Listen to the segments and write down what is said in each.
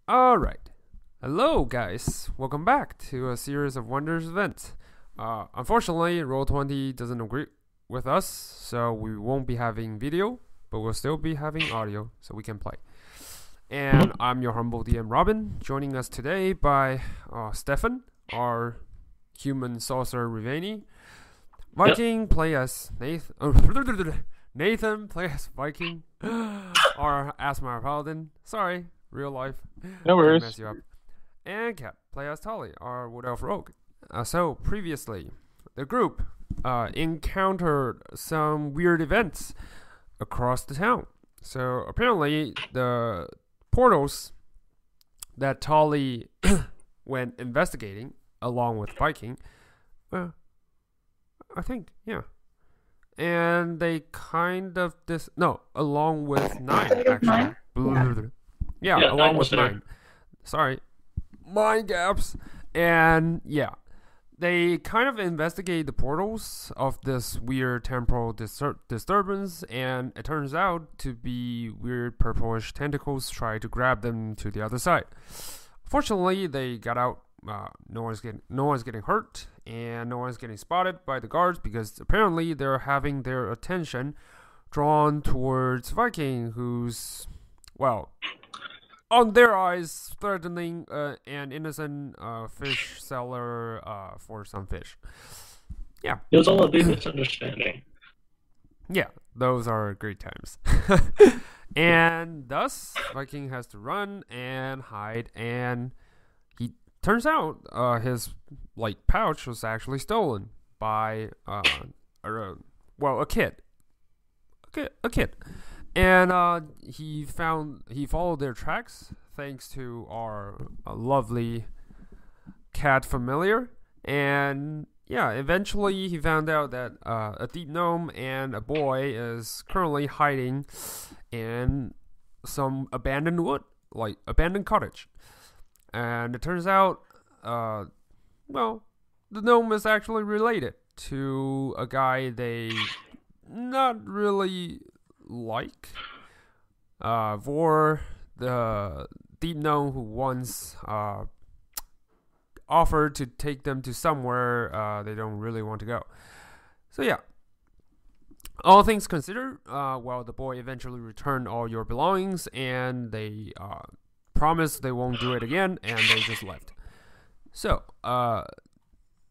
Alright. Hello, guys. Welcome back to a series of Wonders events. Unfortunately, Roll20 doesn't agree with us, so we won't be having video, but we'll still be having audio, so we can play. And I'm your humble DM Robin, joining us today by Stefan, our human sorcerer Riveni. Viking play as Nathan. Nathan play as Viking, or as my paladin. Sorry, real life. No worries. Mess you up. And Cat play as Tolly, our wood elf rogue. So previously, the group encountered some weird events across the town. So apparently, the portals that Tolly went investigating along with Viking, I think, yeah. And they kind of along with 9 actually. Yeah, along with 9. Sorry, mind gaps. And yeah, they kind of investigate the portals of this weird temporal disturbance, and it turns out to be weird purplish tentacles try to grab them to the other side. Fortunately, they got out. No one's getting hurt, and no one's getting spotted by the guards because apparently they're having their attention drawn towards Viking, who's, well, on their eyes, threatening an innocent fish seller for some fish. Yeah. It was all a big misunderstanding. Yeah, those are great times. And thus, Viking has to run and hide, and he turns out his pouch was actually stolen by a kid. A kid. And he followed their tracks thanks to our lovely cat familiar. And yeah, eventually he found out that a deep gnome and a boy is currently hiding in some abandoned wood, abandoned cottage. And it turns out, the gnome is actually related to a guy they not really like. For the deep gnome who once offered to take them to somewhere they don't really want to go. So yeah, all things considered, the boy eventually returned all your belongings, and they promised they won't do it again, and they just left. So,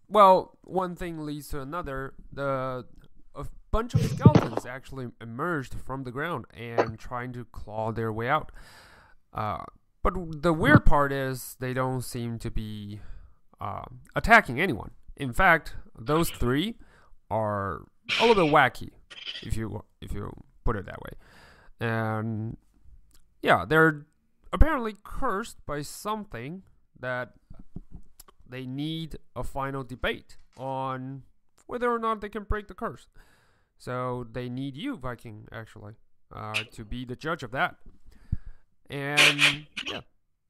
one thing leads to another. A bunch of skeletons actually emerged from the ground and trying to claw their way out. But the weird part is they don't seem to be attacking anyone. In fact, those 3 are a little bit wacky, if you put it that way. And yeah, they're apparently cursed by something that they need a final debate on whether or not they can break the curse. So they need you, Viking, actually, to be the judge of that. And yeah,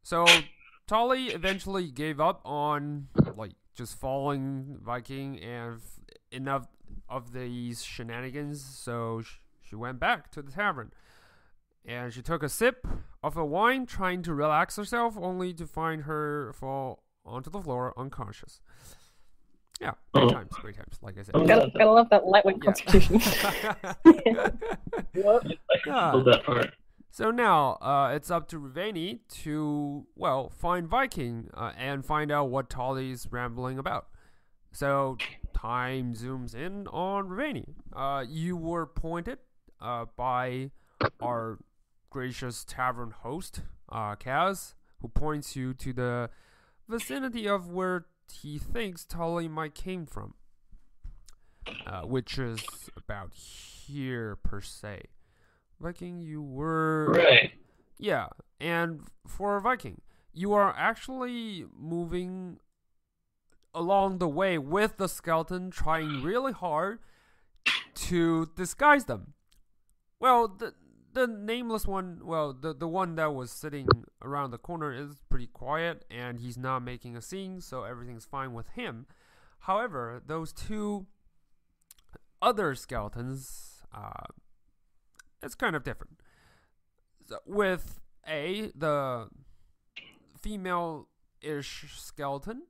so Tolly eventually gave up on just following Viking and enough of these shenanigans. So she went back to the tavern, and she took a sip of a wine, trying to relax herself, only to find her fall onto the floor unconscious. Yeah, great times, like I said. Gotta love that lightweight constitution. That part. So now it's up to Riveni to, find Viking and find out what Tolly's rambling about. So time zooms in on Riveni. You were pointed by our gracious tavern host, Kaz, who points you to the vicinity of where he thinks Tolly might came from, which is about here per se. Viking, you were right. Yeah, and for Viking, you are actually moving along the way with the skeleton, trying really hard to disguise them. Well, the nameless one, the one that was sitting around the corner is pretty quiet, and he's not making a scene, so everything's fine with him. However, those 2 other skeletons, it's kind of different. So with the female-ish skeleton,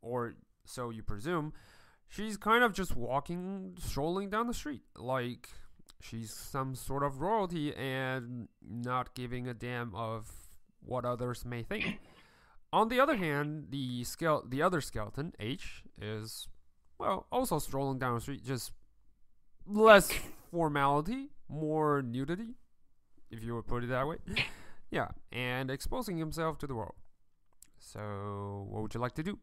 or so you presume. She's kind of just strolling down the street, like she's some sort of royalty and not giving a damn of what others may think. On the other hand, the other skeleton, H, is, well, also strolling down the street, just less formality, more nudity, if you would put it that way. Yeah, and exposing himself to the world. So, what would you like to do?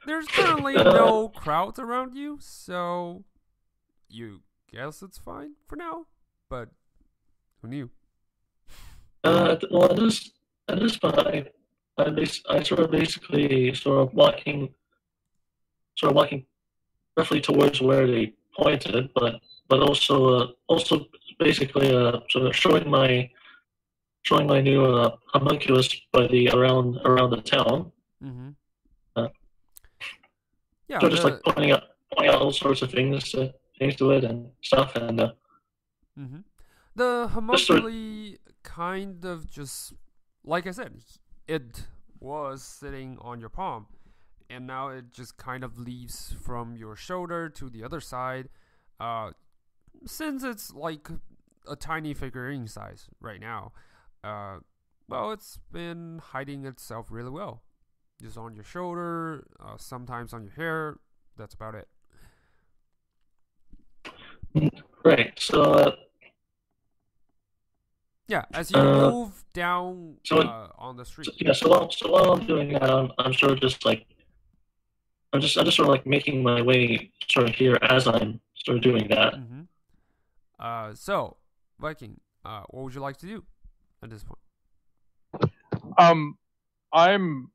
There's currently no crowds around you, so you guess it's fine for now. But who knew? Well, at this point, I sort of basically sort of walking roughly towards where they pointed, but also basically sort of showing my new homunculus by the around the town. Mm-hmm. Uh, Yeah, so just like pointing out all sorts of things to it and stuff, and mm-hmm. The homunculi kind of just, like I said, it was sitting on your palm, and now it just kind of leaves from your shoulder to the other side. Since it's like a tiny figurine size right now, well, it's been hiding itself really well. Just on your shoulder, sometimes on your hair. That's about it. right. So yeah, as you move down on the street. So while I'm doing that, I'm sort of just like I'm just sort of like making my way sort of here as I'm sort of doing that. Mm-hmm. So Viking, what would you like to do at this point? I'm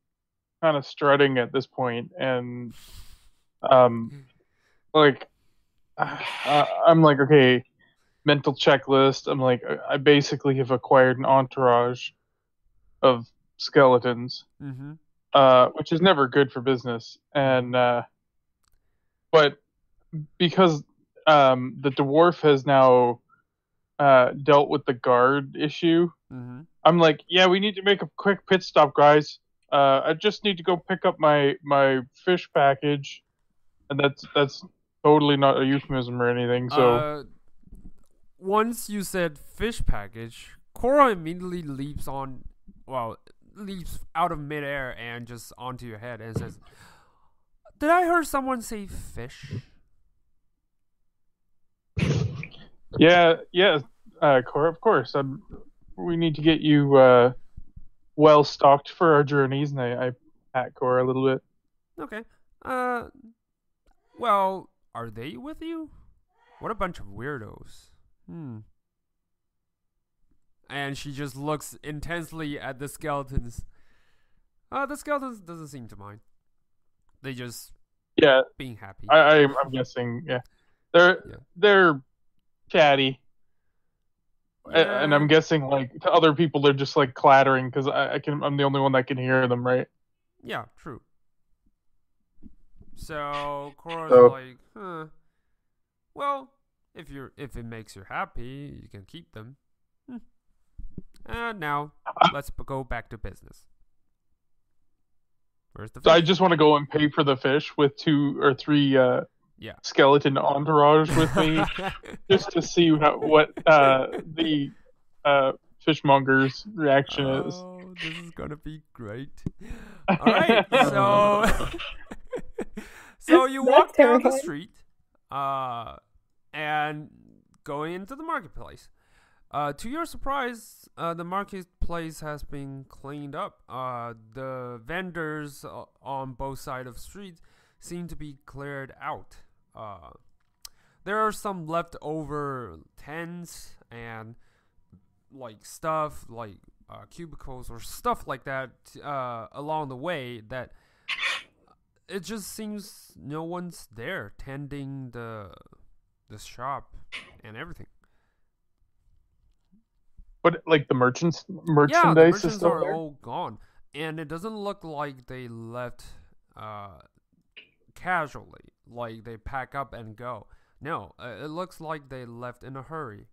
kind of strutting at this point, and like I'm like, okay, mental checklist. I'm like, I basically have acquired an entourage of skeletons, which is never good for business. And but because the dwarf has now dealt with the guard issue, I'm like, yeah, we need to make a quick pit stop, guys. I just need to go pick up my fish package, and that's totally not a euphemism or anything. So once you said fish package, Cora immediately leaps out of midair and just onto your head and says, "Did I hear someone say fish?" Yeah, Cora, of course. We need to get you well stocked for our journeys, and I pat Cora a little bit. Okay. Well, are they with you? What a bunch of weirdos. And she just looks intensely at the skeletons. The skeletons doesn't seem to mind. They just being happy. I'm guessing. Yeah, they're chatty. Yeah. And I'm guessing, like, to other people, they're just like clattering because I'm the only one that can hear them, right? Yeah, true. So Cora's like, well, if it makes you happy, you can keep them. And now let's go back to business. Where's the fish? So I just want to go and pay for the fish with 2 or 3 skeleton entourage with me, just to see what the fishmonger's reaction is. Oh, this is gonna be great. All right, so you walk down the street, and going into the marketplace. To your surprise, the marketplace has been cleaned up. The vendors on both sides of the street seem to be cleared out. There are some leftover tents and like stuff like cubicles or stuff like that along the way that it just seems no one's there tending the shop and everything. But like the merchandise the merchants is still are there? all gone, and it doesn't look like they left casually, like they pack up and go. No, it looks like they left in a hurry.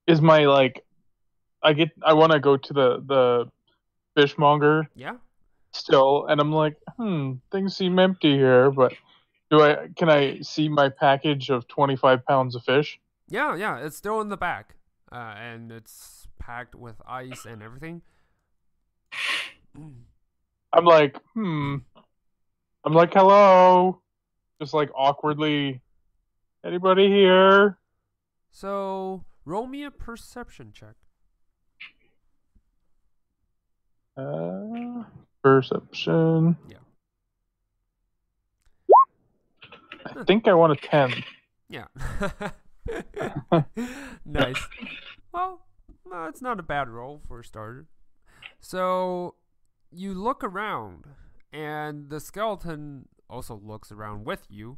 Is my like I want to go to the fishmonger Yeah. still, and I'm like, things seem empty here, but can I see my package of 25 pounds of fish? Yeah, it's still in the back, and it's packed with ice and everything. I'm like, I'm like, hello, just like awkwardly, anybody here? So roll me a perception check. Perception. Yeah. I think I want a 10. Yeah. Nice. Well, no, it's not a bad roll for a starter. So you look around, and the skeleton also looks around with you.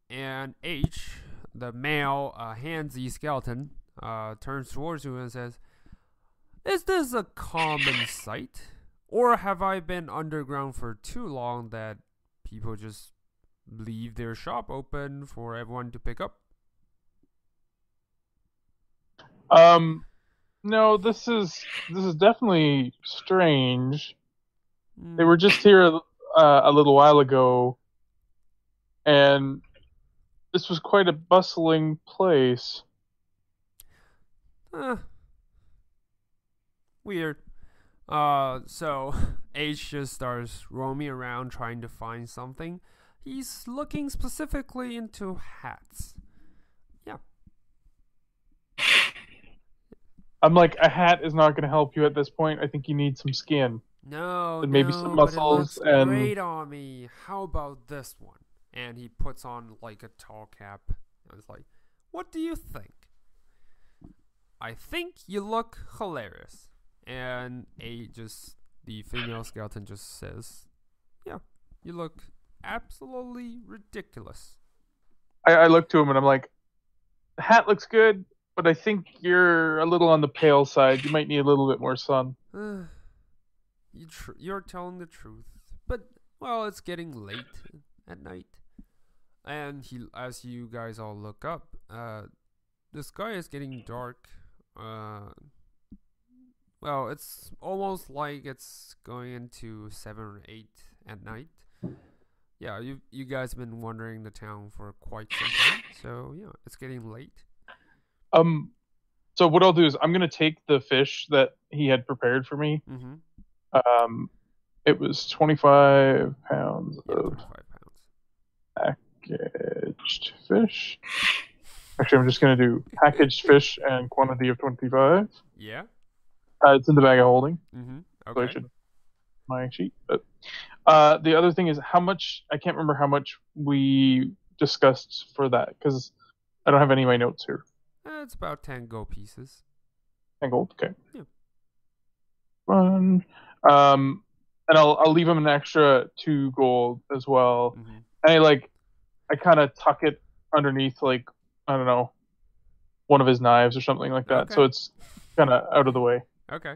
And H, the male handsy skeleton, turns towards you and says, "Is this a common sight? Or have I been underground for too long that people just leave their shop open for everyone to pick up?" No, this is definitely strange. They were just here a little while ago, and this was quite a bustling place. Weird. So H just starts roaming around trying to find something. He's looking specifically into hats. Yeah. I'm like, a hat is not going to help you at this point. I think you need some skin. No, and maybe some muscles but it looks and great on me. How about this one? And he puts on like a tall cap. I was like, "What do you think?" "I think you look hilarious." And the female skeleton just says, "Yeah, you look absolutely ridiculous." I look to him and I'm like, the hat looks good, but I think you're a little on the pale side. You might need a little bit more sun. You're telling the truth. But, well, it's getting late at night. And as you guys all look up, the sky is getting dark. Well, it's almost like it's going into 7 or 8 at night. Yeah, you guys have been wandering the town for quite some time, so yeah, it's getting late. So what I'll do is I'm gonna take the fish that he had prepared for me. Mm-hmm. It was 25 pounds Yeah, of 25 pounds. packaged fish. Actually, I'm just gonna do packaged fish and quantity of 25. Yeah. It's in the bag of holding. Mm-hmm. So I Okay. should my sheet. But the other thing is how much. I can't remember how much we discussed for that because I don't have any of my notes here. It's about 10 gold pieces. 10 gold. Okay. Yeah. One. And I'll leave him an extra 2 gold as well. Mm-hmm. And I kind of tuck it underneath I don't know, one of his knives or something like that. Okay. So it's kind of out of the way. Okay.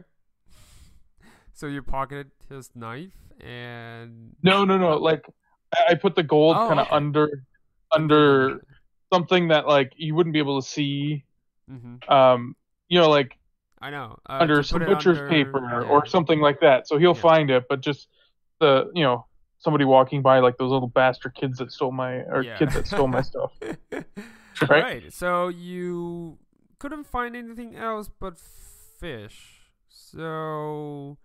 So you pocketed his knife and... No. Like I put the gold kind of okay. under something that you wouldn't be able to see. Mm-hmm. I know. under To some put it butcher's under- paper yeah. or something like that. So he'll Yeah. find it, but just somebody walking by like those little bastard kids that stole kids that stole my stuff. Right. So you couldn't find anything else but fish. So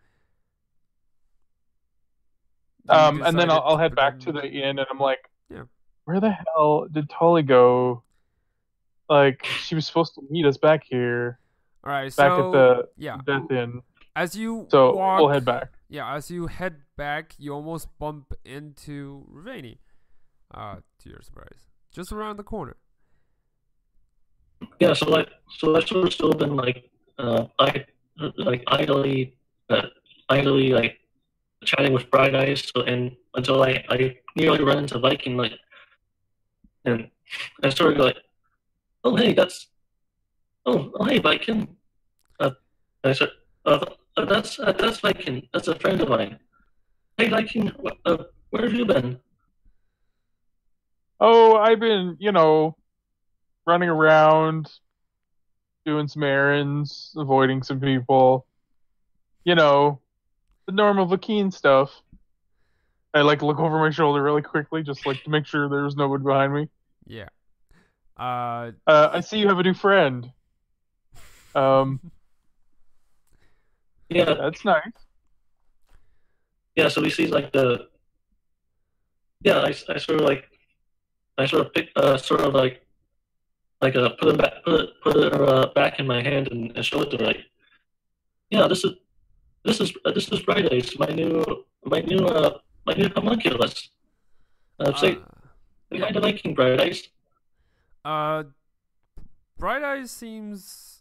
And then decided I'll to head put back them- to the inn, and I'm like, Yeah. where the hell did Tolly go? She was supposed to meet us back here, All right. back So at the yeah, Death Inn. as you So walk, we'll head back. Yeah, as you head back, you almost bump into Ravani. To your surprise, just around the corner. Yeah, so I sort of still been idly chatting with Bright Eyes, and until I nearly run into Viking, and I sort of go oh hey hey Viking, and I said that's Viking, that's a friend of mine. Hey Viking, where have you been? Oh, I've been, running around, doing some errands, avoiding some people. You know, the normal Vakeen stuff. I like look over my shoulder really quickly, just like to make sure there's nobody behind me. Yeah. I see you have a new friend. Yeah, That's nice. yeah. So we see like the yeah. I sort of like I sort of pick sort of like put it back put it back in my hand and show it to her like yeah this is Bright Eyes my new homunculus. Say yeah. kind of liking Bright Eyes. Bright Eyes seems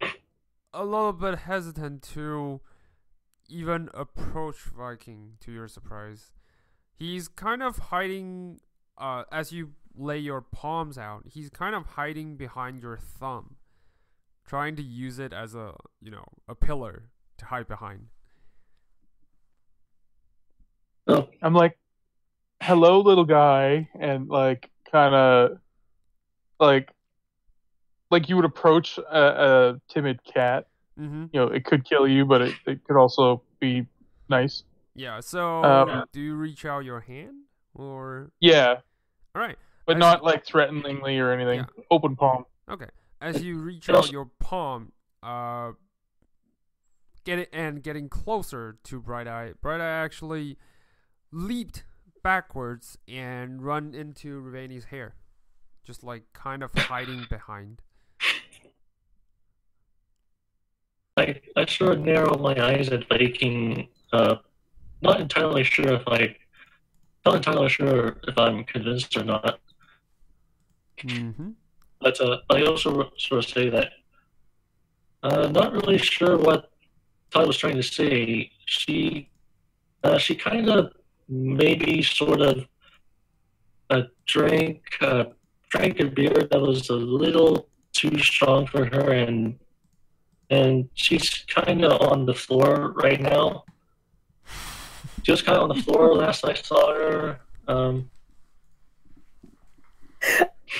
a little bit hesitant to even approach Viking, to your surprise. He's kind of hiding, as you lay your palms out, he's kind of hiding behind your thumb, trying to use it as a pillar to hide behind. Oh, I'm like, hello, little guy, and like, kind of, like you would approach a timid cat. Mm-hmm. You know, it could kill you, but it could also be nice. Yeah, so do you reach out your hand? Or Yeah, alright. but not like threateningly or anything. Yeah. Open palm. Okay. As you reach out your palm, getting closer to Bright Eye actually leaped backwards and run into Ravani's hair. Just like kind of hiding behind. I sort of narrow my eyes at Viking. Not entirely sure if I'm convinced or not. Mm-hmm. But I also sort of say that not really sure what Ty was trying to say. She kind of maybe sort of drank a beer that was a little too strong for her, and she's kind of on the floor right now. She was kind of on the floor last I saw her. I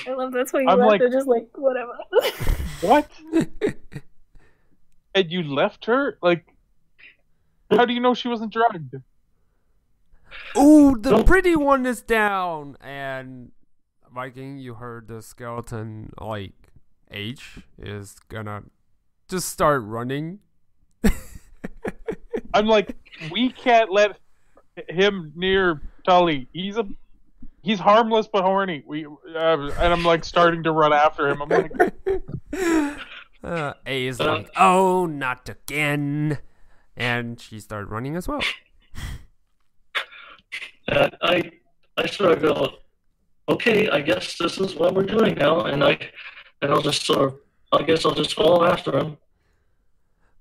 love that's why you I'm left like- her just like whatever. What? And you left her? Like, how do you know she wasn't drugged? Ooh, the pretty one is down! And Viking, you heard the skeleton, like, H is gonna just start running. I'm like, we can't let him near Tully. He's harmless but horny. And I'm like starting to run after him. I'm like, A is like, oh, not again. And she started running as well. I sort of go, okay, I guess this is what we're doing now, and I'll just I guess I'll just follow after him.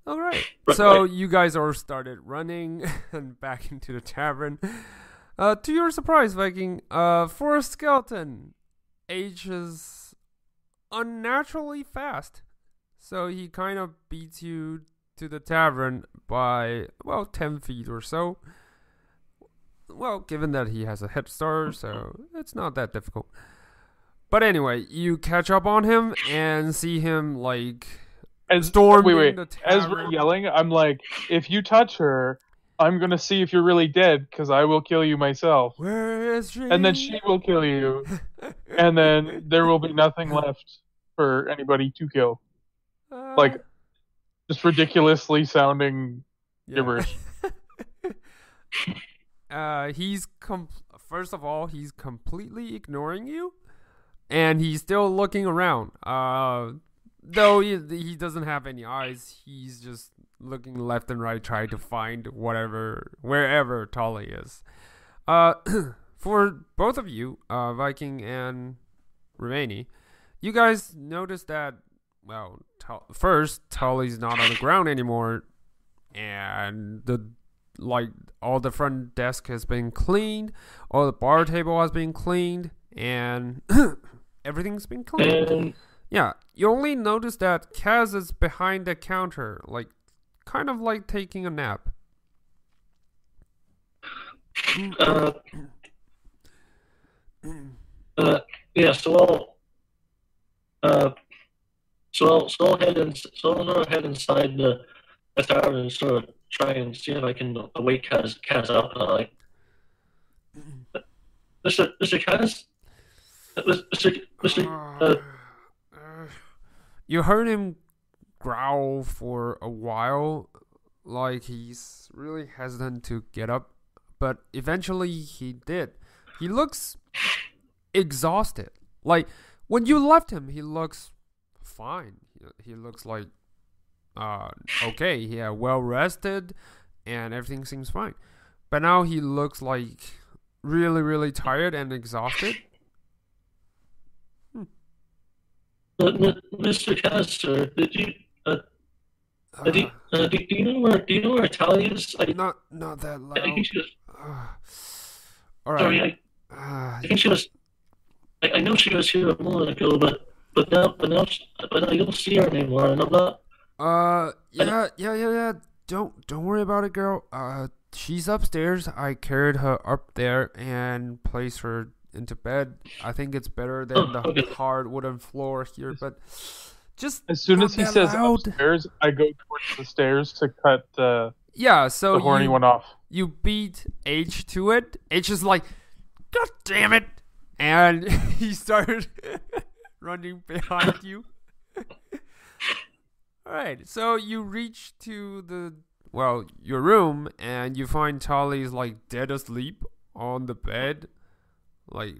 All right. So you guys all started running and back into the tavern. To your surprise, Viking, for a skeleton, H is unnaturally fast. So he kind of beats you to the tavern by, 10 feet or so. Well, given that he has a head start, so it's not that difficult. But anyway, you catch up on him and see him, like, storming the tavern. As we're yelling, I'm like, if you touch her, I'm going to see if you're really dead, because I will kill you myself. Where is she? And then she will kill you. And then there will be nothing left for anybody to kill. Like, just ridiculously sounding gibberish. First of all, he's completely ignoring you, and he's still looking around. Though he doesn't have any eyes, he's just looking left and right, trying to find wherever Tolly is. For both of you, Viking and Ravani, you guys notice that, first, Tolly's not on the ground anymore, and all the front desk has been cleaned, all the bar table has been cleaned, and everything's been cleaned. Yeah, you only notice that Kaz is behind the counter, like, kind of like taking a nap. Yeah, so I'll head inside the tower and sort of try and see if I can wake Kaz up. Like, Mr. Kaz, Mr. You heard him growl for a while, like he's really hesitant to get up, but eventually he did. He looks exhausted. Like, when you left him, he looks fine. He looks like okay. Yeah, well rested, and everything seems fine. But now he looks like really, really tired and exhausted. Mr. Kaz, sir, did you do you know where Tali is? Not that loud. I think she was. All right. Sorry, I think she was. I know she was here a moment ago, but now I don't see her anymore, and I'm not. Yeah. Don't worry about it, girl. She's upstairs. I carried her up there and placed her into bed. I think it's better than the hard wooden floor here, but just as soon as he says loud. Upstairs, I go towards the stairs to cut the horny one off. You beat H to it. H is like, God damn it, and he started running behind you. All right, so you reach to your room, and you find Tali's like dead asleep on the bed, like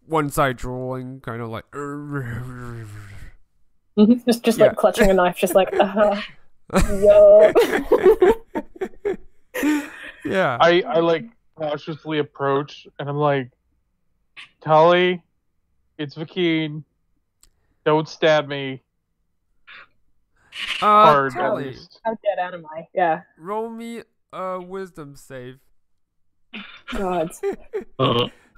one side drooling, kind of like just like clutching a knife, just like yo. Yeah. I like cautiously approach, and I'm like, Tali, it's Vakeen. Don't stab me. Hard, Tali, how dead am I? Yeah. roll me a wisdom save God.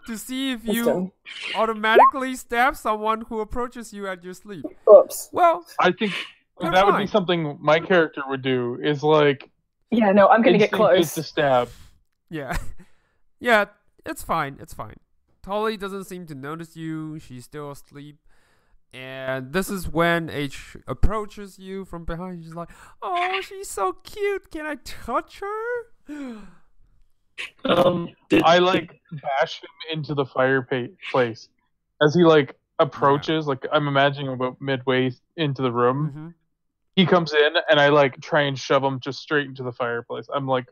to see if Wisdom. you automatically stab someone who approaches you at your sleep. Oops. Well, I think you're that would fine. be something my character would do. Is like, Yeah, no, I'm gonna get instinct is close. to stab. Yeah. Yeah, it's fine. It's fine. Tali doesn't seem to notice you. She's still asleep. And this is when H approaches you from behind. She's like, oh, she's so cute. Can I touch her? I like bash him into the fireplace as he like approaches. Like, I'm imagining about midway into the room. Mm-hmm. He comes in, and I like try and shove him just straight into the fireplace. I'm like,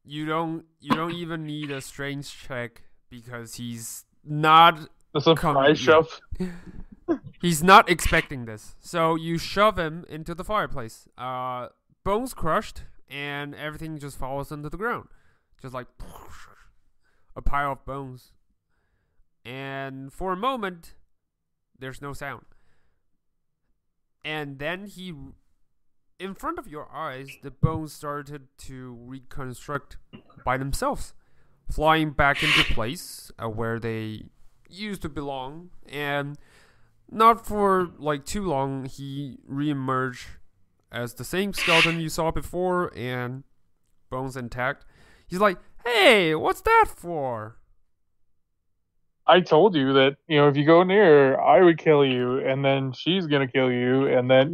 You don't even need a strength check because he's not that's a surprise shove. he's not expecting this. So you shove him into the fireplace. Bones crushed, and everything just falls into the ground. Just like a pile of bones. And for a moment, there's no sound. And then in front of your eyes, the bones started to reconstruct by themselves, flying back into place where they used to belong. And not for like too long, he reemerged as the same skeleton you saw before, and bones intact. He's like, hey, what's that for? I told you that, if you go near, I would kill you, and then she's gonna kill you, and then,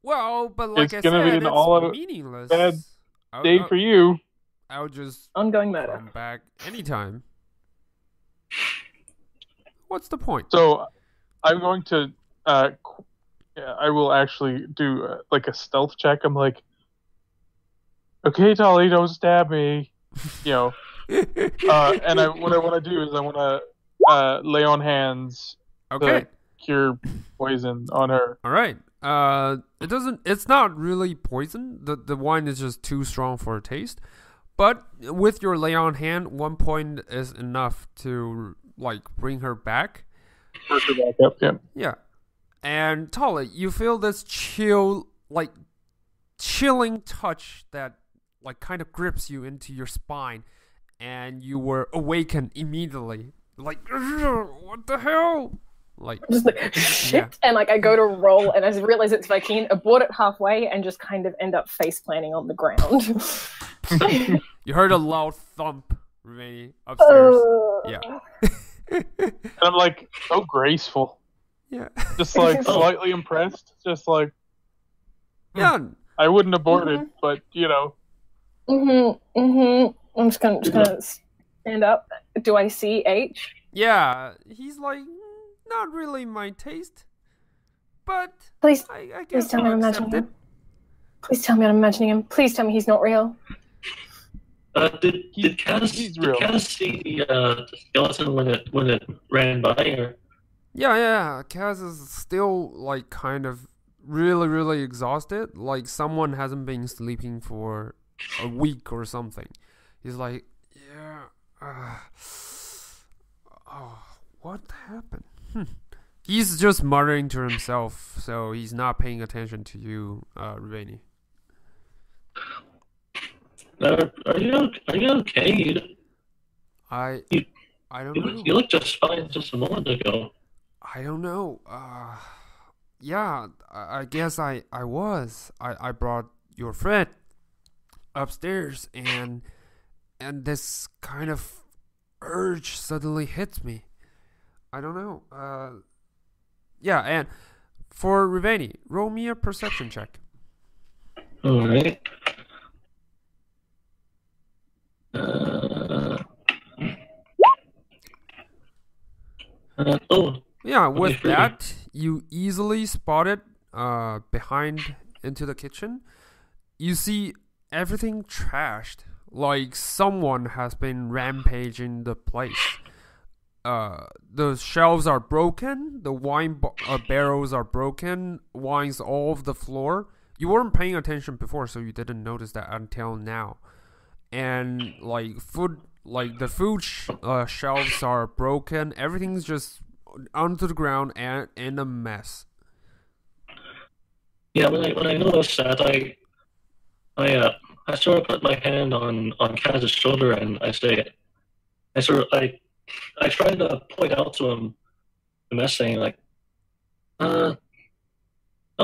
Well, but like it's I gonna said, be an it's all-out meaningless. bad day for you. I'll just Ongoing murder. come back anytime. What's the point? So, I'm going to, I will actually do like a stealth check. I'm like, okay, Tali, don't stab me, And what I want to do is I want to lay on hands Okay. to cure poison on her. All right. It's not really poison. The wine is just too strong for a taste. But with your lay on hand, 1 point is enough to like bring her back. Push her back up, yeah. Yeah. And Tali, you feel this chilling touch that like kind of grips you into your spine, and you were awakened immediately. Like, what the hell? Like, Just like, shit. Yeah. And like I go to roll, and as I realize it's Vakeen, abort it halfway and just kind of end up face planting on the ground. you heard a loud thump, Ruveni, upstairs. Yeah. And I'm like, so graceful. Yeah. Just like slightly impressed. Just like, Yeah. I wouldn't abort it, but you know. I'm just gonna stand up. Do I see H? Yeah. He's like, not really my taste, but Please, I please guess tell me I'll I'm accept imagining it. him. Please tell me I'm imagining him. Please tell me he's not real. Did He's real. Kaz see the skeleton when it ran by? Or? Yeah. Kaz is still like kind of really exhausted. Like someone hasn't been sleeping for a week or something. He's like, yeah. Oh, what happened? He's just muttering to himself, so he's not paying attention to you, Riveni. Are you okay? I don't know. You looked just fine just a moment ago. I don't know. Yeah, I guess I was. I brought your friend upstairs, and this kind of urge suddenly hits me. I don't know. Yeah, and for Riveni, roll me a perception check. All right. Yeah, with that, you easily spotted behind into the kitchen. You see everything trashed, like someone has been rampaging the place. The shelves are broken, the wine barrels are broken, wine's all over the floor. You weren't paying attention before, so you didn't notice that until now. And like the food shelves are broken. Everything's just onto the ground and in a mess. Yeah, when I noticed that, I sort of put my hand on Kaz's shoulder and I try to point out to him the mess, saying like, not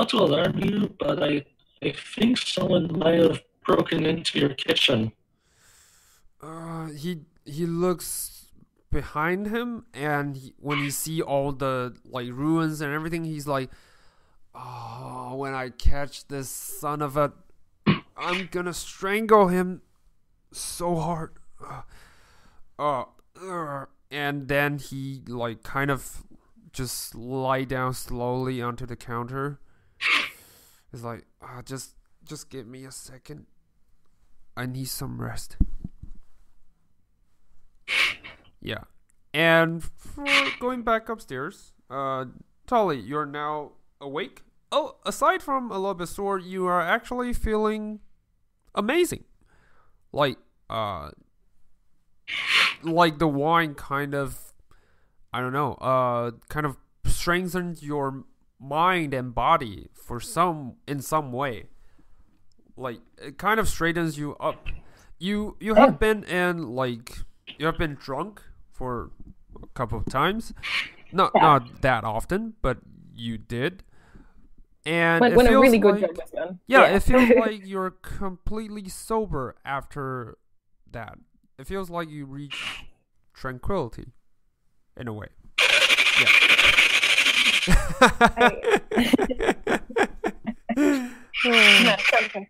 to alarm you, but I think someone might have broken into your kitchen. He looks behind him, and when he see all the like ruins and everything, he's like, oh, when I catch this son of a, I'm gonna strangle him so hard. And then he like kind of just lie down slowly onto the counter. He's like, just give me a second. I need some rest. Yeah. And for going back upstairs, Tully, you're now awake. Oh, aside from a little bit sore, you are actually feeling amazing. Like the wine kind of, I don't know, kind of strengthened your mind and body in some way. Like it kind of straightens you up. You have been you have been drunk for a couple of times. Not that often, but you did. And when a really good job was done. Yeah, it feels like you're completely sober after that. It feels like you reach tranquility, in a way. Yeah. No, okay.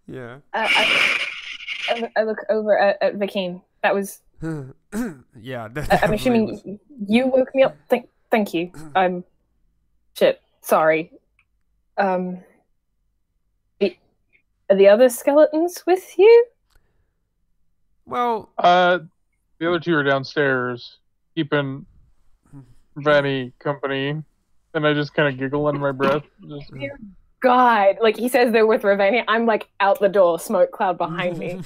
Yeah. I look over at Vakeen. That was. Yeah. I'm assuming you woke me up. Thank you. Shit. Sorry. Are the other skeletons with you? Well, the other two are downstairs, keeping Vanny company, and I just kind of giggle under my breath. Dear God, like he says they're with Ravania. I'm like out the door, smoke cloud behind me.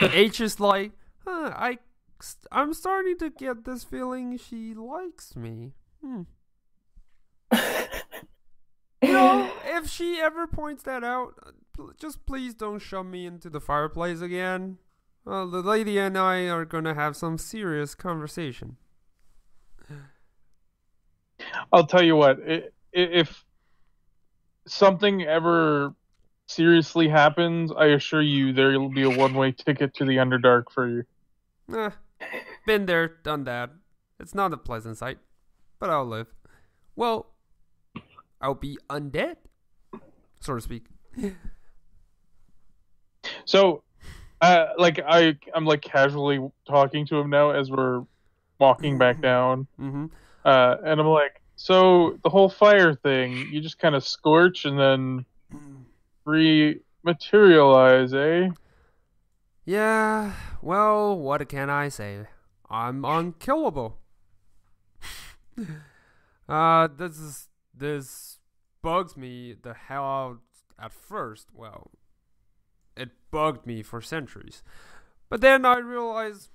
H is like, I'm starting to get this feeling she likes me. You know, if she ever points that out, just please don't shove me into the fireplace again. The lady and I are gonna have some serious conversation. I'll tell you what, if something ever seriously happens, I assure you there will be a one-way ticket to the Underdark for you. Been there, done that. It's not a pleasant sight. but I'll live. Well, I'll be undead, so to speak. So, I'm like casually talking to him now as we're walking back down, Mm-hmm. and I'm like, so the whole fire thing, you just kind of scorch and then rematerialize, eh? Yeah, well, what can I say? I'm unkillable. This bugs me the hell out at first. Well, it bugged me for centuries. But then I realized,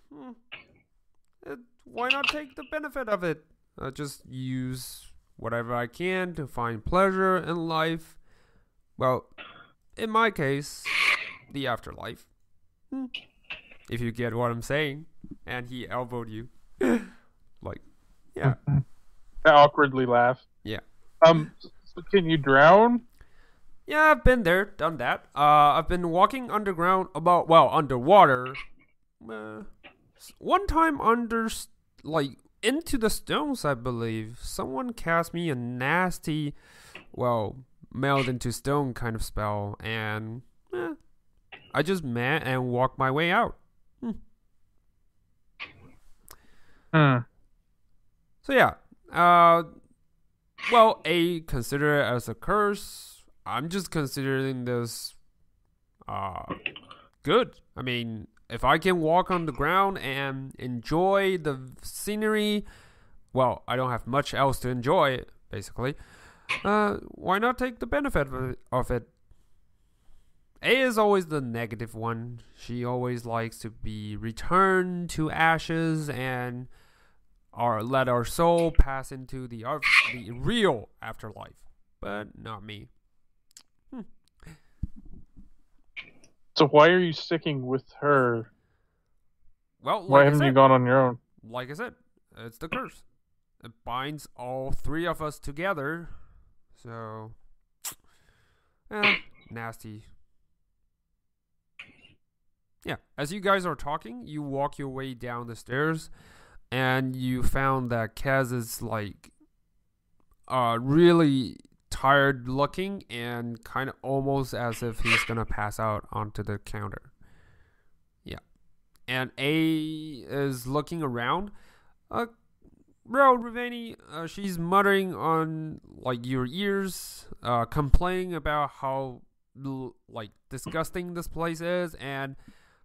why not take the benefit of it? Just use whatever I can to find pleasure in life. Well, in my case, the afterlife. If you get what I'm saying. And he elbowed you. Like, yeah. I awkwardly laugh. Yeah. So can you drown? Yeah, I've been there, done that. I've been walking underground, underwater. One time into the stones, I believe. Someone cast me a nasty, meld into stone kind of spell, and I just met and walked my way out. So yeah, consider it as a curse. I'm just considering this good. I mean, if I can walk on the ground and enjoy the scenery, well, I don't have much else to enjoy, basically. Why not take the benefit of it? A is always the negative one. She always likes to be returned to ashes and let our soul pass into the real afterlife. But not me. So why are you sticking with her? Well, why haven't you gone on your own? Like I said, it's the curse. It binds all three of us together. So, nasty. Yeah, as you guys are talking, you walk your way down the stairs, and you found that Kaz is really tired looking and kind of almost as if he's gonna pass out onto the counter. Yeah, and A is looking around. Bro, Ravani, she's muttering on your ears, complaining about how disgusting this place is and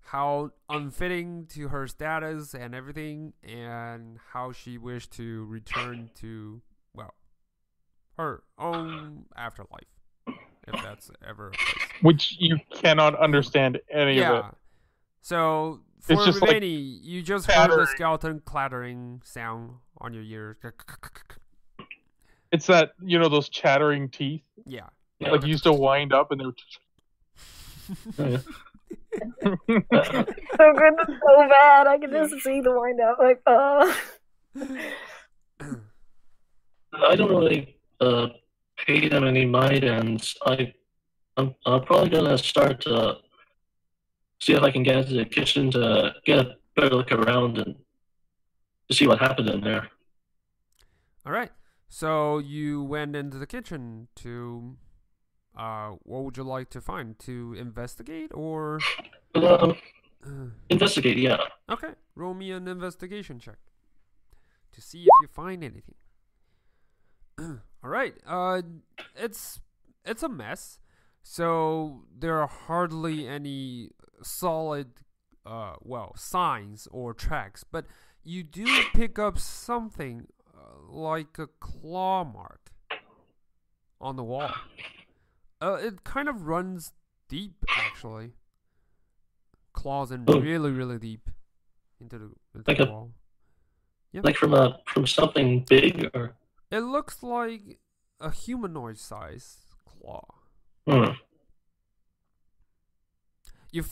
how unfitting to her status and everything, and how she wished to return to, her own afterlife, if that's ever a place. Which you cannot understand any of it. So, for it's just Ravani, you just heard the skeleton clattering sound on your ears. It's that, those chattering teeth? Yeah. You used to wind up and they were... So good, so bad. I can just see the wind up. I don't really pay them any mind, and I'm probably gonna start to see if I can get into the kitchen to get a better look around and to see what happened in there. All right. So you went into the kitchen to. What would you like to find? To investigate or? Investigate, yeah. Okay. Roll me an investigation check to see if you find anything. All right. It's a mess. So there are hardly any solid, signs or tracks, but you do pick up something like a claw mark on the wall. It kind of runs deep, actually. Claws in really, really deep into the wall. Yeah. Like from something big, or? It looks like a humanoid size claw. You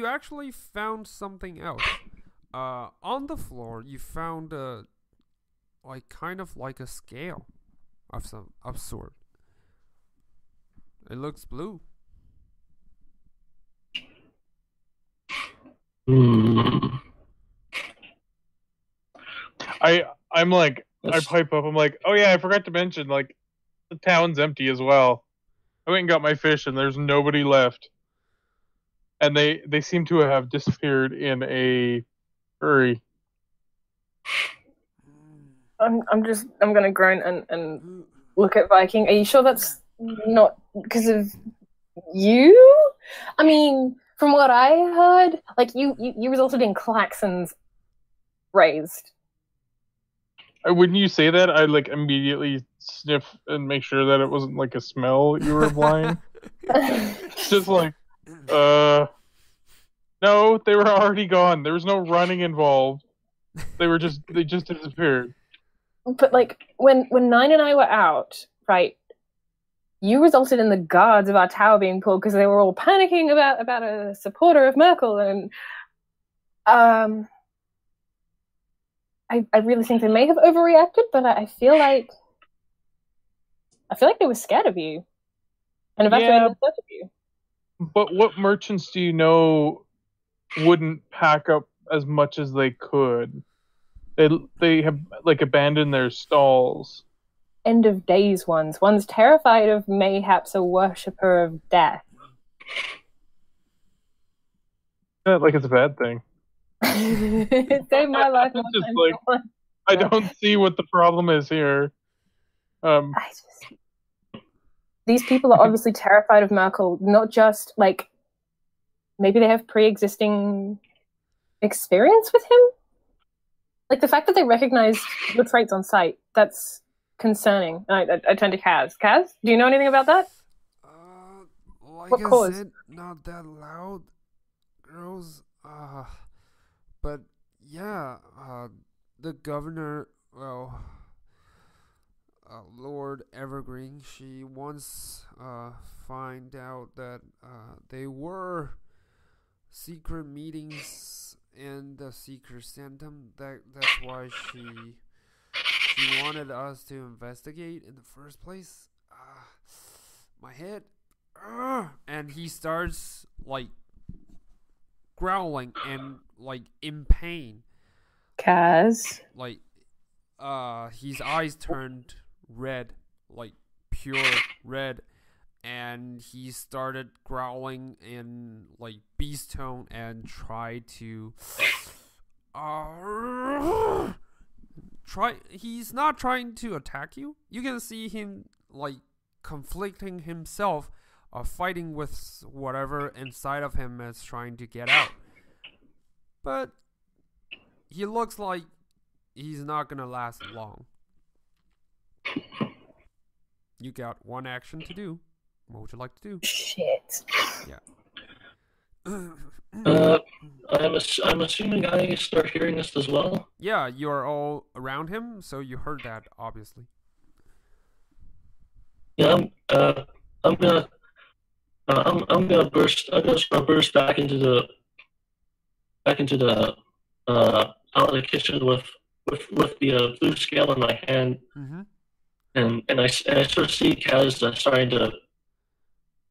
actually found something else. On the floor, you found kind of like a scale of sort. It looks blue. I'm I pipe up. I'm like, oh yeah, I forgot to mention, like, the town's empty as well. I went and got my fish, and there's nobody left. And they seem to have disappeared in a hurry. I'm gonna groan and look at Viking. Are you sure that's not because of you? I mean, from what I heard, like you resulted in klaxons raised. When you say that, I like immediately sniff and make sure that it wasn't like a smell you were applying. It's just like, no, they were already gone. There was no running involved. They just disappeared. But like when Nine and I were out, right? You resulted in the guards of our tower being pulled because they were all panicking about a supporter of Merkel, and I really think they may have overreacted, but I feel like they were scared of you and evacuated in search of you. But what merchants do you know wouldn't pack up as much as they could? They have like abandoned their stalls. End of days ones. One's terrified of mayhaps a worshipper of death. Yeah, like it's a bad thing. It saved my life. Just like, I don't see what the problem is here. These people are obviously terrified of Merkel, not just like maybe they have pre-existing experience with him. Like the fact that they recognize your traits on sight, that's concerning. And I turn to Kaz. Kaz, do you know anything about that? Like what I cause? said, not that loud, girls. But yeah, the governor, well, Lord Evergreen, she once find out that they were secret meetings in the secret sanctum. That's why she wanted us to investigate in the first place. My head, and he starts like growling and like in pain. Kaz, Like his eyes turned red, like pure red, and he started growling in like beast tone and tried to he's not trying to attack you. You can see him like conflicting himself, fighting with whatever inside of him is trying to get out. But he looks like he's not gonna last long. You got one action to do. What would you like to do? shit. Yeah. I'm assuming I start hearing this as well. Yeah, you're all around him, so you heard that, obviously. Yeah, I'm gonna burst. I'm just gonna burst back into the out of the kitchen with the blue scale in my hand, Mm-hmm. and I sort of see Kaz starting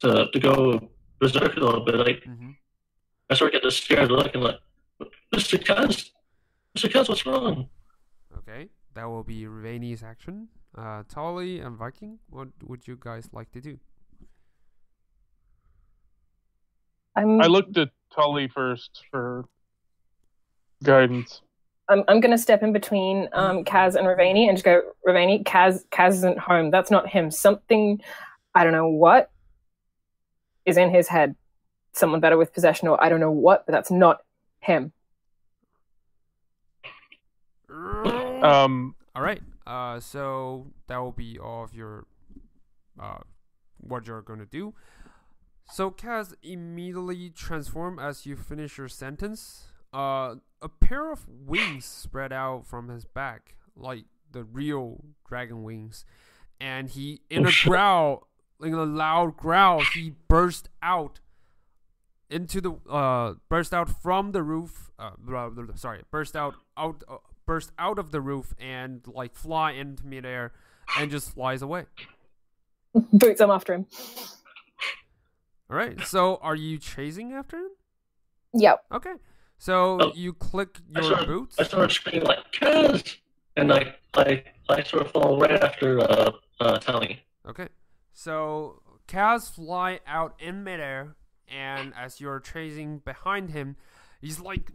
to go berserk a little bit. Mm-hmm. I sort of get this scared look and like, Mr. Kaz, what's wrong? Okay, that will be Ravani's action. Tolly and Viking, what would you guys like to do? I looked at Tully first for guidance. I'm gonna step in between Kaz and Ravani and just go, Ravani, Kaz isn't home. That's not him. Something, I don't know what, is in his head. Someone better with possession, or I don't know what, but that's not him. All right. So that will be all of your what you're gonna do. So Kaz immediately transform as you finish your sentence. A pair of wings spread out from his back, like the real dragon wings, and he, in a growl, in a loud growl, he burst out into the burst out from the roof. Burst out of the roof and like fly into midair, and just flies away. Boots, I'm after him. All right. So are you chasing after him? Yep. Okay. So you click your boots. I started screaming like, Kaz, and I sort of fall right after Tally. Okay. So cows fly out in midair, and as you're chasing behind him, he's like,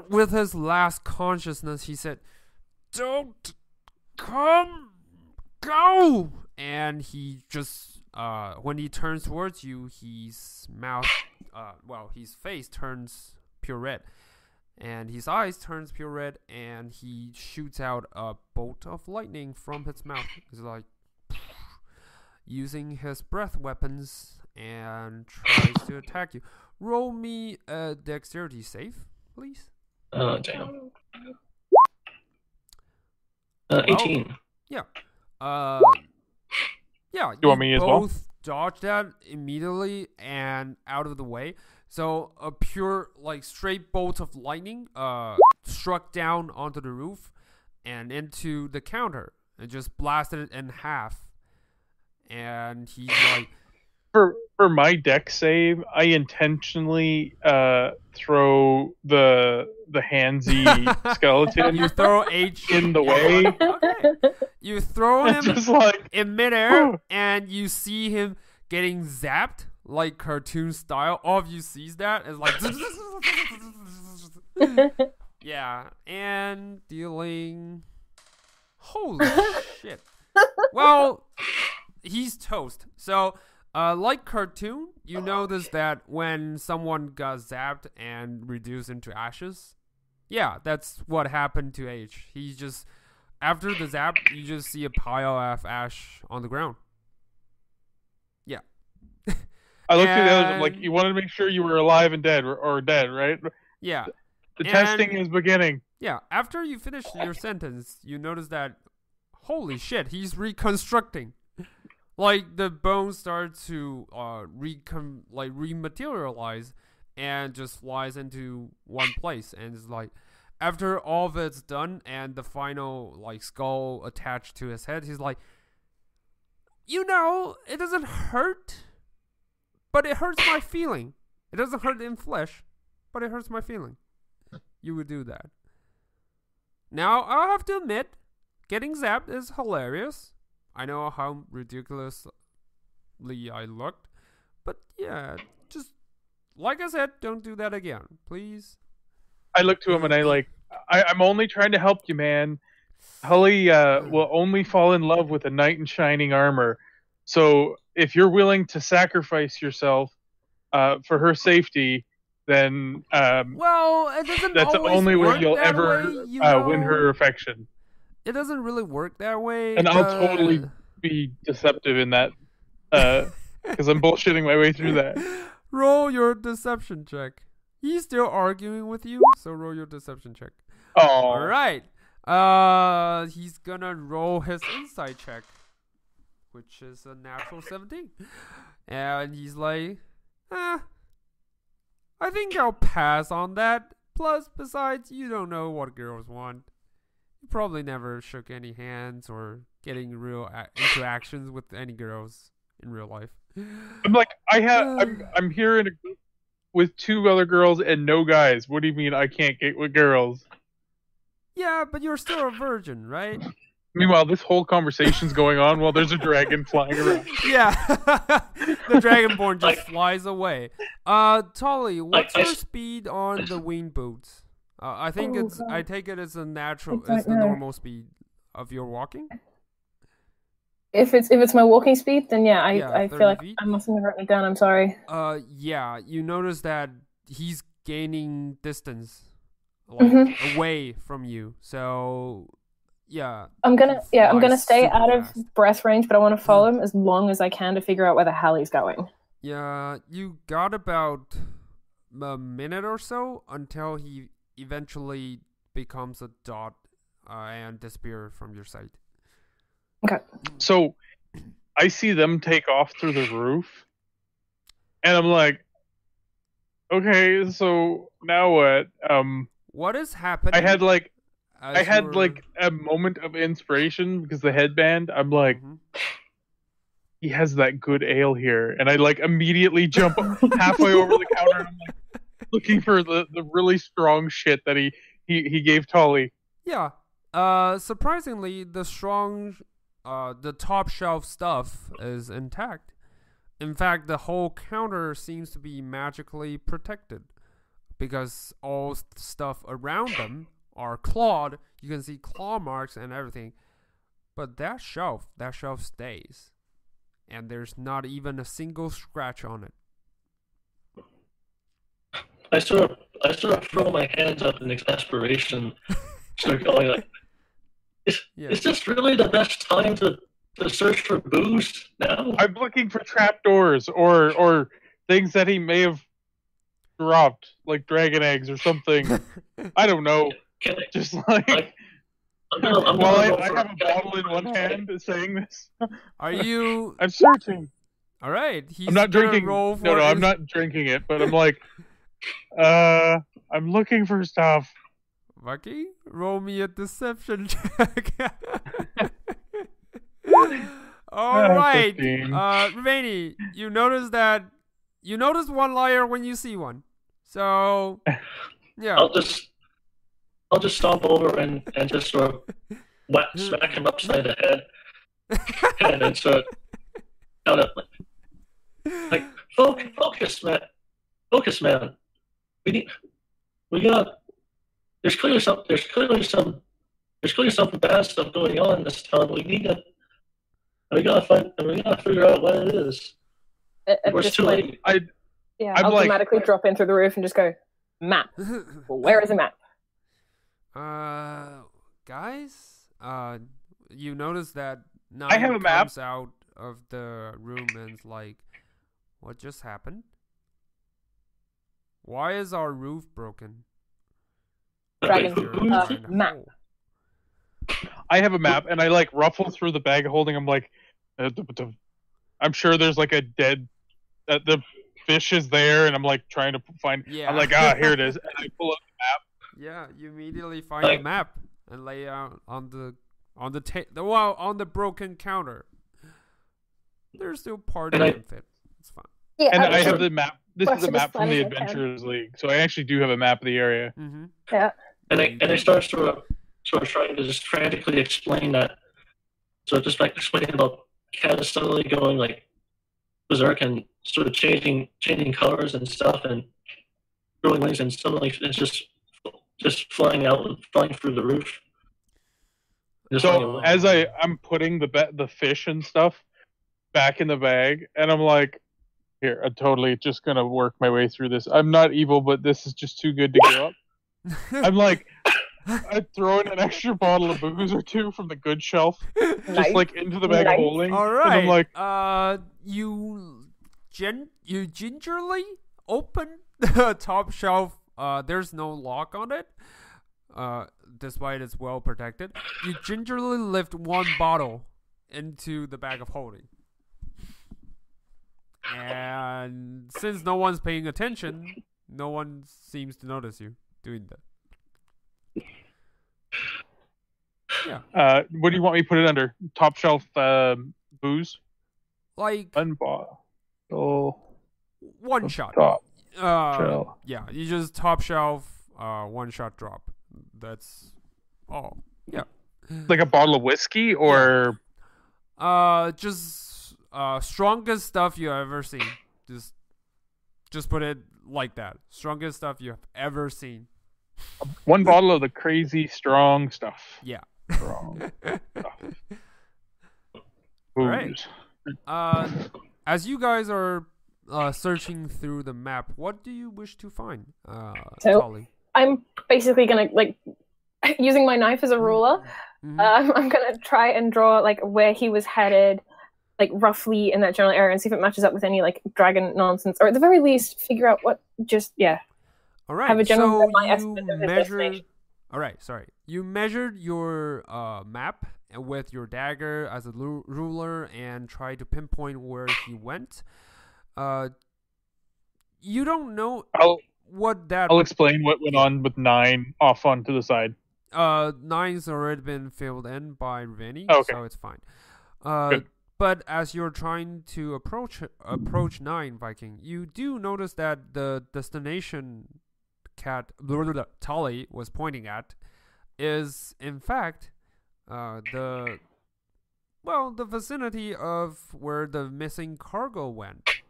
with his last consciousness, he said, "Don't come, go!" And he just, when he turns towards you, his mouth, his face turns pure red, and his eyes turns pure red, and he shoots out a bolt of lightning from his mouth. He's like, using his breath weapons, and tries to attack you. Roll me a dexterity save, please. Oh, damn. 18. Yeah. Yeah. You want me as well? Both dodge that immediately and out of the way. So a pure, like, straight bolt of lightning struck down onto the roof and into the counter. It just blasted it in half. And he's like, For my deck save, I intentionally throw the handsy skeleton you throw H in the way. Okay. You throw him Just like, in midair, and you see him getting zapped, like cartoon style. All of you sees that. It's like, yeah, and dealing. Holy shit! Well, he's toast. So, like cartoon, you notice that when someone got zapped and reduced into ashes, yeah, that's what happened to H. He just, after the zap, you just see a pile of ash on the ground. Yeah. I looked at the others, I'm like, you wanted to make sure you were alive and dead, or dead, right? Yeah. The testing is beginning. Yeah, after you finish your sentence, you notice that, holy shit, he's reconstructing. Like, the bones start to rematerialize and just flies into one place. And it's like, after all of it's done and the final, like, skull attached to his head, he's like, it doesn't hurt, but it hurts my feeling. It doesn't hurt in flesh, but it hurts my feeling. You would do that. Now, I'll have to admit, getting zapped is hilarious. I know how ridiculously I looked, but yeah, just like I said, don't do that again, please. I look to him and I'm only trying to help you, man. Hully will only fall in love with a knight in shining armor. So if you're willing to sacrifice yourself for her safety, then well, it doesn't. That's the only way you'll ever win her affection. It doesn't really work that way. And I'll totally be deceptive in that, because I'm bullshitting my way through that. Roll your deception check. He's still arguing with you, so roll your deception check. Oh. All right. He's gonna roll his insight check, which is a natural 17, and he's like, I think I'll pass on that. Plus, besides, you don't know what girls want. You probably never shook any hands or getting real interactions with any girls in real life. I'm like, I'm here in a group with 2 other girls and no guys. What do you mean I can't get with girls? Yeah, but you're still a virgin, right? Meanwhile, this whole conversation's going on while there's a dragon flying around. Yeah, the dragonborn just flies away. Tolly, what's your speed on the wing boots? I think I take it as a natural, it's the normal speed of your walking. If it's my walking speed, then I feel like feet. I mustn't have written it down. I'm sorry. Yeah, you notice that he's gaining distance, like away from you. So, yeah. I'm gonna stay out of breath range, but I want to follow him as long as I can to figure out where the hell he's going. Yeah, you got about a minute or so until he eventually becomes a dot and disappear from your sight. Okay. So I see them take off through the roof, and I'm like, okay, so now what? What is happening? I had a moment of inspiration because the headband. I'm like, he has that good ale here, and I immediately jump halfway over the counter. And I'm looking for the really strong shit that he gave Tolly. Yeah, Surprisingly, the top shelf stuff is intact. In fact, the whole counter seems to be magically protected because all stuff around them are clawed. You can see claw marks and everything. But that shelf stays. And there's not even a single scratch on it. I sort of throw my hands up in exasperation, start going like, is this really the best time to search for booze now? I'm looking for trapdoors or things that he may have dropped, like dragon eggs or something. I don't know. Just like I have a bottle in one hand saying this. Are you? I'm searching. All right. I'm not drinking. No, I'm not drinking it. But I'm like, I'm looking for stuff. Bucky, roll me a deception check. All right. Rainy, you notice one liar when you see one. So, yeah. I'll just stomp over and just sort of smack him upside the head, and then sort of like focus, man. We got. There's clearly some bad stuff going on in this town. We gotta figure out what it is. It's too late. I'll automatically drop in through the roof and just go, map. Where is the map? Guys, you notice that I have a map. Comes out of the room and is like, what just happened? Why is our roof broken? Dragon, map. I have a map, and I like ruffle through the bag holding. I'm like, I'm sure there's like a dead. The fish is there, and I'm like trying to find. Yeah. I'm like, here it is, and I pull up the map. Yeah, you immediately find the map and lay out on the broken counter. There's still part of it. It's fine. Yeah, and I have the map. This is a map from the Adventurers League, so I actually do have a map of the area. Mm-hmm. Yeah. And I start sort of trying to just frantically explain that. So just like explaining about Cat is suddenly going like berserk and sort of changing colors and stuff and growing wings, and suddenly it's just flying out and flying through the roof. So as I'm putting the fish and stuff back in the bag, and I'm like, here, I'm totally just gonna work my way through this. I'm not evil, but this is just too good to give up. I'm like, I throw in an extra bottle of booze or two from the good shelf, just like into the bag of holding. All right. And I'm like, you gingerly open the top shelf. There's no lock on it. Despite it's well protected, you gingerly lift one bottle into the bag of holding. And since no one's paying attention, no one seems to notice you doing that. Yeah. What do you want me to put it under? Top shelf booze? Like bottle. One shot. Top shelf. Yeah, you just top shelf one shot drop. That's all. Yeah. Like a bottle of whiskey or just strongest stuff you have ever seen. Just put it like that. Strongest stuff you have ever seen. One bottle of the crazy strong stuff. Yeah. Strong stuff. Right. As you guys are searching through the map, what do you wish to find, Tolly? I'm basically gonna using my knife as a ruler. Mm-hmm. I'm gonna try and draw like where he was headed, like roughly in that general area, and see if it matches up with any like dragon nonsense, or at the very least, figure out what. All right. Have a general estimate of his destination. All right. Sorry. You measured your map with your dagger as a ruler and tried to pinpoint where he went. You don't know what that. I'll explain what went on with 9 off onto the side. 9's already been filled in by Vinny, so it's fine. Good. But as you're trying to approach 9, Viking, you do notice that the destination Tolly was pointing at is in fact the vicinity of where the missing cargo went.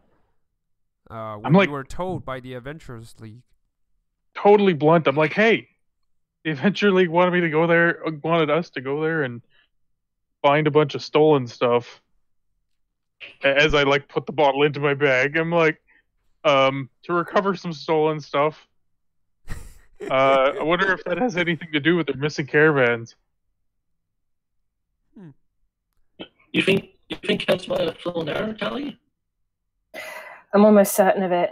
When you were told by the Adventurers League. Totally blunt. I'm like, hey, the Adventure League wanted us to go there and find a bunch of stolen stuff. As I put the bottle into my bag, I'm like, to recover some stolen stuff. I wonder if that has anything to do with their missing caravans. You think Kaz might have flown there, Callie? I'm almost certain of it.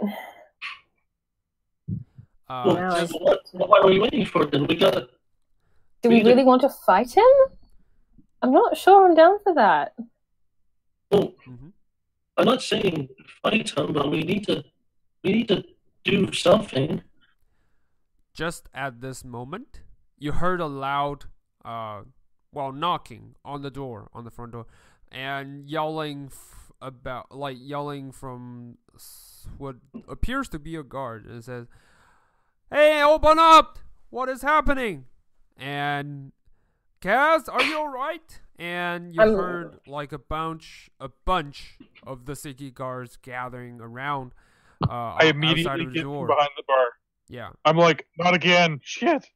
What are we waiting for then? Do we really want to fight him? I'm not sure I'm down for that. Well, I'm not saying fight him, but we need to do something. Just at this moment, you heard a loud, knocking on the front door, and yelling from what appears to be a guard, and says, "Hey, open up! What is happening?" And Kaz, are you alright? And you heard a bunch of the city guards gathering around. I immediately get from behind the bar. Yeah. I'm like, not again. Shit.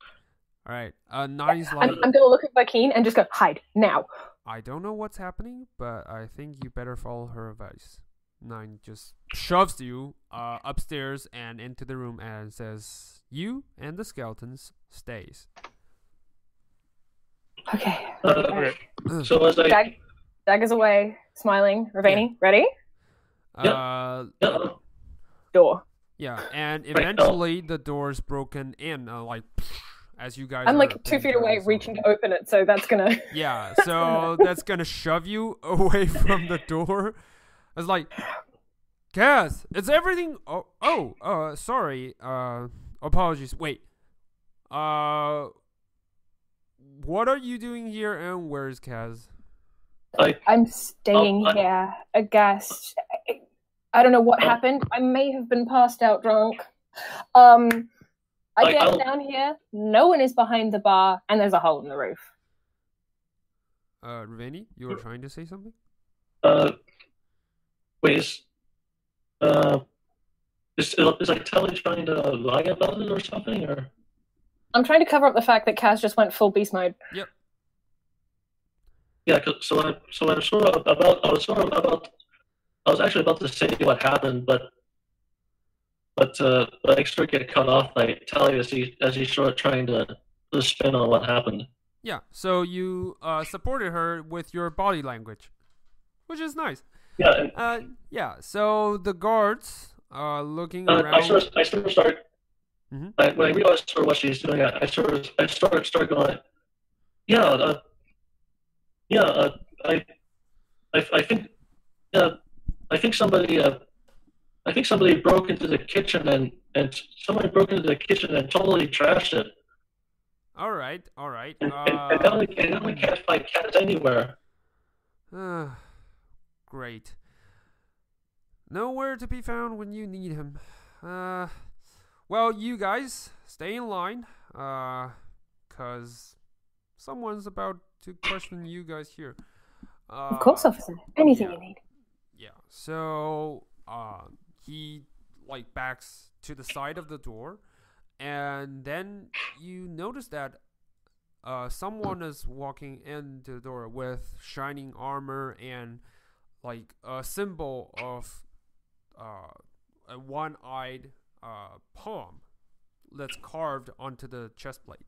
All right. Nine's like, I'm gonna look at Vakeen and just go, hide now. I don't know what's happening, but I think you better follow her advice. Nine just shoves you upstairs and into the room and says, "You and the skeletons stays." Okay. So as I Dag is away, smiling. Ravani, ready? Door. Yeah, and eventually the door's broken in, as you guys. I'm 2 feet away, reaching to open it, so that's gonna. Yeah, so that's gonna shove you away from the door. It's like, Kaz, is everything? Sorry. Apologies. Wait. What are you doing here, and where's Kaz? I'm staying here, aghast. I don't know what happened. I may have been passed out drunk. I get down here, no one is behind the bar, and there's a hole in the roof. Ravani, you were trying to say something? Wait, is Telly trying to lie about it or something, or? I'm trying to cover up the fact that Kaz just went full beast mode. Yep. Yeah, I was actually about to say what happened, but I sort of get cut off by Tally as he's sort of trying to spin on what happened. Yeah, so you supported her with your body language, which is nice. Yeah. Yeah. So the guards looking around. I sort of start. When I realized sort of what she's doing, I started going. I think somebody broke into the kitchen and totally trashed it. All right. And now we can't find cats anywhere. Great. Nowhere to be found when you need him. Well, you guys stay in line, cause someone's about to question you guys here. Of course, officer. Anything you need. Yeah. So, he backs to the side of the door, and then you notice that someone is walking into the door with shining armor and a symbol of a one-eyed palm that's carved onto the chest plate.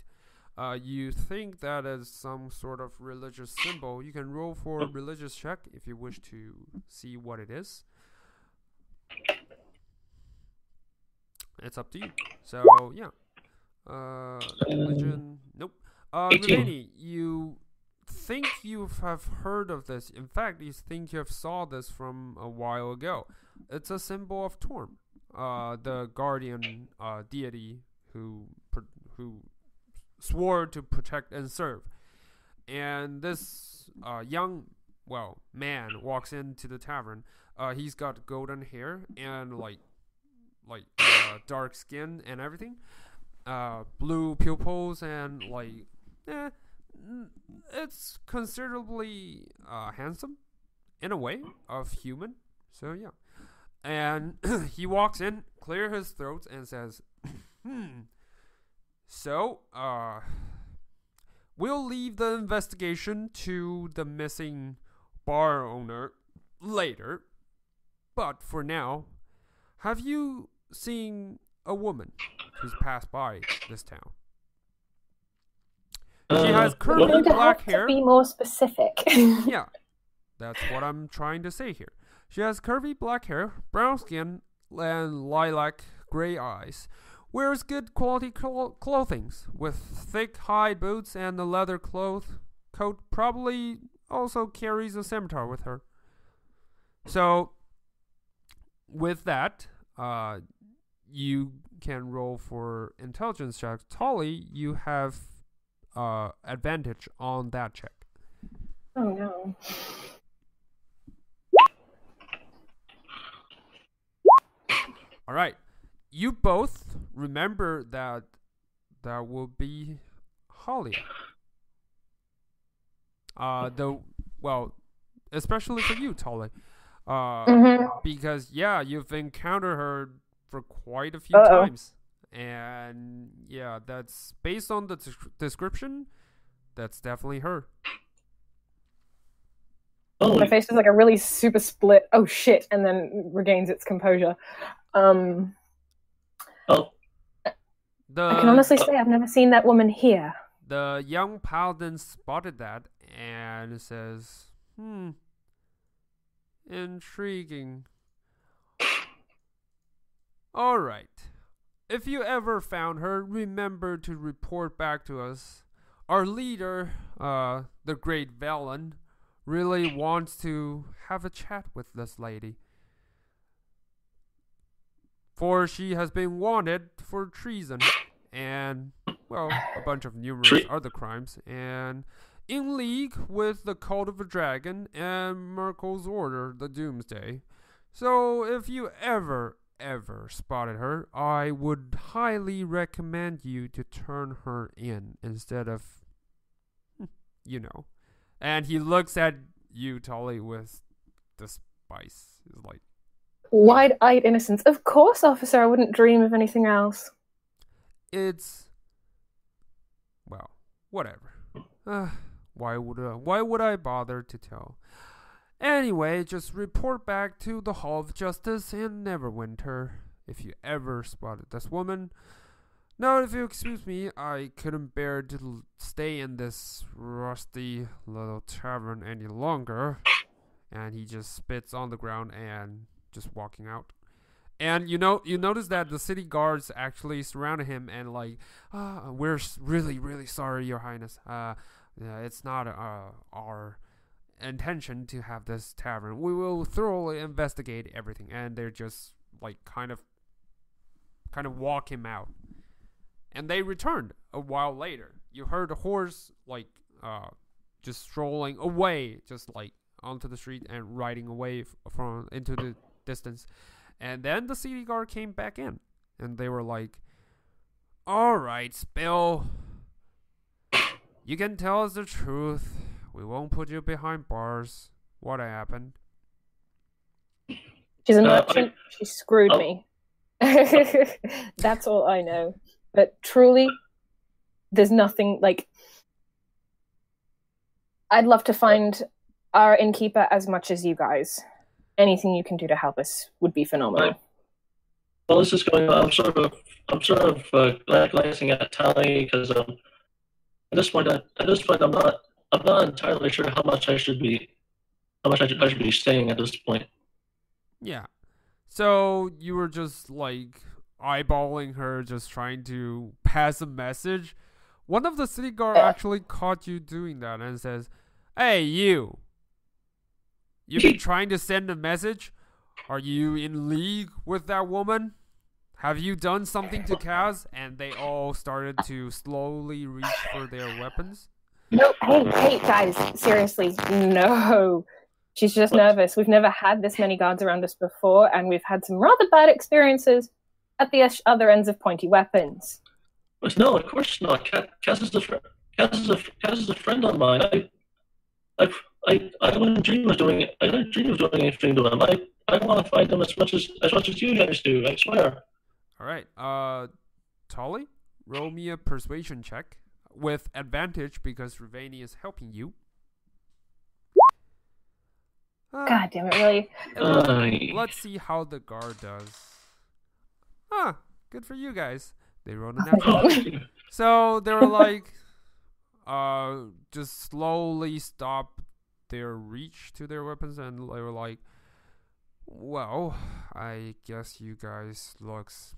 You think that is some sort of religious symbol. You can roll for a religious check if you wish to see what it is. It's up to you. So, yeah. Religion. Nope. Ravani, you think you have heard of this. In fact, you think you have saw this from a while ago. It's a symbol of Torm, the guardian deity who swore to protect and serve. And this young man walks into the tavern. He's got golden hair and dark skin and everything, blue pupils and it's considerably handsome in a way of human. So yeah. And he walks in, clears his throat, and says, So, we'll leave the investigation to the missing bar owner later. But for now, have you seen a woman who's passed by this town? She has curly black hair. To be more specific. Yeah, that's what I'm trying to say here. She has curvy black hair, brown skin, and lilac gray eyes. Wears good quality clothing with thick hide boots and a leather coat. Probably also carries a scimitar with her. So, with that, you can roll for intelligence checks. Tolly, you have advantage on that check. Oh no. All right. You both remember that will be Holly. Especially for you, Tolly. Because you've encountered her for quite a few times. And yeah, that's based on the description, that's definitely her. My face is like a really super split, oh shit, and then regains its composure. I can honestly say I've never seen that woman here. The young paladin spotted that and says, intriguing. Alright. If you ever found her, remember to report back to us. Our leader, the great Valen, really wants to have a chat with this lady. For she has been wanted for treason and, well, a bunch of numerous other crimes, and in league with the Cult of the Dragon and Merkel's Order, the Doomsday. So if you ever spotted her, I would highly recommend you to turn her in instead of, And he looks at you, Tolly, with the spice. He's like, wide-eyed innocence. Of course, officer, I wouldn't dream of anything else. It's, well, whatever. Why would I bother to tell? Anyway, just report back to the Hall of Justice in Neverwinter if you ever spotted this woman. Now, if you excuse me, I couldn't bear to stay in this rusty little tavern any longer. And he just spits on the ground and just walking out. And you notice that the city guards actually surrounded him and like, we're really, really sorry, Your Highness. It's not our intention to have this tavern. We will thoroughly investigate everything. And they're just like kind of walk him out. And they returned a while later. You heard a horse like just strolling away, just like onto the street and riding away from into the distance. And then the city guard came back in, and they were like, "All right, Spill, you can tell us the truth. We won't put you behind bars. What happened?" She's a merchant. She screwed me. That's all I know. But truly, there's nothing like. I'd love to find our innkeeper as much as you guys. Anything you can do to help us would be phenomenal. Well, this is going on. I'm sort of glancing at Tally because at this point I'm not entirely sure how much I should be saying at this point. Yeah. So you were just like eyeballing her, just trying to pass a message. One of the city guard actually caught you doing that and says, "Hey, you. You've been trying to send a message? Are you in league with that woman? Have you done something to Kaz?" And they all started to slowly reach for their weapons. No, hey, guys, seriously, no. She's just nervous. We've never had this many guards around us before, and we've had some rather bad experiences at the other ends of pointy weapons. No, of course not. Kaz Kaz is a friend of mine. I, I wouldn't dream of doing it. I wouldn't dream of doing anything to him. I want to find him as much as you guys do. I swear. All right. Tolly, roll me a persuasion check with advantage because Ravani is helping you. God damn it, really? Let's see how the guard does. Good for you guys. They rolled a natural. So they were like, just slowly stop their reach to their weapons, and they were like, well, I guess you guys looks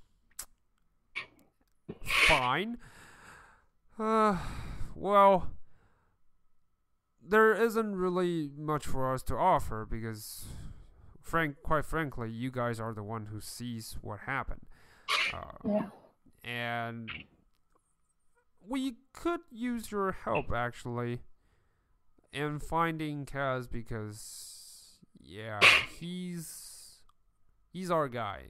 fine. Well, there isn't really much for us to offer because, quite frankly, you guys are the one who sees what happened. Yeah. And we could use your help, actually, in finding Kaz because, yeah, he's our guy.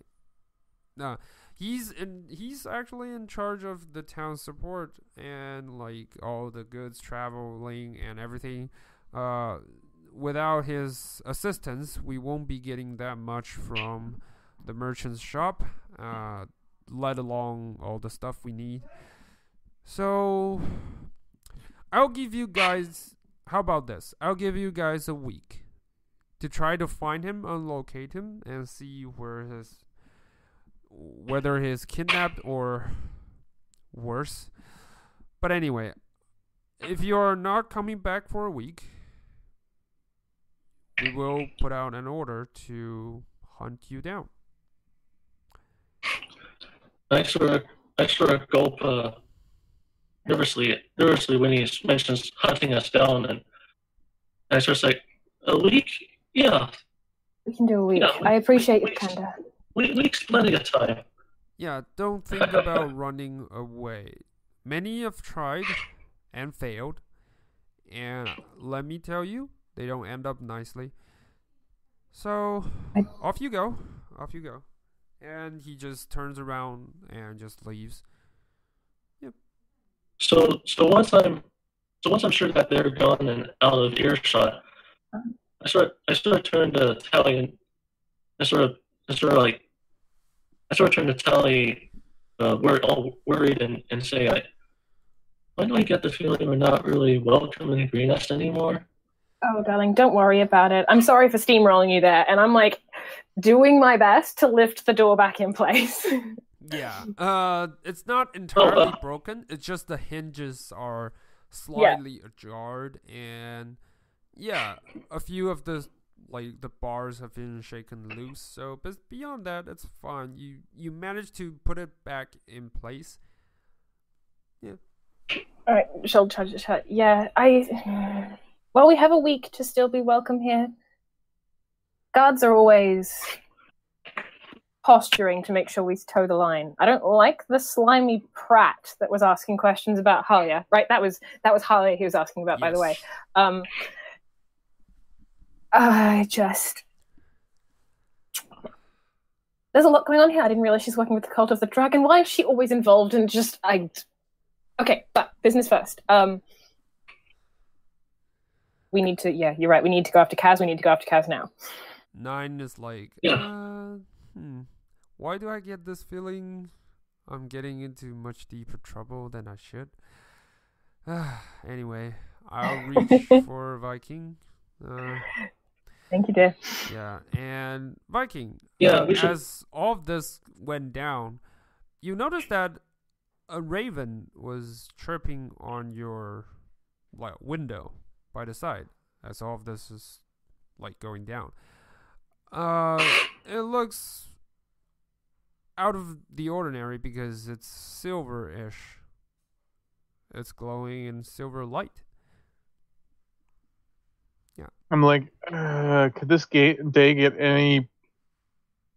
He's actually in charge of the town support and like all the goods traveling and everything. Without his assistance, we won't be getting that much from the merchant's shop, let alone all the stuff we need. So I'll give you guys, how about this? I'll give you guys a week to try to find him and locate him and see whether he's kidnapped or worse. But anyway, if you're not coming back for a week, we will put out an order to hunt you down. I sort of gulp nervously when he mentions hunting us down, and I sort of say, a week? Yeah. We can do a week. Yeah, I appreciate your candor. Week's plenty of time. Yeah, don't think about running away. Many have tried and failed, and let me tell you, they don't end up nicely. So, off you go. And he just turns around and just leaves. Yep. So once I'm sure that they're gone and out of earshot, I sort of turn to Tally and I sort of turn to Tally, we're all worried and say, why do I get the feeling we're not really welcome in Greenest anymore? Oh, darling, don't worry about it. I'm sorry for steamrolling you there, and I'm like doing my best to lift the door back in place. Yeah. It's not entirely broken. It's just the hinges are slightly ajar, and yeah, a few of the bars have been shaken loose. So, but beyond that, it's fine. You managed to put it back in place. Yeah. All right, she'll charge it. Yeah, well, we have a week to still be welcome here. Guards are always posturing to make sure we toe the line. I don't like the slimy prat that was asking questions about Halia. Right, that was Halia he was asking about, by the way. There's a lot going on here. I didn't realize she's working with the Cult of the Dragon. Why is she always involved in Okay, but business first. We need to, you're right. We need to go after Kaz. We need to go after Kaz now. 9 is like, why do I get this feeling I'm getting into much deeper trouble than I should? Anyway, I'll reach for Viking. Thank you, dear. Yeah, and Viking, as all of this went down, you noticed that a raven was chirping on your window by the side as all of this is going down. It looks out of the ordinary because it's silver-ish. It's glowing in silver light. Yeah. I'm like, could this day get any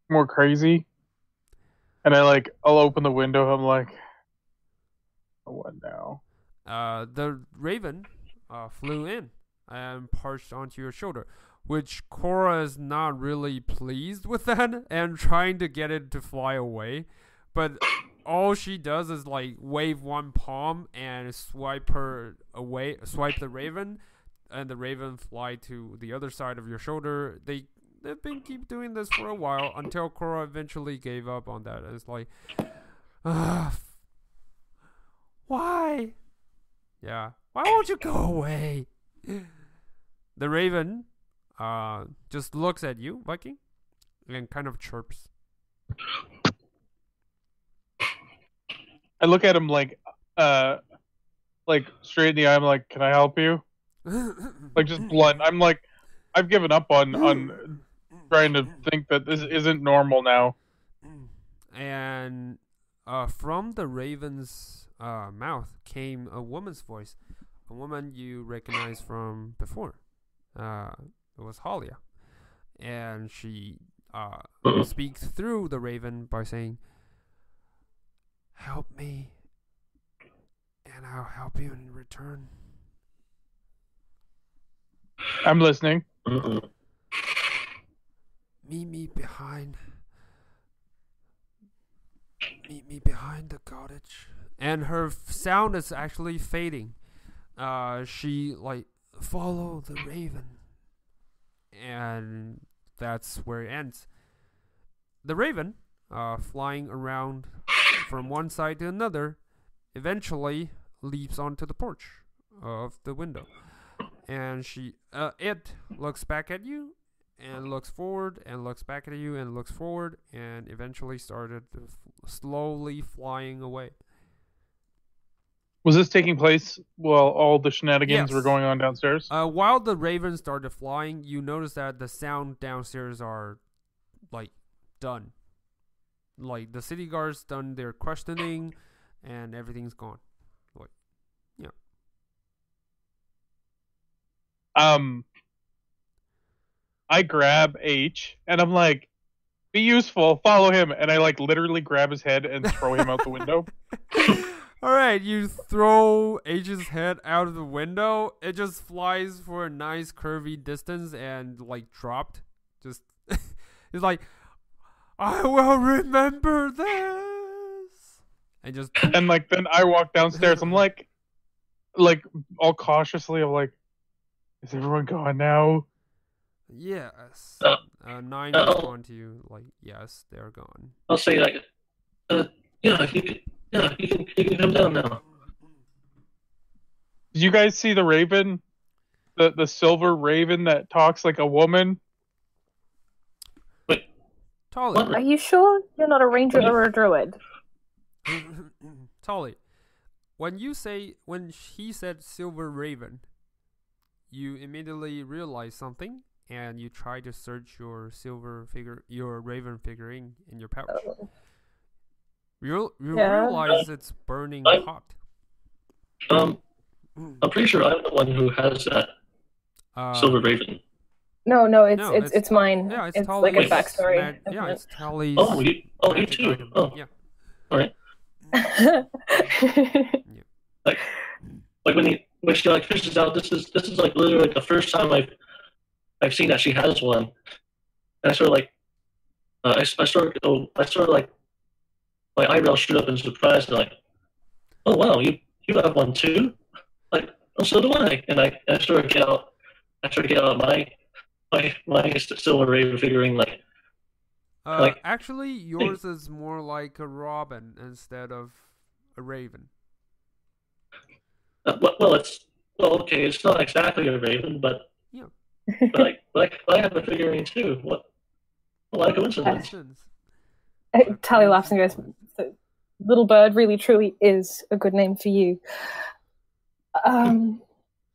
more crazy? And I'll open the window. I'm like, what now? The raven flew in and perched onto your shoulder, which Cora is not really pleased with that and trying to get it to fly away. But all she does is like wave one palm and swipe the raven, and the raven fly to the other side of your shoulder. They've been keep doing this for a while until Korra eventually gave up on that. It's like, why? Yeah, why won't you go away? The raven just looks at you, Viking, and kind of chirps. I look at him like straight in the eye. I'm like, "Can I help you?" Like just blunt. I'm like, I've given up on trying to think that this isn't normal now. And from the raven's mouth came a woman's voice, a woman you recognize from before. It was Halia, and she speaks through the raven by saying, "Help me, and I'll help you in return." I'm listening. Meet me behind the cottage. And her sound is actually fading. She like, follow the raven, and that's where it ends. The raven, flying around from one side to another, eventually leaps onto the porch of the window, and it looks back at you, and looks forward, and looks back at you, and looks forward, and eventually started slowly flying away. Was this taking place while all the shenanigans Yes. were going on downstairs? While the raven started flying, you notice that the sound downstairs are like done. Like the city guards done their questioning, and everything's gone. Like, yeah. I grab H and I'm like, be useful, follow him, and I like literally grab his head and throw him out the window. Alright, you throw H's head out of the window. It just flies for a nice curvy distance and like dropped. Just it's like, I will remember this. And like then I walk downstairs. I'm like all cautiously. I'm like, is everyone gone now? Yes. 9 respond to you like, yes, they're gone. I'll say like, you can come down now. Did you guys see the raven? The silver raven that talks like a woman? Wait, Tolly. Are you sure you're not a ranger or a druid? Tolly, when he said silver raven, you immediately realize something, and you try to search your raven figurine in your pouch. Oh. You realize it's burning hot. I'm pretty sure I'm the one who has that silver raven. No, it's mine. Yeah, it's Tolly's like a backstory. it's Tolly's. You too. Item. Oh, Yeah. all right. Like when she like fishes out, this is like literally like the first time I've seen that she has one, and I sort of like I sort of like my eyebrows stood up in surprise, and like, oh wow, you have one too? Like, oh, so do I. And I sort of get out my silver raven figurine, like. Actually, yours is more like a robin instead of a raven. Okay, it's not exactly a raven, but yeah, but I have a figurine too. What a coincidence! Tally laughs and goes, "Little bird really truly is a good name for you." I'm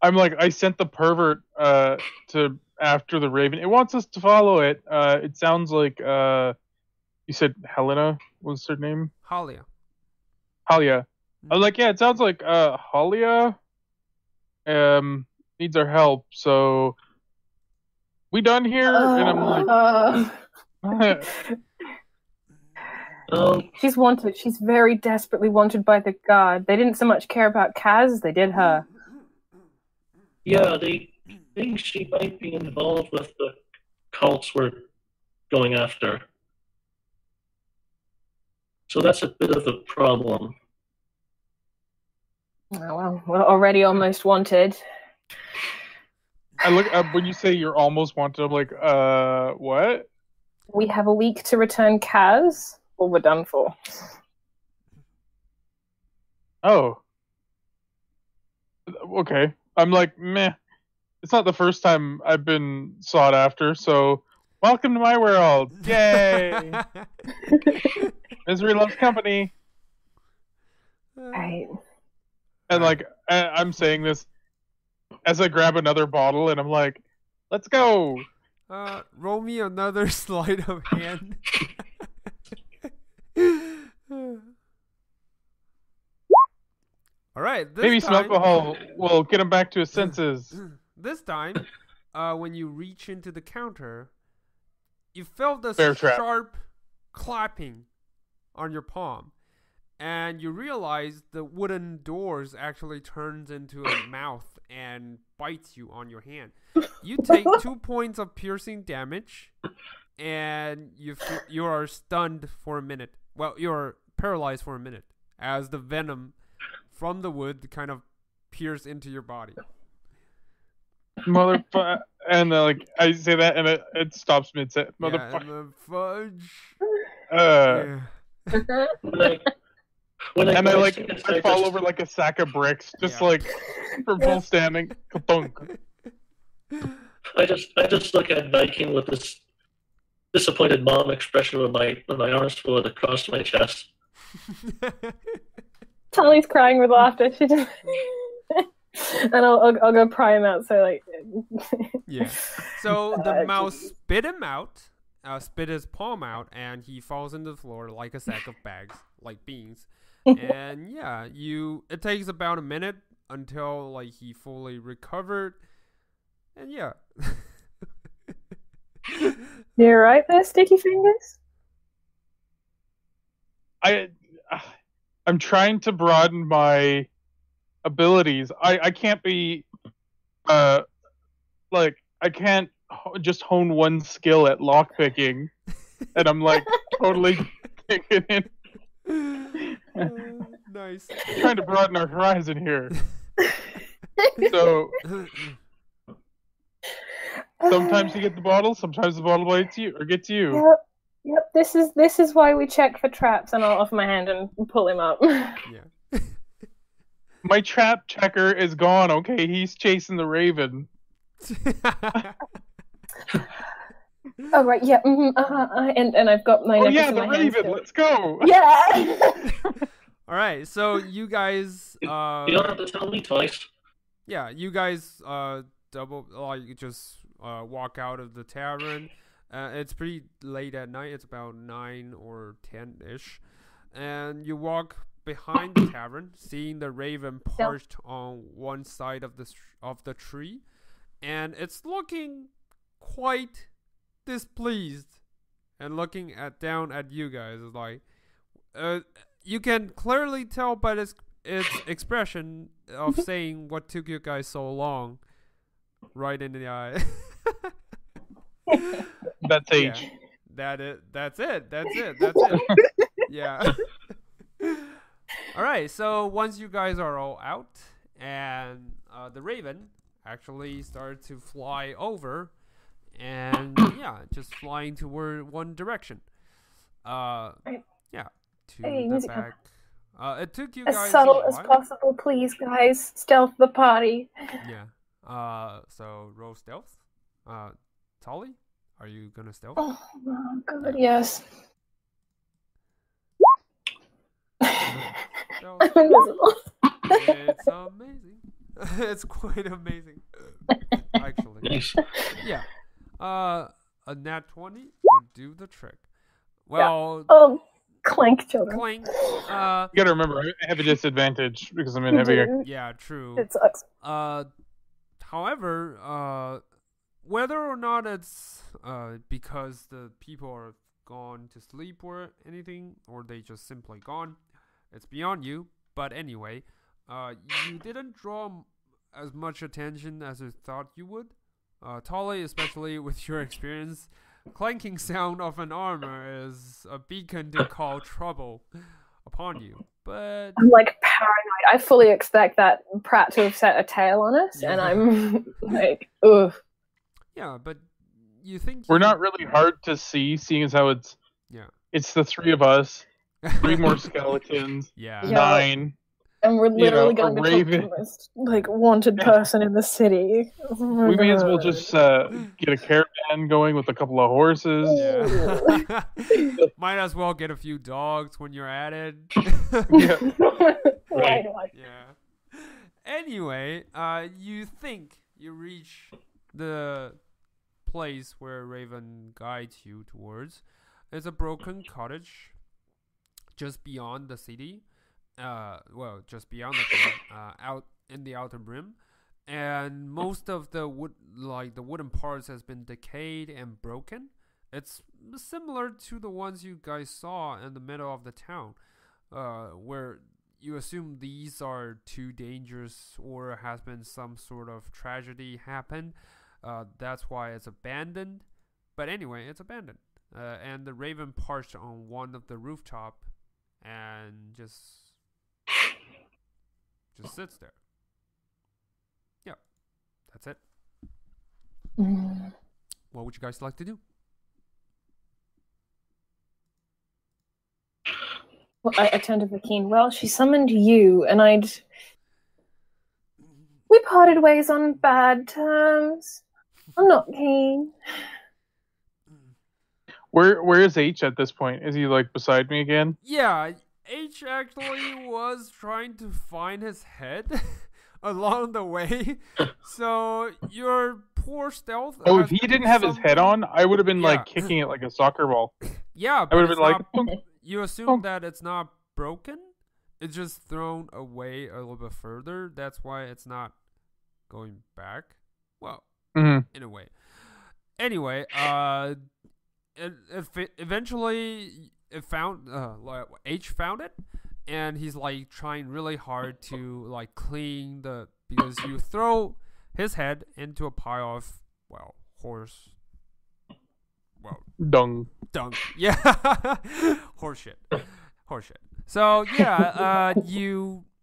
like, I sent the pervert to after the raven. It wants us to follow it. It sounds like you said Helena was her name? Halia. I was like, yeah, it sounds like Halia needs our help, so we done here? And I'm like she's wanted. She's very desperately wanted by the guard. They didn't so much care about Kaz as they did her. Yeah, they think she might be involved with the cults we're going after. So that's a bit of a problem. Oh, well, we're already almost wanted. I look when you say you're almost wanted. I'm like, what? We have a week to return Kaz, or we're done for. Oh, okay. I'm like, meh. It's not the first time I've been sought after, so welcome to my world. Yay! Misery loves company. Right. And like, I'm saying this as I grab another bottle, and I'm like, let's go. Roll me another sleight of hand. All right. Maybe some alcohol will get him back to his senses. This time, when you reach into the counter, you felt this Bear trap. sharp clapping on your palm, and you realize the wooden doors actually turns into a mouth and bites you on your hand. You take 2 points of piercing damage, and you are stunned for a minute. Well, you're paralyzed for a minute as the venom from the wood kind of pierce into your body. Motherfucker. And like, I say that, and it stops mid-set. Motherfucker. Yeah, fudge. Yeah. When And I I fall over like a sack of bricks, just like for full standing. Ka-thunk. I just look at Viking with this disappointed mom expression with my arms folded across my chest. Tally's crying with laughter. She just and I'll go pry him out. So like, Yeah. So the mouse spit him out, spit his palm out, and he falls into the floor like a sack of bags, like beans. And yeah, it takes about a minute until like he fully recovered. And yeah. you're right there, Sticky Fingers. I'm trying to broaden my abilities. I can't be like, I can't just hone one skill at lockpicking, and I'm like totally kicking in. Nice. I'm trying to broaden our horizon here. So sometimes you get the bottle, sometimes the bottle bites you or gets you. Yep. This is why we check for traps, and I'll offer my hand and pull him up. Yeah. My trap checker is gone. Okay, he's chasing the raven. Oh right, yeah, and I've got my. Oh yeah, the raven. Let's go. Yeah. All right, so you guys. You don't have to tell me twice. Yeah, you guys just walk out of the tavern. It's pretty late at night. It's about 9 or 10-ish, and you walk behind the tavern, seeing the raven perched on one side of the tree, and it's looking quite displeased and looking down at you guys. It's like you can clearly tell by its expression of saying what took you guys so long, right in the eye. That's age. Yeah, that's it. Yeah. All right. So once you guys are all out, and the raven actually started to fly over, and yeah, just flying toward one direction. Yeah, to the back. It took you guys as subtle as possible, please, guys. Stealth the party. Yeah. So roll stealth. Tolly, are you gonna stealth? Oh god, yes. Stealth. I'm invisible. It's amazing. It's quite amazing, actually. Nice. Yeah. A nat 20 would do the trick. Well. Yeah. Oh, clank, children. Clank. You gotta remember, I have a disadvantage because I'm in heavier. Yeah, true. It sucks. However, whether or not it's because the people are gone to sleep or anything, or they just simply gone, it's beyond you. But anyway, you didn't draw as much attention as you thought you would. Tolly, especially with your experience, clanking sound of an armor is a beacon to call trouble upon you. But I'm like paranoid. I fully expect that Pratt to have set a tail on us, and Yeah. I'm like, ugh. yeah, but you think We're you- not really hard to see, seeing as how it's the three of us, 3 more skeletons, yeah. Yeah. 9. And we're literally know, a going to talk to the raven. most like wanted person in the city. Oh my We may as well God. just get a caravan going with a couple of horses. Yeah. Might as well get a few dogs when you're at it. Yeah. Why do I? Yeah. Anyway, you think you reach the place where Raven guides you towards. It's a broken cottage just beyond the city. Well, just beyond the city, out in the outer rim. And most of the wooden parts has been decayed and broken. It's similar to the ones you guys saw in the middle of the town, where you assume these are too dangerous or has been some sort of tragedy happened. That's why it's abandoned. But anyway, it's abandoned. And the Raven perched on one of the rooftop and just sits there. Yeah, that's it. What would you guys like to do? Well, I turned to Vakeen. Well, she summoned you, and we parted ways on bad terms. I'm not keen. Where is H at this point? Is he like beside me again? Yeah, H actually was trying to find his head along the way. So your poor stealth. Oh, has if he been didn't have his head something- on, I would have been Yeah. like kicking it like a soccer ball. Yeah, I but would have it's been like, not, "Dunk." you assume that it's not broken. It's just thrown away a little bit further. That's why it's not going back. Well, Mhm. in a way. Anyway, eventually it found H found it, and he's like trying really hard to like clean because you throw his head into a pile of horse Dung. dung. Yeah, horse shit. So yeah,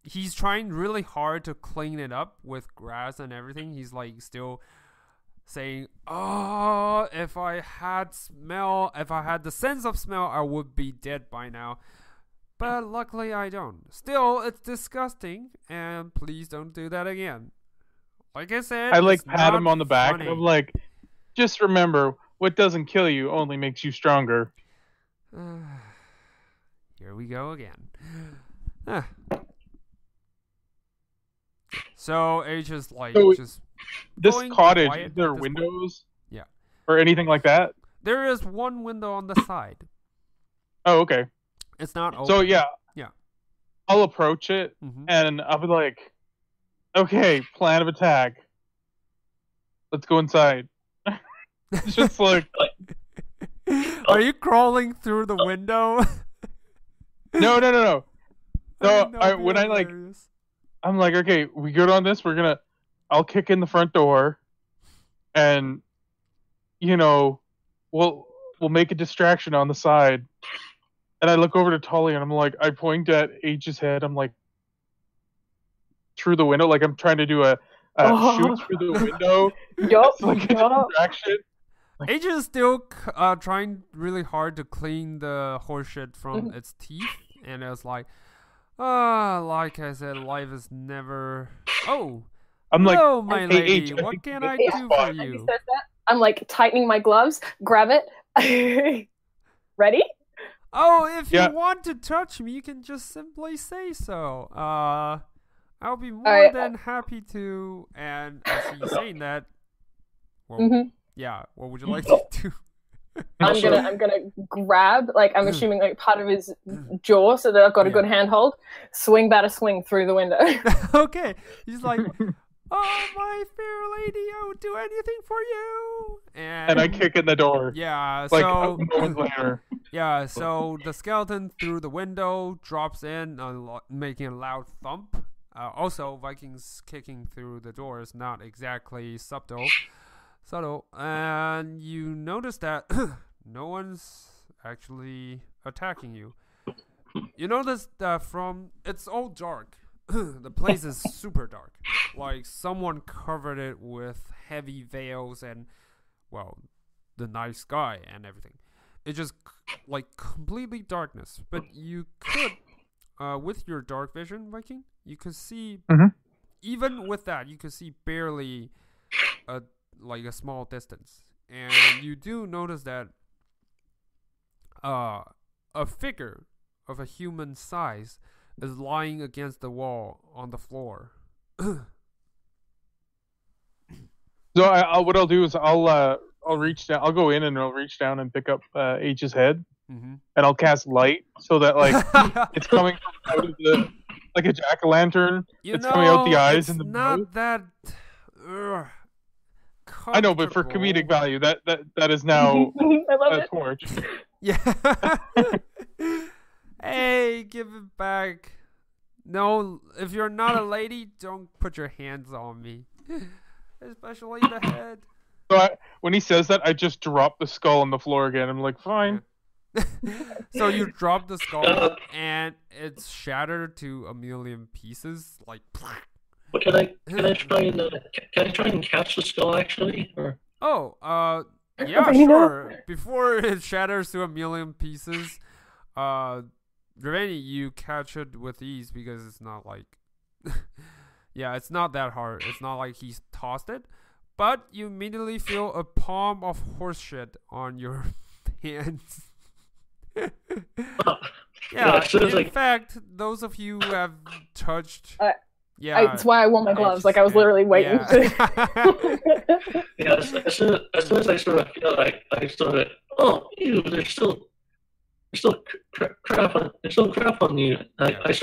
he's trying really hard to clean it up with grass and everything. He's like still saying, "Oh, if I had the sense of smell, I would be dead by now." But luckily I don't. Still, it's disgusting, and please don't do that again. Like I said, I like it's pat him not on the back. funny. I'm like, just remember, what doesn't kill you only makes you stronger. Here we go again. So H is like So just This going cottage, quiet is there at this point. windows? Yeah. Or anything like that? There is one window on the side. Oh, okay. It's not open. So yeah. Yeah. I'll approach it Mhm. and I'll be like, okay, plan of attack. Let's go inside. It's just like, Are you crawling through the window? no. So That'd be when I like, hilarious. I'm like, okay, we good on this? I'll kick in the front door, and we'll make a distraction on the side. And I look over to Tully, and I'm like, I point at H's head. I'm like, through the window, like I'm trying to do a shoot through the window. Yup, It's like a yup. distraction. H is still trying really hard to clean the horse shit from its teeth, and it's like, like I said, life is never. Oh, I'm like, hello, my hey, lady. H, I What think can this I is do fine. for And he you? says that. I'm like tightening my gloves. Grab it. Ready? Oh, if Yeah. you want to touch me, you can just simply say so. I'll be more Alright. than happy to. And as he's saying that, well, Mhm. yeah, what would you like to do? I'm gonna grab, like, I'm assuming like part of his jaw so that I've got a good handhold. Swing, batter, swing through the window. Okay, he's like, oh, my fair lady, I would do anything for you. and I kick in the door. Yeah, Like so a moment later. yeah, so the skeleton through the window drops in, making a loud thump. Also, Vikings kicking through the door is not exactly subtle. subtle, and you notice that no one's actually attacking you. You notice that it's all dark. The place is super dark. Like someone covered it with heavy veils and, well, the night sky and everything. It's just like completely darkness. But you could, with your dark vision, Viking, you could see, even with that, you could see barely a small distance. And you do notice that a figure of a human size is lying against the wall on the floor. So what I'll do is I'll reach down. I'll go in and I'll reach down and pick up H's head, and I'll cast light so that like it's coming from out of the like a jack-o'-lantern. It's coming out the eyes and the not mouth. that. I know, but for comedic value, that is now I love a it. torch. Yeah. Hey, give it back. No, if you're not a lady, don't put your hands on me. Especially the head. So when he says that, I just drop the skull on the floor again. I'm like, fine. So you drop the skull and it's shattered to a million pieces. Like, But can I try and catch the skull actually? Or yeah, sure. Before it shatters to a million pieces, Raveni, you catch it with ease because it's not like, yeah, it's not that hard. It's not like he's tossed it, but you immediately feel a palm of horse shit on your hands. Yeah, in fact, those of you who have touched, It's why I wore my gloves. Like I was literally waiting. Yeah, as soon as I sort of feel like I sort of, oh, ew, there's still crap on you. I just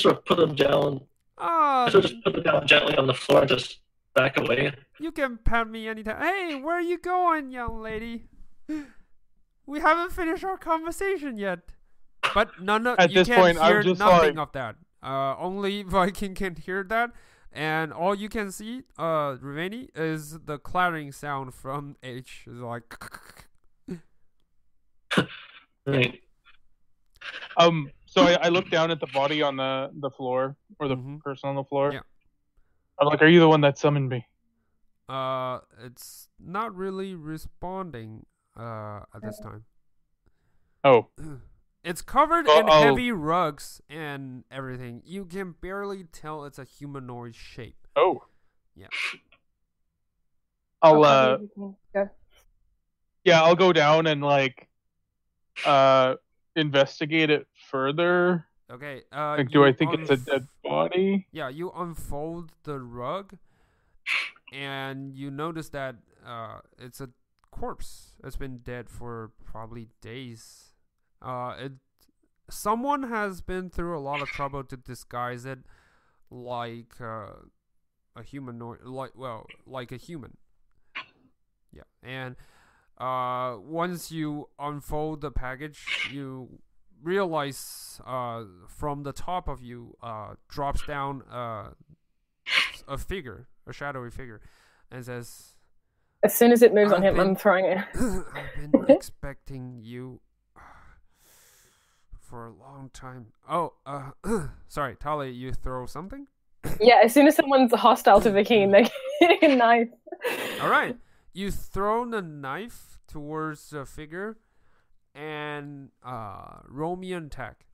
sort of put them down. I sort of just put them down gently on the floor and just back away. You can pat me anytime. Hey, where are you going, young lady? We haven't finished our conversation yet. But none of At you this can't point, hear I'm just nothing like... of that. Only Viking can hear that, and all you can see, Raveni, is the clattering sound from H. It's like. Right. So I look down at the body on the floor, or the person on the floor. Yeah. I'm like, are you the one that summoned me? It's not really responding at this time. Oh. It's covered in heavy rugs and everything. You can barely tell it's a humanoid shape. Oh. Yeah. I'll go down and like investigate it further. Okay. Like, do I think it's a dead body? Yeah, you unfold the rug, and you notice that it's a corpse. It's been dead for probably days. Someone has been through a lot of trouble to disguise it like a humanoid, like a human. Yeah, and once you unfold the package, you realize from the top of you drops down a figure, a shadowy figure, and says, as soon as it moves on him, I'm throwing it. I've been expecting you for a long time. Oh, sorry, Tali, you throw something? Yeah, as soon as someone's hostile to Viking, they get a knife. Alright, you throw the knife towards the figure and roll me an attack.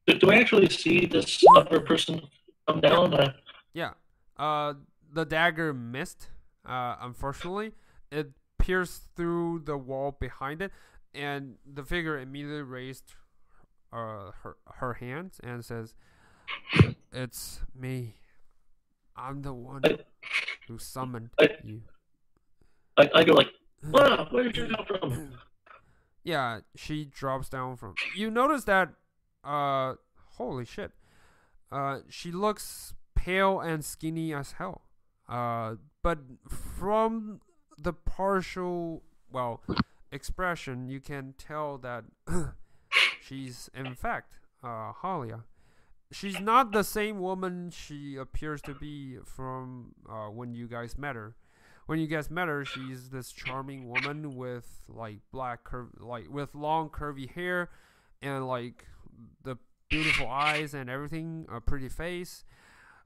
Do I actually see this other person come down? Yeah. The dagger missed. Unfortunately, it pierced through the wall behind it, and the figure immediately raised her hands and says, "It's me. I'm the one who summoned you." I go like, wow, where did you come from? Yeah, she drops down from. You notice that, holy shit, she looks pale and skinny as hell. But from the partial, expression, you can tell that she's in fact Halia, she's not the same woman she appears to be from when you guys met her. When you guys met her, she's this charming woman with like with long curvy hair and like the beautiful eyes and everything, a pretty face.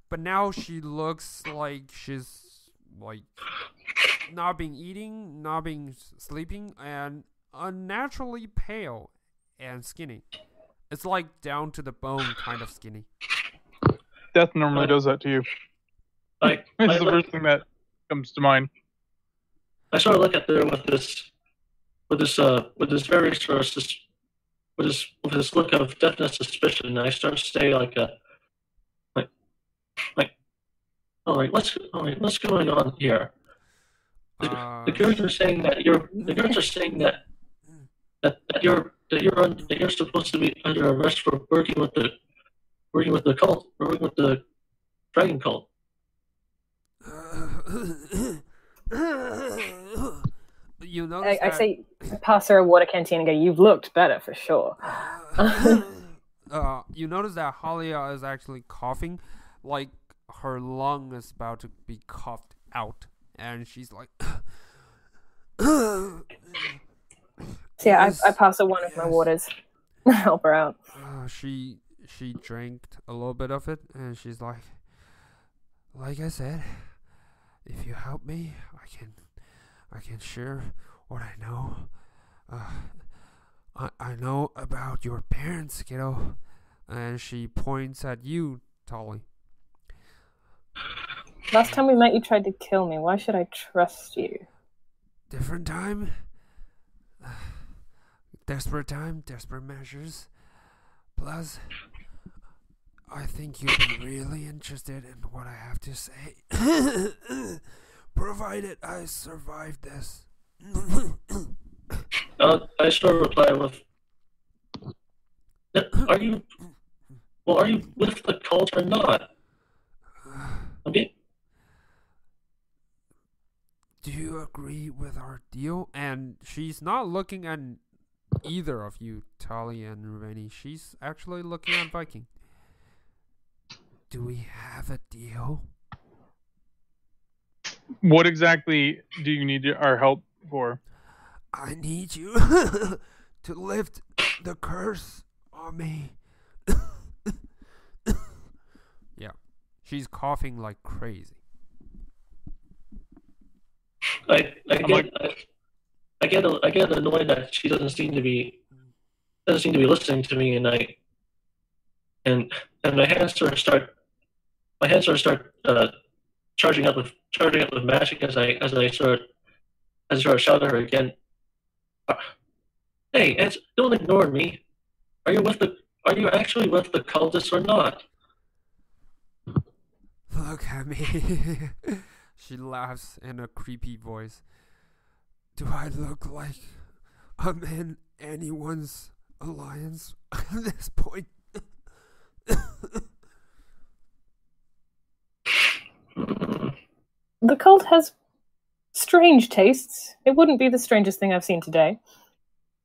But now she looks like she's like not been eating, not been sleeping, and unnaturally pale and skinny. It's like down to the bone kind of skinny. Death normally does that to you. It's the first thing that comes to mind. I sort of look at her with this very sort of with this look of definite suspicion, and I start to say like, all right, what's going on here? The girls are saying that you're supposed to be under arrest for working with the cult, working with the dragon cult. You know, I say, pass her a water canteen and go, "You've looked better for sure." You notice that Halia is actually coughing, like her lung is about to be coughed out, and she's like. So yeah, I pass her one of my waters, help her out. She drank a little bit of it, and she's like I said, if you help me, I can share what I know. I know about your parents, kiddo. And she points at you, Tolly. Last time we met, you tried to kill me. Why should I trust you? Different time. Desperate time, desperate measures. Plus, I think you've been really interested in what I have to say. Provided I survive this. I sort of reply with, are you with the cult or not? Okay. Do you agree with our deal? And she's not looking at either of you, Tali and Ruveni. She's actually looking at Viking. Do we have a deal? What exactly do you need our help for? I need you to lift the curse on me. Yeah. She's coughing like crazy. I get annoyed that she doesn't seem to be listening to me, and my hands sort of start charging up with magic as I sort of shout at her again. Hey, don't ignore me. Are you actually with the cultists or not? Look at me. She laughs in a creepy voice. Do I look like I'm in anyone's alliance at this point? The cult has strange tastes. It wouldn't be the strangest thing I've seen today.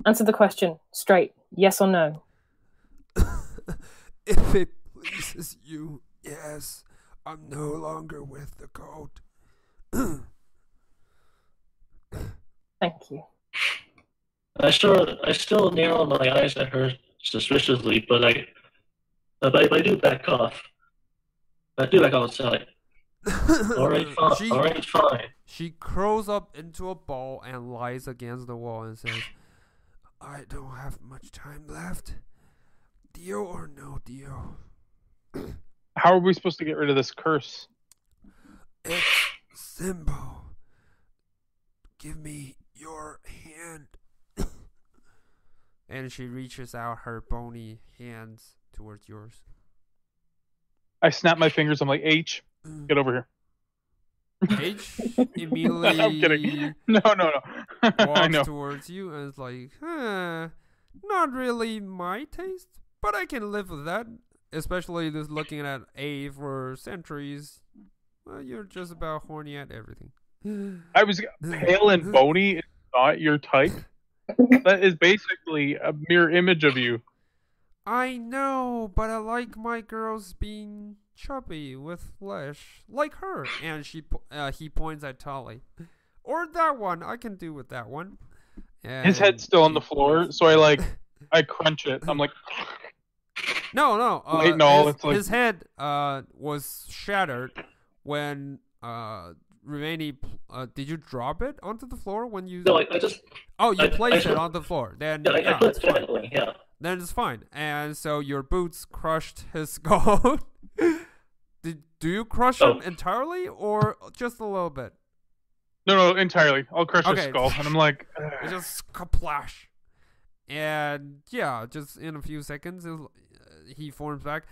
Answer the question straight, yes or no. If it pleases you, yes. I'm no longer with the cult. Thank you. I still narrow my eyes at her suspiciously, but I do back off. I do back off and say, all right, fine. She curls up into a ball and lies against the wall and says, I don't have much time left. Deal or no deal? How are we supposed to get rid of this curse? It's simple. Give me your hand. And she reaches out her bony hands towards yours. I snap my fingers. I'm like, H, get over here. H immediately I'm kidding. No. I know. walks towards you and is like, not really my taste, but I can live with that. Especially just looking at A for centuries. Well, you're just about horny at everything. I was pale and bony is not your type. That is basically a mirror image of you. I know, but I like my girls being chubby with flesh, like her. And he points at Tolly. Or that one. I can do with that one. And His head's still on he the floor, points- so I crunch it. I'm like, No. Wait, no, it's like- his head was shattered when Ravani. Did you drop it onto the floor when you? No, I just. Oh, you I placed it sort- on the floor. Then Yeah, I put it's it fine. gently, yeah. Then it's fine. And so your boots crushed his skull. Do you crush him entirely or just a little bit? no, entirely. I'll crush his Okay. skull, and I'm like, It just kaplash. And yeah, just in a few seconds, he forms back.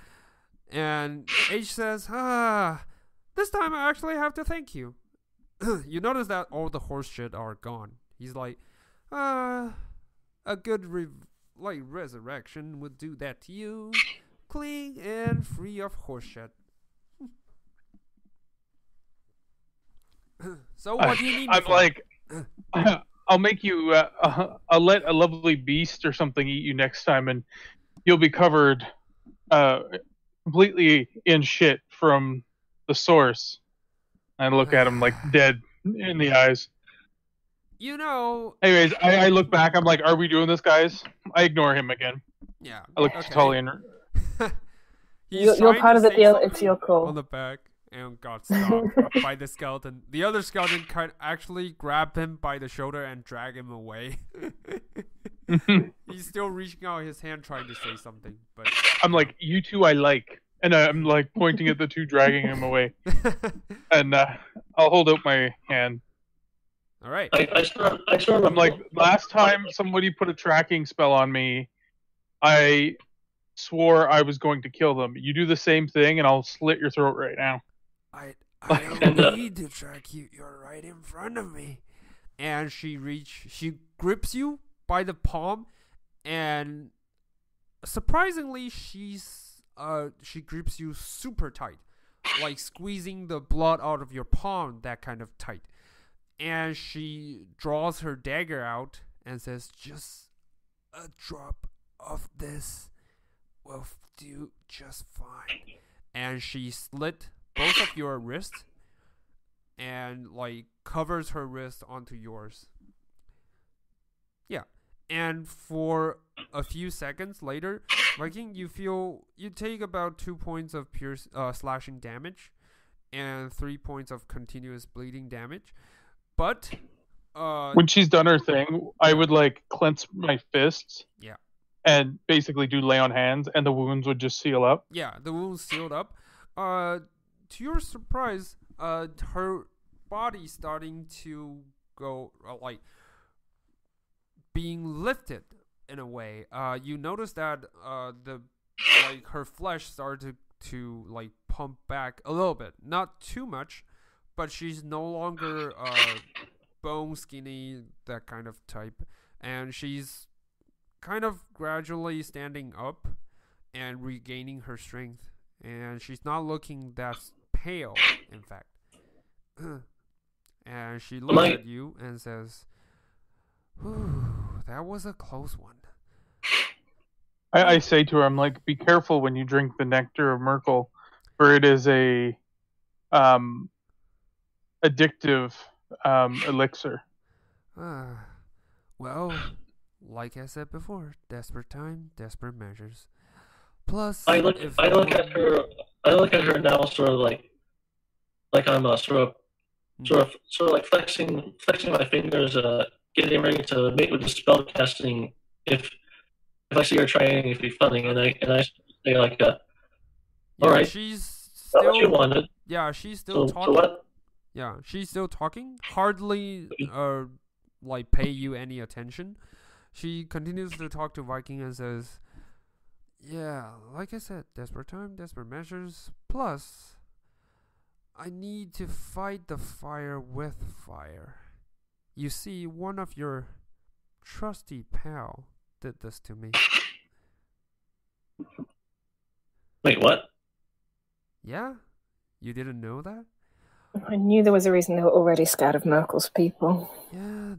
And H says, this time I actually have to thank you. You notice that all the horse shit are gone. He's like, a good resurrection would do that to you. Clean and free of horse shit. So what do you need me I'm for? like, I'll make you. I'll let a lovely beast or something eat you next time, and you'll be covered, completely in shit from the source. I look at him like dead in the eyes. You know, Anyways, I look back. I'm like, are we doing this, guys? I ignore him again. yeah. I look at Tully and He's You're trying part to of the say deal. something It's your call. on the back and got stopped by the skeleton. The other skeleton actually grabbed him by the shoulder and drag him away. He's still reaching out his hand trying to say something, but I'm like, you two I like. And I'm like pointing at the two dragging him away. And I'll hold out my hand. all right. I sort of. I'm like, last time somebody put a tracking spell on me, I swore I was going to kill them. You do the same thing and I'll slit your throat right now. I don't need to track you. You're right in front of me. And she grips you by the palm, and surprisingly, she grips you super tight, like squeezing the blood out of your palm, that kind of tight. And she draws her dagger out and says, "Just a drop of this will do just fine." And she slit both of your wrists and like covers her wrist onto yours. Yeah. And for a few seconds later, Viking, you take about 2 points of pure slashing damage and 3 points of continuous bleeding damage. But when she's done her thing, I would like clench my fists. Yeah. And basically do lay on hands, and the wounds would just seal up. Yeah, the wound's sealed up. To your surprise, her body starting to go like being lifted in a way. You notice that her flesh started to like pump back a little bit, not too much, but she's no longer bone skinny, that kind of type, and she's kind of gradually standing up and regaining her strength, and she's not looking that pale, in fact. And she looks at you and says, "Whew, that was a close one." I say to her, I'm like, be careful when you drink the nectar of Merkel, for it is a addictive elixir. Well, like I said before, desperate time, desperate measures. Plus, I look at her now, sort of like I'm sort of like flexing my fingers, getting ready to mate with the spell casting. If I see her trying, it'd be funny, and I say like, all right, she's that's what you still wanted. yeah, she's still So talking. what? Yeah, she's still talking. Hardly like pay you any attention. She continues to talk to Viking and says, "Yeah, like I said, desperate time, desperate measures. Plus, I need to fight the fire with fire. You see, one of your trusty pal did this to me." Wait, what? Yeah? You didn't know that? I knew there was a reason they were already scared of Merkel's people. Yeah,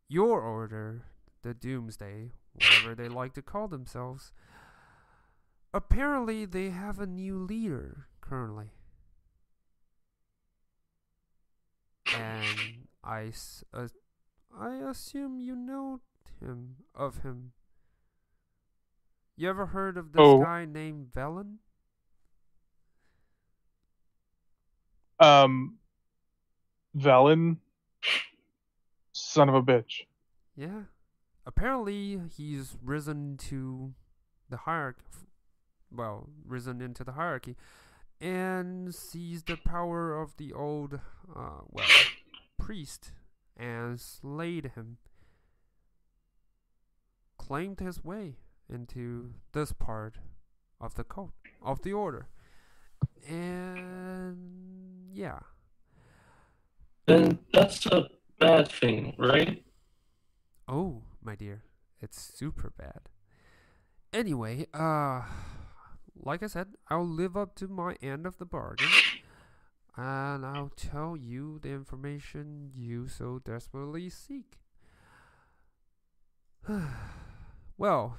your order, the Doomsday, whatever they like to call themselves. Apparently, they have a new leader currently. And I assume you know of him. You ever heard of this guy named Velen? Velen? Son of a bitch. Yeah. Apparently, he's risen to the hierarchy. Well, risen into the hierarchy. And seized the power of the old, priest and slayed him. Claimed his way into this part of the cult, of the order. And yeah. Then that's a bad thing, right? Oh, my dear, it's super bad. Anyway, like I said, I'll live up to my end of the bargain. And I'll tell you the information you so desperately seek. Well,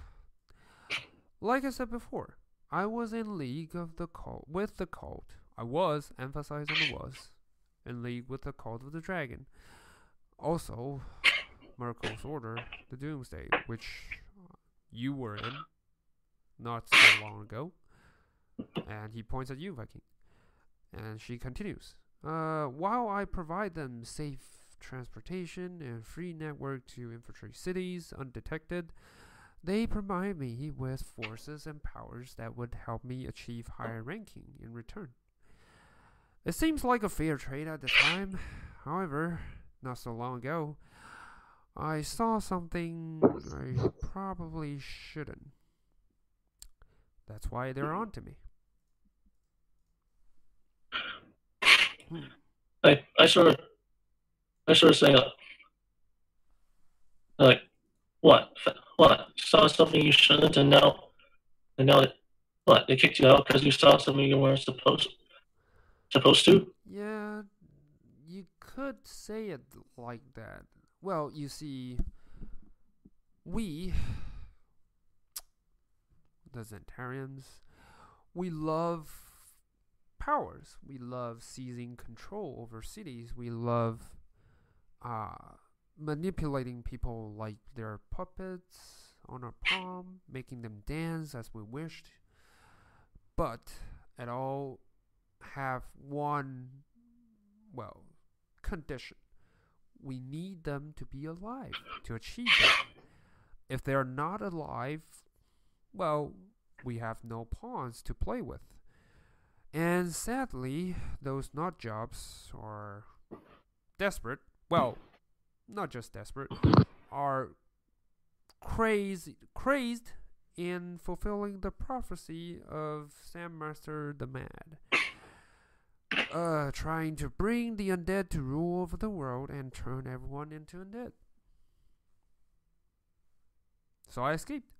like I said before, I was in league with the cult. I was, emphasizing the was, in league with the cult of the dragon. Also, Miracle's Order, the Doomsday, which you were in not so long ago. And he points at you, Viking. And she continues. While I provide them safe transportation and free network to infiltrate cities undetected, they provide me with forces and powers that would help me achieve higher ranking in return. It seems like a fair trade at the time. However, not so long ago, I saw something I probably shouldn't. That's why they're on to me. I sort of say, like, what? Saw something you shouldn't, and now, what? They kicked you out because you saw something you weren't supposed to? Yeah, you could say it like that. Well, you see, we, the Zentarians, we love powers. We love seizing control over cities. We love manipulating people like their puppets on our palm, making them dance as we wished. But it all have one, condition. We need them to be alive to achieve that. If they're not alive, well, we have no pawns to play with. And sadly, those nut jobs are desperate. Well, not just desperate, are crazed in fulfilling the prophecy of Sam Master the Mad. Trying to bring the undead to rule over the world and turn everyone into undead. So I escaped,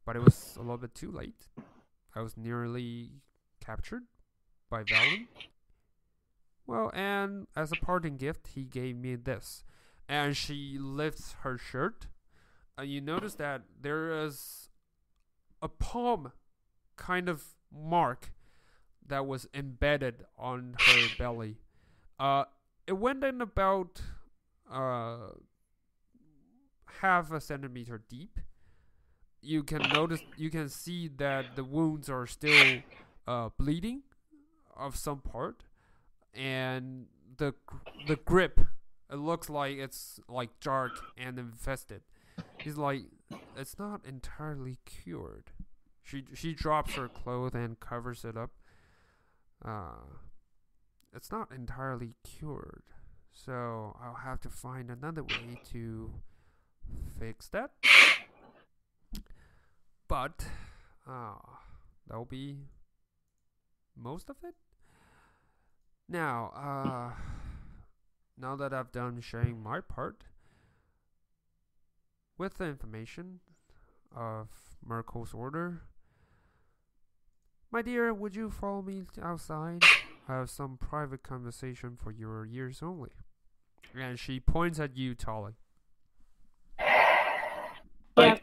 but it was a little bit too late. I was nearly captured by Valen. Well, and as a parting gift, he gave me this. And she lifts her shirt, and you notice that there is a palm kind of mark that was embedded on her belly. It went in about half a centimeter deep. You can see that the wounds are still bleeding of some part, and the grip, it looks like it's like dark and infested. He's like, it's not entirely cured. She drops her clothes and covers it up. It's not entirely cured, so I'll have to find another way to fix that. But that'll be most of it. Now that I've done sharing my part with the information of Miracle's Order, my dear, would you follow me outside? I have some private conversation for your ears only. And she points at you, Tolly. Yeah.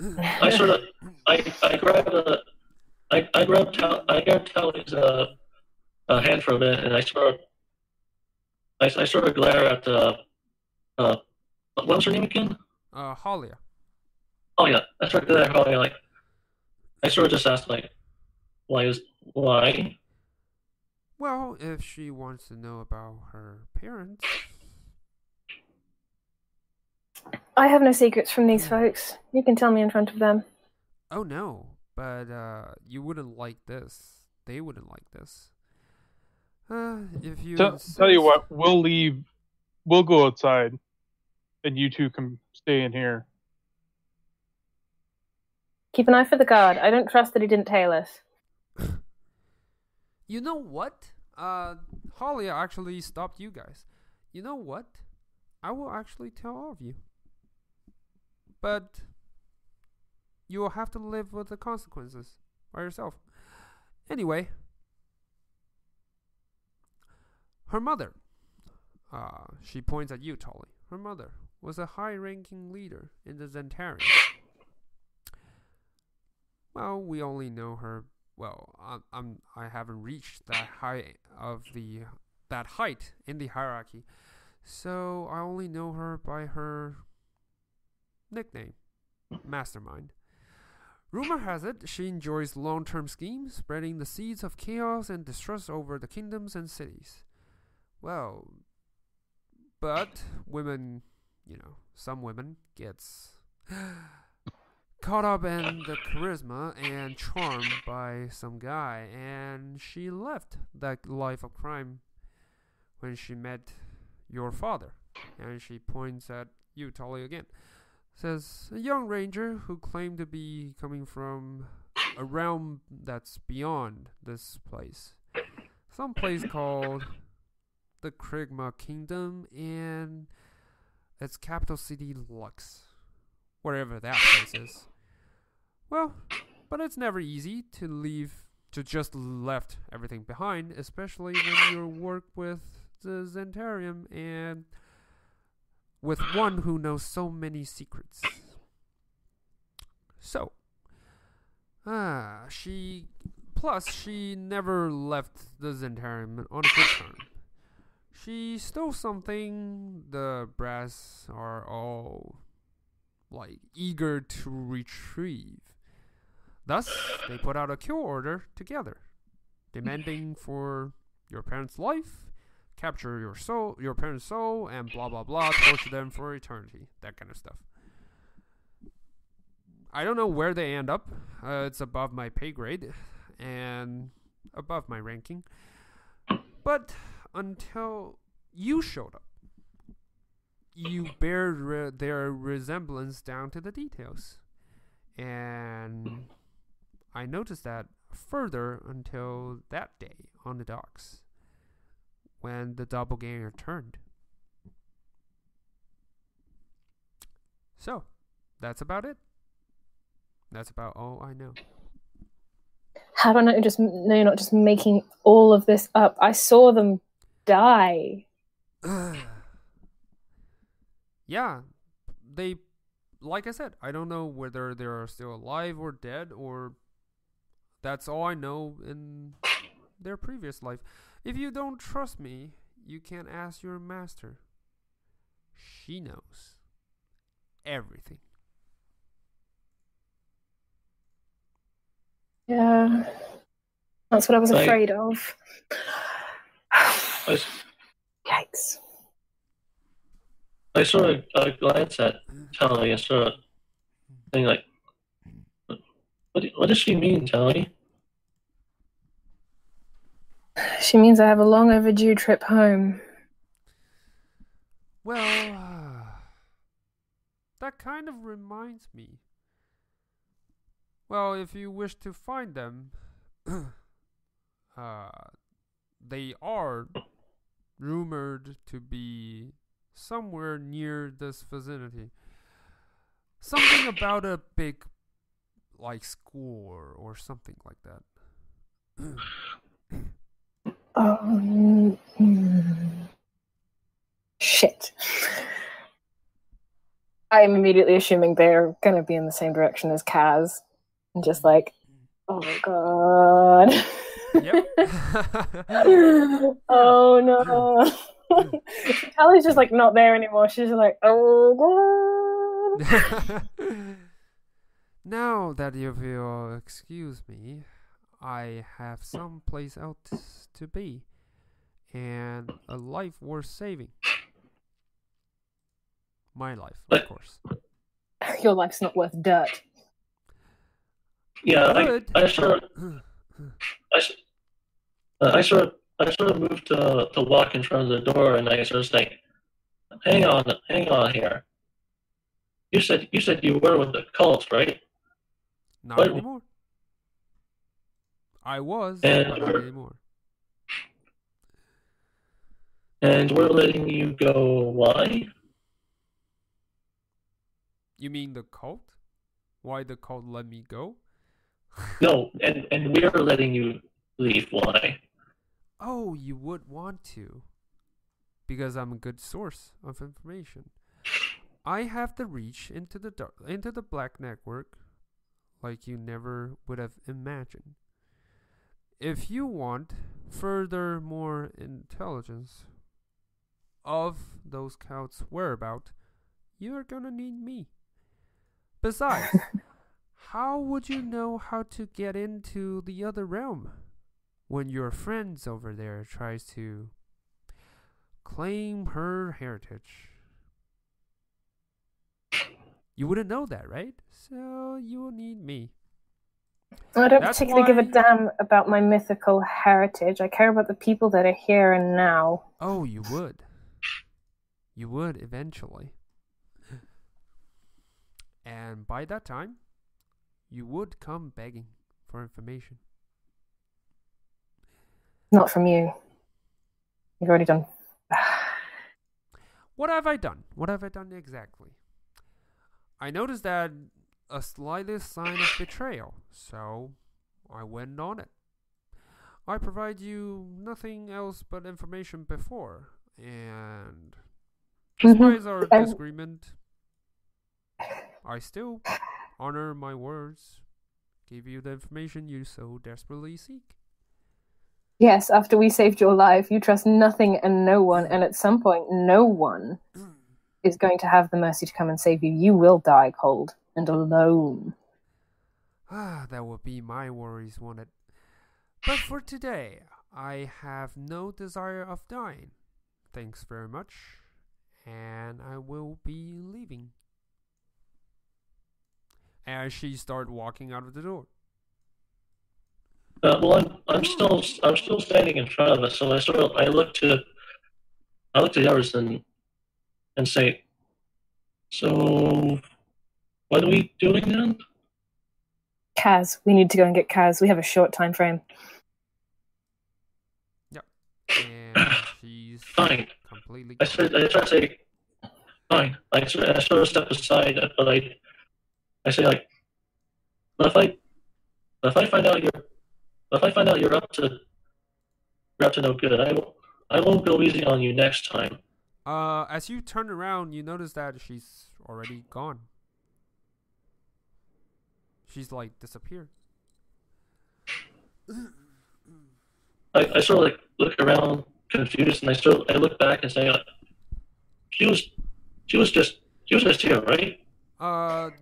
I sort of, I grabbed I grabbed Tally's hand for a minute, and I sort of glare at what was her name again? Halia. Oh yeah, I sort of glare at Holly, like I sort of just asked like, why? Well, if she wants to know about her parents. I have no secrets from these folks. You can tell me in front of them. Oh no, but you wouldn't like this. They wouldn't like this. If you Tell you what, we'll leave. We'll go outside, and you two can stay in here. Keep an eye for the guard. I don't trust that he didn't tail us. You know what? Halia actually stopped you guys. You know what? I will actually tell all of you. But you will have to live with the consequences by yourself. Anyway, her mother, she points at you, Tully. Her mother was a high-ranking leader in the Zentarian. Well, we only know her. Well, I haven't reached that height in the hierarchy, so I only know her by her nickname, Mastermind. Rumor has it she enjoys long-term schemes, spreading the seeds of chaos and distrust over the kingdoms and cities. Well, but women, some women gets caught up in the charisma and charm by some guy, and she left that life of crime when she met your father. And she points at you, Tully, again. Says, a young ranger who claimed to be coming from a realm that's beyond this place. Some place called the Krigma Kingdom, and its capital city, Lux. Wherever that place is. Well, but it's never easy to just left everything behind, especially when you work with the Zentarium and with one who knows so many secrets. So, she never left the Zentarium on a good term. She stole something the brass are all eager to retrieve. Thus, they put out a kill order together, demanding for your parents' life, capture your parents' soul, and blah blah blah, torture them for eternity, that kind of stuff. I don't know where they end up. It's above my pay grade and above my ranking. But until you showed up, you bear their resemblance down to the details. And I noticed that further until that day on the docks, when the doppelganger turned. So, that's about it. That's about all I know. How do I know you're not just making all of this up? I saw them die. Yeah, they, like I said, I don't know whether they're still alive or dead, or that's all I know in their previous life. If you don't trust me, you can ask your master. She knows everything. Yeah, that's what I was afraid of. Yikes. I sort of glance at Tally and sort of think like, what does she mean, Tally? She means I have a long overdue trip home. Well, that kind of reminds me. Well, if you wish to find them, they are rumored to be somewhere near this vicinity. Something about a big, school or something like that. Shit. I'm immediately assuming they're going to be in the same direction as Kaz. And just like, oh god. Yep. Oh no. Callie's just like not there anymore. She's like, oh god. Now that you will excuse me, I have some place else to be, and a life worth saving. My life, of course. Your life's not worth dirt. Yeah, I sort of moved to walk in front of the door, and I sort of like, hang on here. You said you were with the cult, right? Not anymore. I was, but not anymore. And we're letting you go. Why? You mean the cult? Why the cult let me go? No, and we're letting you leave. Why? Oh, you would want to. Because I'm a good source of information. I have the reach into the black network like you never would have imagined. If you want further more intelligence of those cults' whereabouts, you're gonna need me. Besides, how would you know how to get into the other realm when your friends over there tries to claim her heritage? You wouldn't know that, right? So you will need me. I don't particularly give a damn about my mythical heritage. I care about the people that are here and now. Oh, you would. You would eventually. And by that time, you would come begging for information. Not from you. You've already done. What have I done? What have I done exactly? I noticed that a slightest sign of betrayal, so I went on it. I provide you nothing else but information before, and despite our disagreement, I still honor my words, give you the information you so desperately seek. Yes, after we saved your life, you trust nothing and no one, and at some point, no one is going to have the mercy to come and save you. You will die cold and alone. That would be my worries, won't it? But for today, I have no desire of dying. Thanks very much, and I will be leaving. As she started walking out of the door. Well, I'm still standing in front of us, so I look to the others and say, so what are we doing then? Kaz, we need to go and get Kaz. We have a short time frame. Yep. And she's fine. Completely. I try to say, fine. I sort of step aside, but I say like, if I find out you're up to no good, I won't go easy on you next time. As you turn around, you notice that she's already gone. She's like disappeared. I sort of like look around confused, and I look back and say, she was just here, right?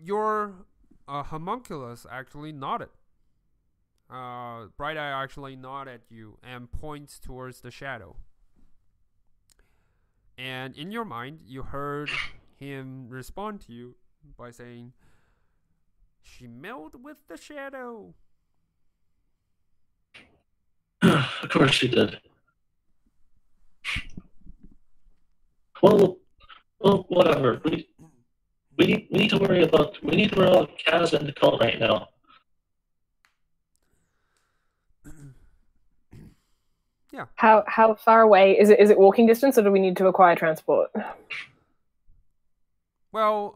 Your homunculus actually nodded. Bright Eye actually nodded at you and points towards the shadow. And in your mind, you heard him respond to you by saying, "She melded with the shadow." Of course she did. Well, whatever. We need to worry about Kaz and the cult right now. Yeah. How far away is it? Is it walking distance, or do we need to acquire transport? Well,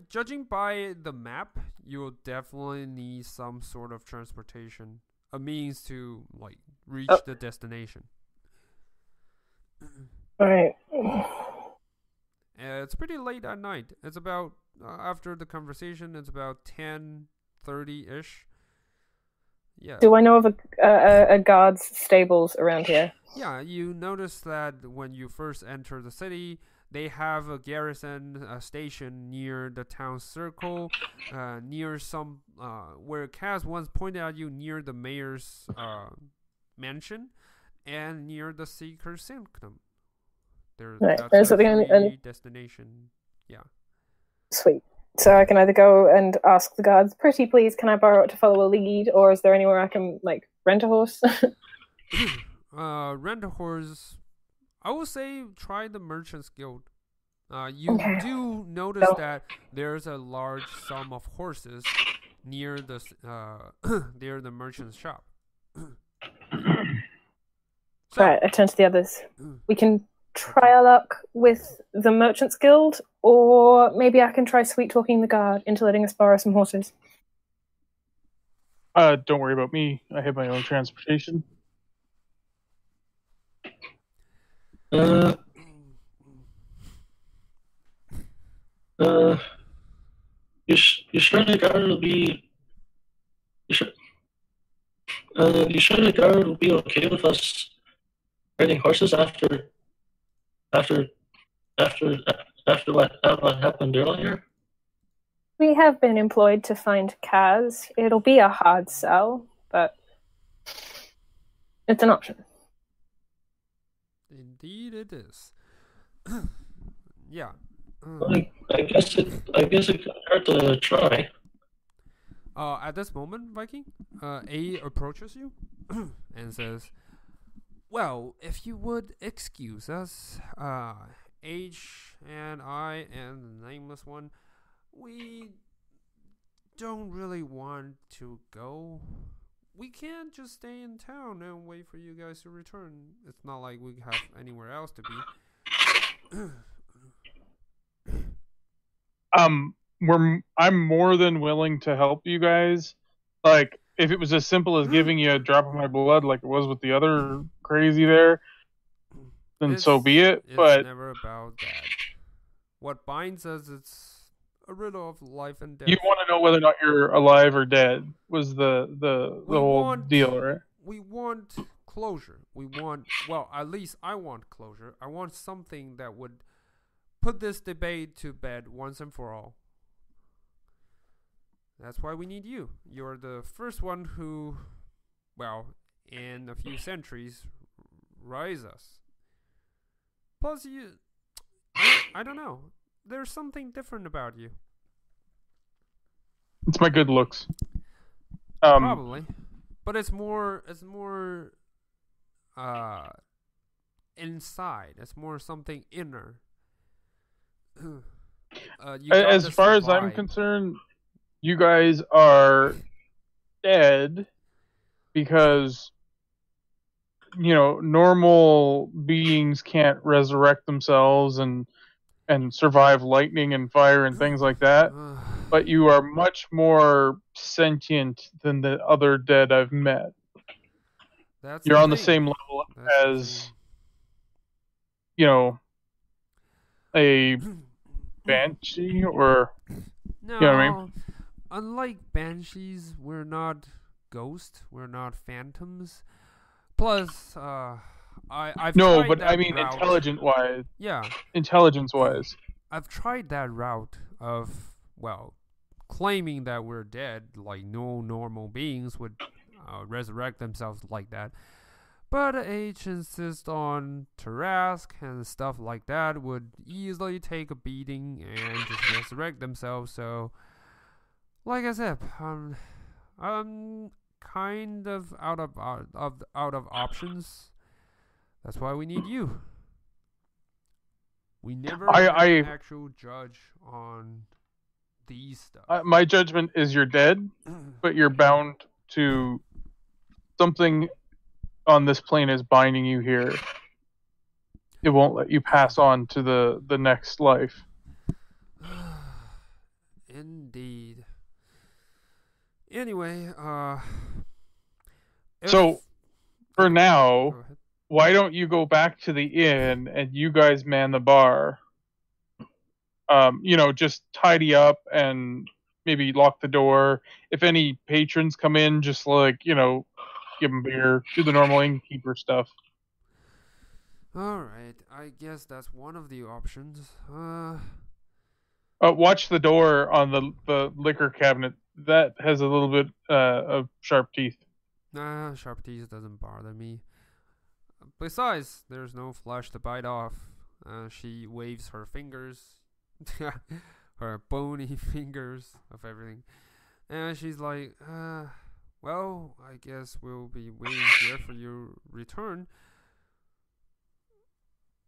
judging by the map, you'll definitely need some sort of transportation, a means to like reach the destination. All right. It's pretty late at night. It's about after the conversation. It's about 10:30 ish. Yeah. Do I know of a guard's stables around here? Yeah, you notice that when you first enter the city, they have a garrison station near the town circle, near some where Kaz once pointed out you near the mayor's mansion, and near the Seeker Sanctum. Right, That's so their the free destination. Yeah. Sweet. So I can either go and ask the guards, "Pretty please, can I borrow it to follow a lead?" Or is there anywhere I can like rent a horse? Rent a horse. I would say try the Merchants Guild. You do notice that there's a large sum of horses near the near the merchant's shop. Right, I turn to the others. We can try our luck with the Merchants Guild, or maybe I can try sweet talking the guard into letting us borrow some horses. Don't worry about me. I have my own transportation. You sure the guard will be? You sure the guard will be okay with us riding horses after what happened earlier? We have been employed to find Kaz. It'll be a hard sell, but it's an option. Indeed, it is. Yeah. I guess it could hurt to try. At this moment, Viking, A approaches you and says, "Well, if you would excuse us, H and I and the nameless one, we don't really want to go. We can't just stay in town and wait for you guys to return. It's not like we have anywhere else to be." I'm more than willing to help you guys. Like, if it was as simple as giving you a drop of my blood, like it was with the other crazy there, then so be it. But it's never about that. What binds us, it's a riddle of life and death. You want to know whether or not you're alive or dead? Was the whole deal, right? We want closure. Well, at least I want closure. I want something that would put this debate to bed once and for all. That's why we need you. You're the first one who, well, in a few centuries, rise us. Plus, I don't know. There's something different about you. It's my good looks. Probably, but it's more inside. It's more something inner. As far as I'm concerned, you guys are dead because, you know, normal beings can't resurrect themselves and survive lightning and fire and things like that. But you are much more sentient than the other dead I've met. You're on the same level as, you know, a banshee or... No, you know what I mean? Unlike banshees, we're not ghosts. We're not phantoms. Plus, I've no, tried but that I mean route. intelligence-wise. Yeah. Intelligence-wise. I've tried that route of, well, claiming that we're dead, like no normal beings would resurrect themselves like that. But H insists on Tarask and stuff like that would easily take a beating and just resurrect themselves. So, like I said, I'm kind of out of options. That's why we need you. We never have an actual judge on these stuff. My judgment is you're dead, but you're bound to something on this plane is binding you here. It won't let you pass on to the next life. Indeed. Anyway, so for now, why don't you go back to the inn and you guys man the bar? just tidy up and maybe lock the door. If any patrons come in, just like, give them beer, do the normal innkeeper stuff. Alright, I guess that's one of the options. Watch the door on the liquor cabinet. That has a little bit of sharp teeth. Nah, sharp teeth doesn't bother me. Besides, there's no flesh to bite off. She waves her fingers, her bony fingers of everything. And she's like, well, I guess we'll be waiting here for your return.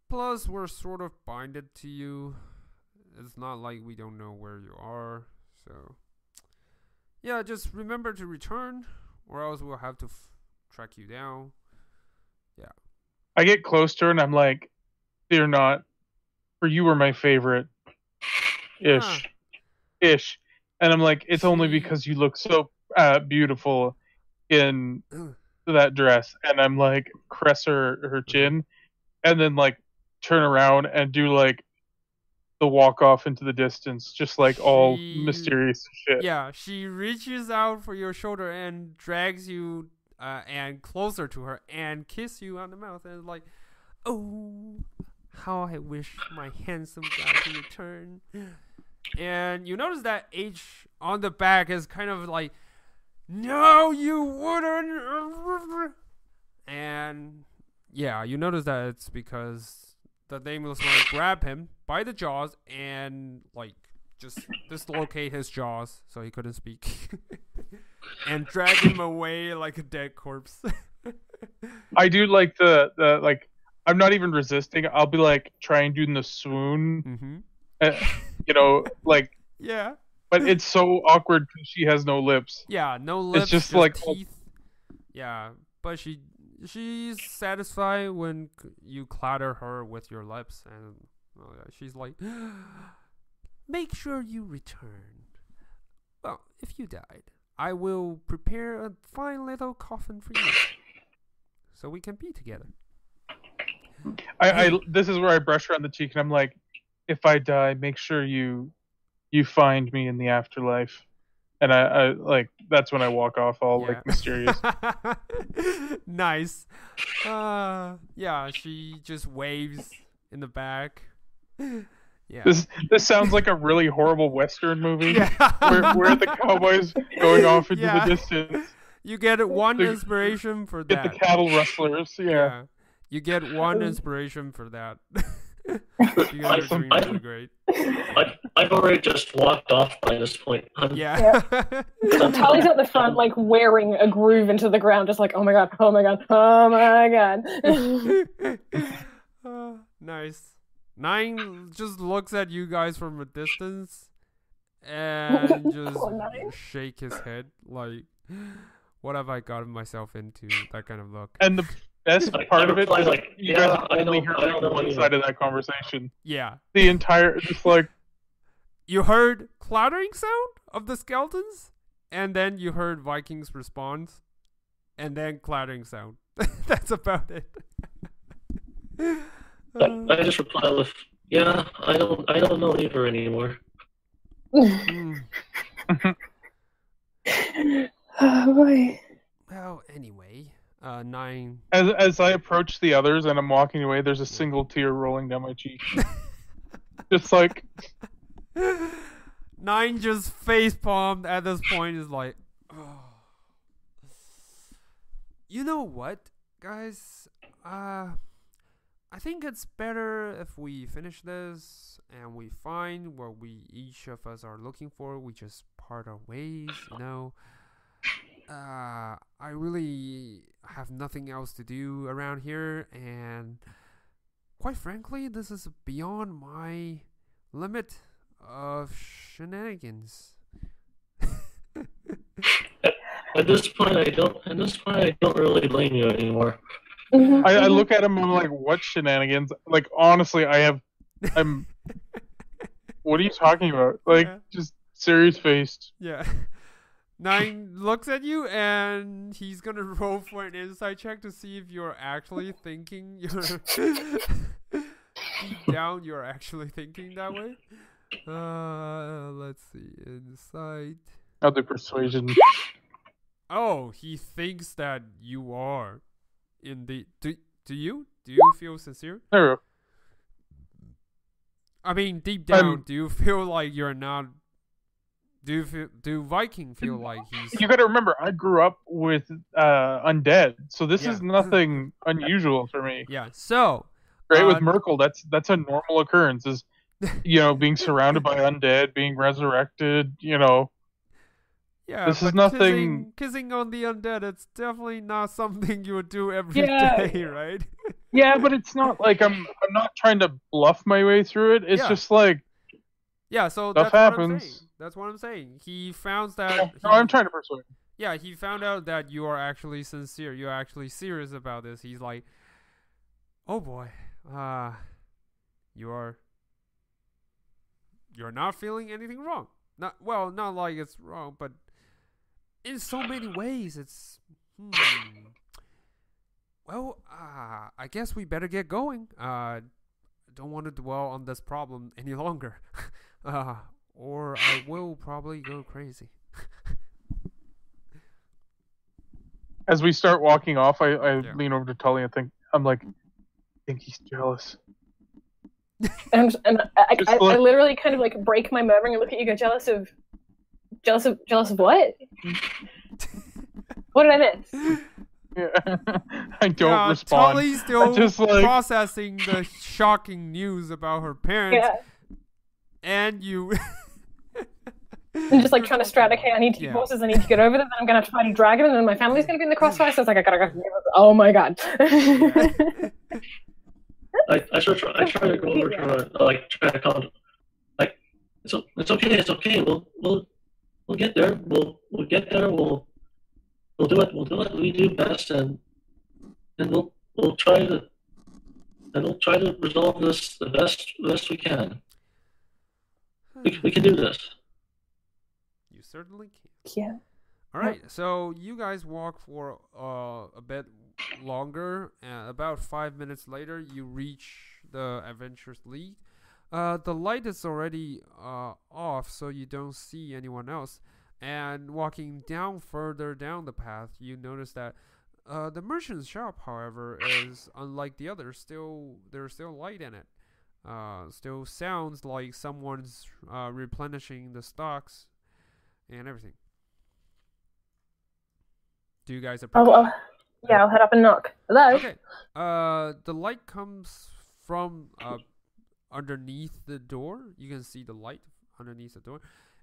Plus, we're sort of binded to you. It's not like we don't know where you are. So, yeah, just remember to return, or else we'll have to track you down. Yeah. I get close to her and I'm like, "Fear not, for you were my favorite." Ish. And I'm like, it's only because you look so beautiful in that dress. And I'm like, caress her chin, and then like turn around and do like the walk off into the distance, just like all mysterious shit. Yeah, she reaches out for your shoulder and drags you and closer to her and kiss you on the mouth, and like, oh, how I wish my handsome guy to return. And you notice that H on the back is kind of like, no, you wouldn't. And yeah, you notice that it's because the nameless one grabbed him by the jaws and like just dislocate his jaws so he couldn't speak and drag him away like a dead corpse. I do like the like, I'm not even resisting. I'll be like trying doing the swoon, like, yeah. But it's so awkward because she has no lips. Yeah, no lips. It's just like teeth. Yeah, but she's satisfied when you clatter her with your lips, and she's like, make sure you return. Well, if you died, I will prepare a fine little coffin for you, so we can be together. This is where I brush her on the cheek, and I'm like, if I die, make sure you find me in the afterlife. And I like, that's when I walk off all like mysterious. Nice. Yeah, she just waves in the back. Yeah. This sounds like a really horrible Western movie. Yeah. where the cowboys going off into the distance. You get one inspiration for that. Get the cattle rustlers. Yeah. You get one inspiration for that. Great. I've already just walked off by this point. Yeah. Tali's at the front, like wearing a groove into the ground, just like, oh my god, oh my god, oh my god. Nice. 9 just looks at you guys from a distance and just shake his head like, what have I gotten myself into? That kind of look. And the best part of it is like, you guys only heard one side of that conversation. Yeah. The entire, just like, you heard clattering sound of the skeletons, and then you heard Vikings response, and then clattering sound. That's about it. I just reply with, yeah, I don't know either anymore. Oh boy. Well, anyway, 9. As I approach the others and I'm walking away, there's a single tear rolling down my cheek. Just like 9 just face palmed at this point is like, oh. You know what, guys? I think it's better if we finish this and we find what each of us are looking for. We just part our ways, you know. I really have nothing else to do around here, and quite frankly, this is beyond my limit of shenanigans. At this point, I don't really blame you anymore. I look at him and I'm like, what shenanigans? Like, honestly, I'm what are you talking about? Like, just serious faced. Yeah. 9 looks at you and he's gonna roll for an insight check to see if you're actually thinking deep down you're actually thinking that way. Let's see. Insight. Other persuasion. Oh, he thinks that you are. Indeed. Do you? Do you feel sincere? There we go. I mean, deep down, do you feel like you're not? Do Viking feel like he's? You got to remember, I grew up with undead, so this is nothing unusual for me. Yeah. So. Right, with Merkel, that's a normal occurrence. Is being surrounded by undead, being resurrected. Yeah, this is nothing. Kissing on the undead, it's definitely not something you would do every day, right? Yeah, but it's not like I'm not trying to bluff my way through it. It's just like so stuff that's happens. What I'm saying. That's what I'm saying. He found that. No, I'm trying to persuade him. Yeah, he found out that you are actually sincere. You're actually serious about this. He's like, oh boy, you're not feeling anything wrong. Not like it's wrong, but in so many ways, it's. Well, I guess we better get going. Don't want to dwell on this problem any longer, or I will probably go crazy. As we start walking off, I lean over to Tully and I think he's jealous. And I literally kind of like break my murmuring and look at you. Go jealous of what? What did I miss? Yeah. I don't respond. Tully's still just processing the shocking news about her parents, and you. I'm just like trying to strat. Okay, I need to horses. I need to get over them. And I'm gonna try to drag them, and then my family's gonna be in the crossfire. So it's like I gotta go. Oh my god. I try to go over to her, try to calm. It's okay. We'll get there. We'll get there. We'll do what we do best, and we'll try to resolve this the best we can. We can do this. You certainly can. Yeah. All right, so you guys walk for a bit longer. About 5 minutes later, you reach the Adventurers League. The light is already off, so you don't see anyone else. And walking further down the path, you notice that the merchant's shop, however, is unlike the others. There's still light in it. Still sounds like someone's replenishing the stocks and everything. Do you guys approach? I'll head up and knock. Hello? Okay. The light comes from underneath the door. You can see the light underneath the door.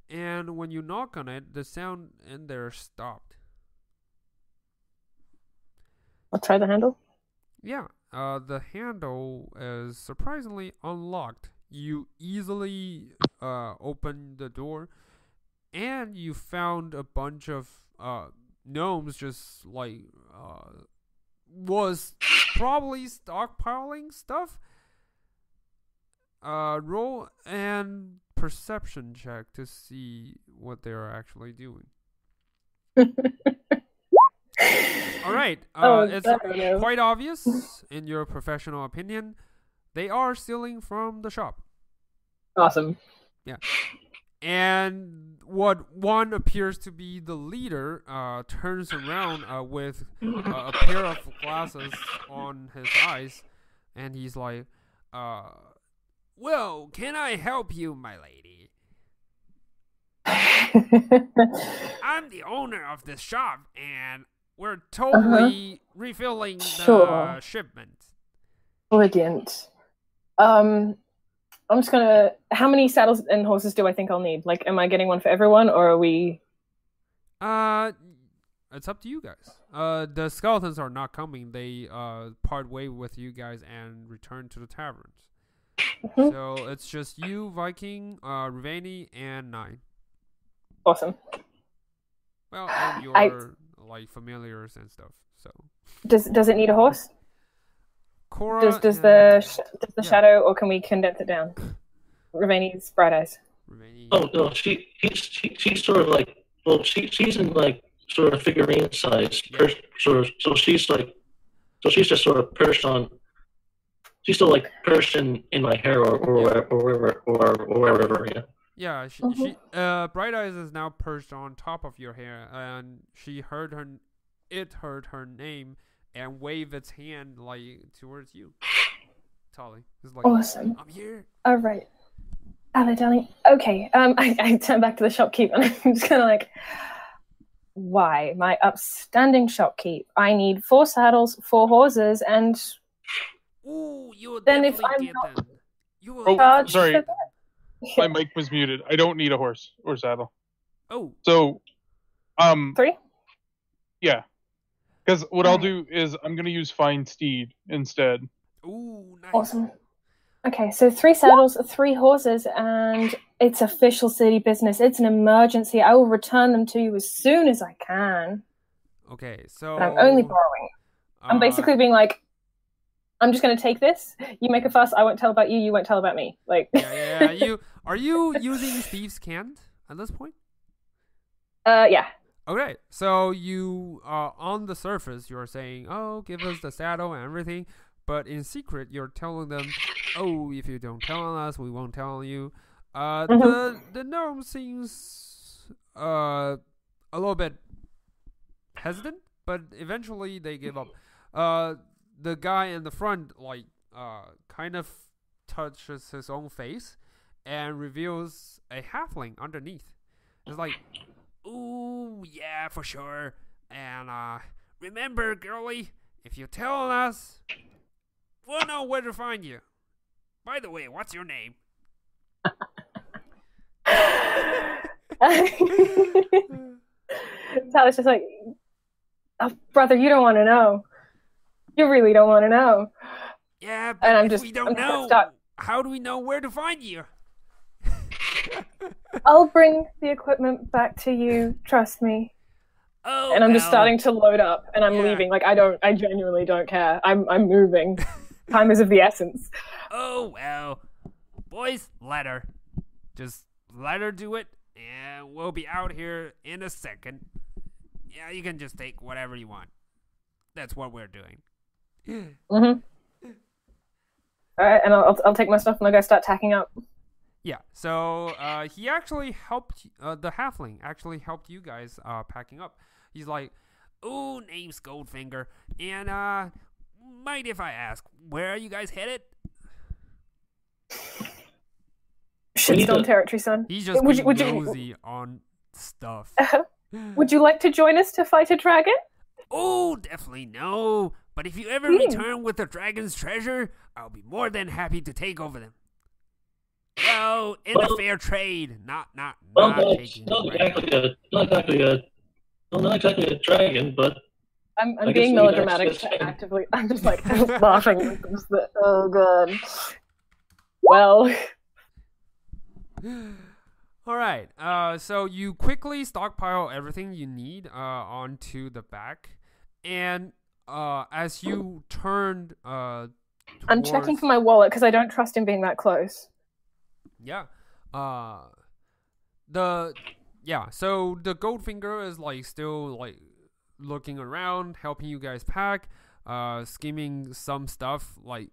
And when you knock on it, the sound in there stopped. I'll try the handle. Yeah. The handle is surprisingly unlocked. You easily open the door, and you found a bunch of gnomes just was probably stockpiling stuff. Roll and perception check to see what they are actually doing. All right. It's quite obvious, in your professional opinion, they are stealing from the shop. Awesome. Yeah. And what one appears to be the leader turns around with a pair of glasses on his eyes, and he's like, well, can I help you, my lady? I'm the owner of this shop, and we're totally refilling the shipment. Brilliant. I'm just gonna. How many saddles and horses do I think I'll need? Like, am I getting one for everyone, or are we? It's up to you guys. The skeletons are not coming. They part way with you guys and return to the taverns. So it's just you, Viking, Rivani, and 9. Awesome. Well, and your familiars and stuff. So does it need a horse? Cora does the shadow, or can we condense it down? Rivani's bright eyes. Rivani. Oh no, she's sort of like, well, she's in like sort of figurine size, so she's just sort of perched on. she's still like perched in my hair or wherever. Yeah. Yeah, she Bright Eyes is now perched on top of your hair, and it heard her name and waved its hand like towards you. Tolly, it's like, awesome. I'm here. All right. Hello, darling. Okay. I turn back to the shopkeep, and I'm just kind of like, why, my upstanding shopkeep? I need 4 saddles, 4 horses, and ooh, you then if definitely I'm get not them. You will charged sorry. for that. My mic was muted. I don't need a horse or saddle. Oh. So, 3? yeah. Because what I'll do is I'm going to use Find Steed instead. Ooh, nice. Awesome. Okay, so 3 saddles, 3 horses, and it's official city business. It's an emergency. I will return them to you as soon as I can. Okay, so... But I'm only borrowing. I'm basically being like, I'm just going to take this. You make a fuss. I won't tell about you. You won't tell about me. Like, yeah. Are you using Thieves' Cant at this point? Yeah. Okay, so you on the surface you're saying, "Oh, give us the saddle and everything," but in secret you're telling them, "Oh, if you don't tell us, we won't tell you." The gnome seems a little bit hesitant, but eventually they give up. The guy in the front kind of touches his own face and reveals a halfling underneath. It's like, ooh, yeah, for sure. And remember, girlie, if you tell us, we'll know where to find you. By the way, what's your name? Tyler's just like, oh, brother, you don't want to know. You really don't want to know. Yeah, but and if we don't know, how do we know where to find you? I'll bring the equipment back to you. Trust me. Oh, and I'm just starting to load up, and I'm leaving. Like, I genuinely don't care. I'm moving. Time is of the essence. Oh well, boys, let her. Just let her do it, and we'll be out here in a second. Yeah, you can just take whatever you want. That's what we're doing. All right, and I'll take my stuff and I'll go start tacking up. Yeah, so he actually helped, the halfling actually helped you guys packing up. He's like, ooh, name's Goldfinger, and mind if I ask, where are you guys headed? Shitstorm territory, son. He's just nosy on stuff. Would you like to join us to fight a dragon? Oh, definitely no. But if you ever return with the dragon's treasure, I'll be more than happy to take over them. Well, in a fair trade, not taking. Not exactly a dragon, but I'm being melodramatic actively. I'm just like laughing. Oh god. Well. All right. So you quickly stockpile everything you need onto the back, and as you turned, I'm checking for my wallet because I don't trust him being that close. Yeah. So the Goldfinger is like still like looking around, helping you guys pack, scheming some stuff. Like,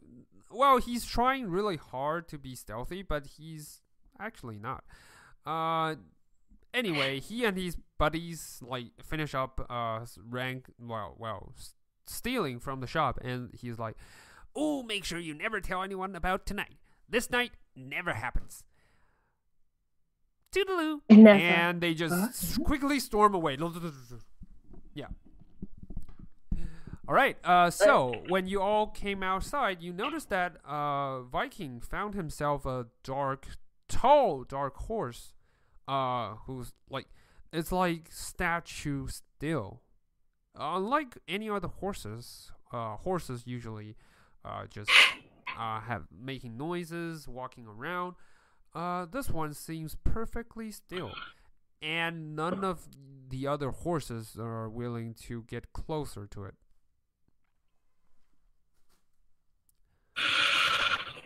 well, he's trying really hard to be stealthy, but he's actually not. Anyway, he and his buddies like finish up stealing from the shop, and he's like, "Oh, make sure you never tell anyone about tonight. This night never happens." Toodaloo. Never. And they just quickly storm away. Yeah. All right. So when you all came outside, you noticed that Viking found himself a tall, dark horse. Who's like, it's like statue still. Unlike any other horses, horses usually just have making noises, walking around. This one seems perfectly still, and none of the other horses are willing to get closer to it.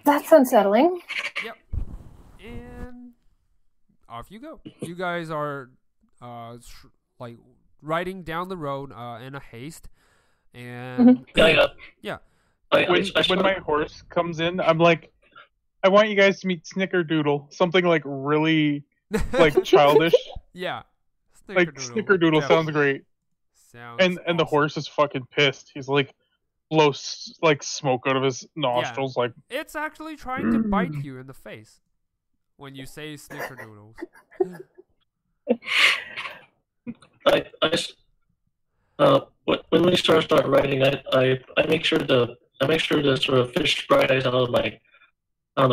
That's unsettling. Yep. And off you go. You guys are like riding down the road in a haste, and yeah. when my horse comes in, I'm like, I want you guys to meet Snickerdoodle. Something like really like childish. Yeah. Like Snickerdoodle sounds great. Sounds And the awesome. horse is fucking pissed. He's like blows like smoke out of his nostrils. Like it's actually trying to bite you in the face when you say Snickerdoodles. When we start writing, I make sure to sort of fish bright eyes out of my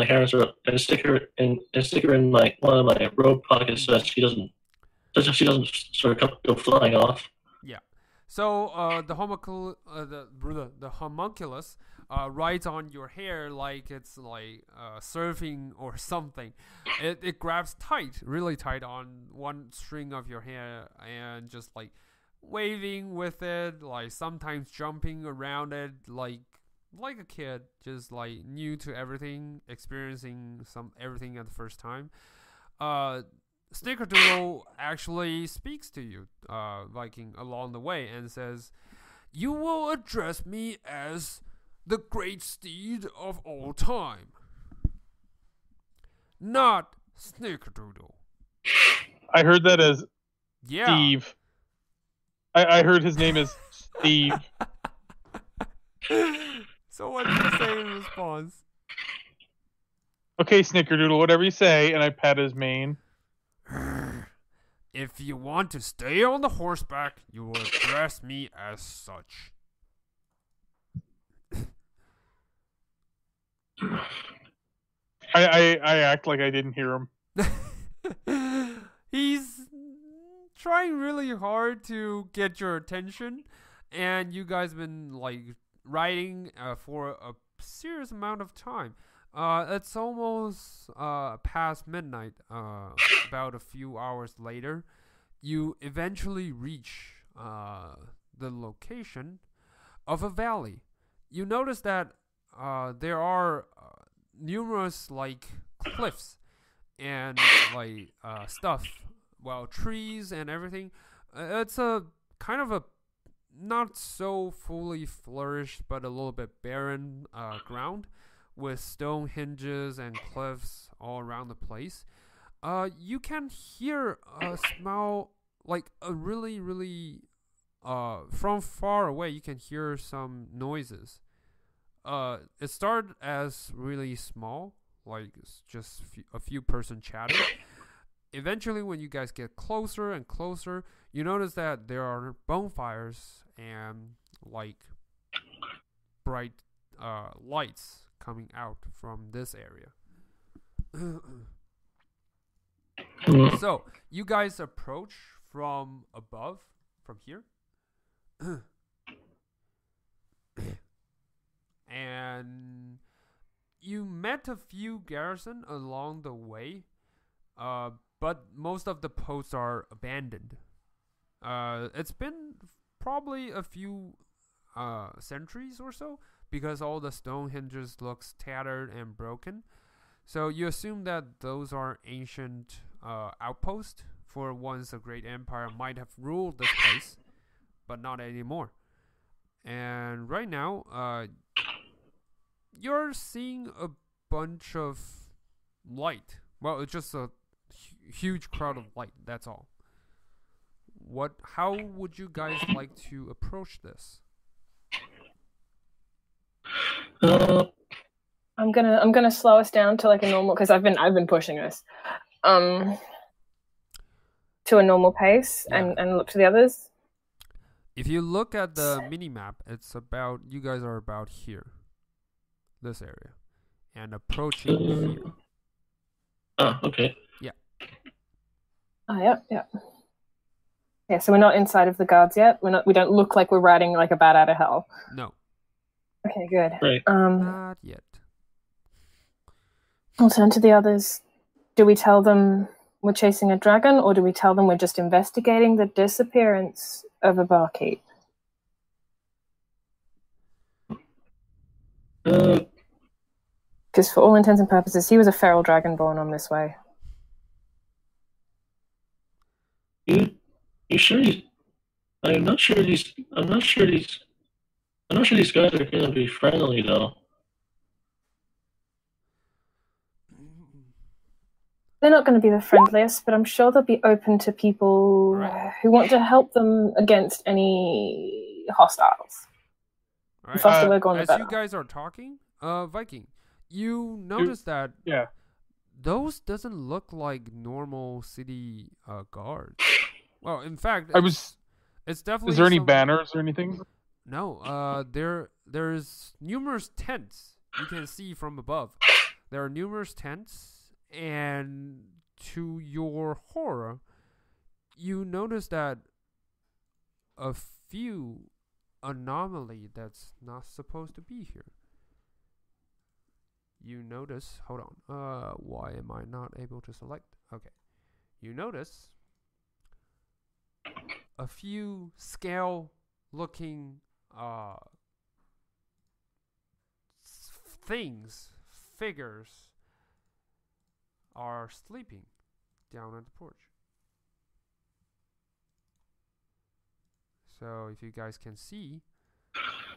hair and stick her in my one of my robe pockets so that she doesn't sort of go flying off. Yeah. So the homunculus rides on your hair like it's like surfing or something. It grabs tight, really tight on one string of your hair and just like waving with it, like sometimes jumping around it like a kid, just like new to everything, experiencing everything at the first time. Snickerdoodle actually speaks to you, Viking, along the way and says, "You will address me as the great steed of all time, not Snickerdoodle." I heard that as Yeah. Steve. I heard his name is Steve. So what did you say in response? Okay, Snickerdoodle, whatever you say, and I pat his mane. If you want to stay on the horseback, you will address me as such. I act like I didn't hear him. He's trying really hard to get your attention, and you guys been like riding for a serious amount of time. It's almost past midnight. About a few hours later, you eventually reach the location of a valley. You notice that there are numerous like cliffs and like stuff, well, trees and everything. It's a kind of a not so fully flourished, but a little bit barren ground with stone hinges and cliffs all around the place. You can hear a smell like a really, really from far away. You can hear some noises. It started as really small, like just a few person chatter. Eventually, when you guys get closer and closer, you notice that there are bonfires and like bright lights coming out from this area. So you guys approach from above, from here, and you met a few garrison along the way, but most of the posts are abandoned. It's been probably a few centuries or so, because all the stone hinges looks tattered and broken. So you assume that those are ancient outposts for once a great empire might have ruled this place, but not anymore. And right now, you're seeing a bunch of light. Well, it's just a huge crowd of light, that's all. How would you guys like to approach this? I'm gonna slow us down to like a normal, because I've been pushing us to a normal pace, Yeah. and look to the others. If you look at the mini map, it's about, you guys are about here, this area, and approaching here. Oh, okay. Oh, yeah. Yeah, so we're not inside of the guards yet. We don't look like we're riding like a bat out of hell. No, Okay, good. Right. not yet. I'll turn to the others. Do we tell them we're chasing a dragon, or do we tell them we're just investigating the disappearance of a barkeep? Because for all intents and purposes, he was a feral dragon born on this way. You sure I'm not sure he's I'm not sure these guys are gonna be friendly though. They're not going to be the friendliest, but I'm sure they'll be open to people Right. who want to help them against any hostiles. All The right. faster we're going, the As better. you guys are talking, Viking, you notice that Yeah. those doesn't look like normal city guards. Well, in fact, it's definitely. Is there any banners or anything? No. There's numerous tents you can see from above. There are numerous tents, and to your horror, you notice that a few anomaly that's not supposed to be here. You notice, hold on, why am I not able to select? Okay. You notice a few scale looking figures are sleeping down at the porch. So if you guys can see,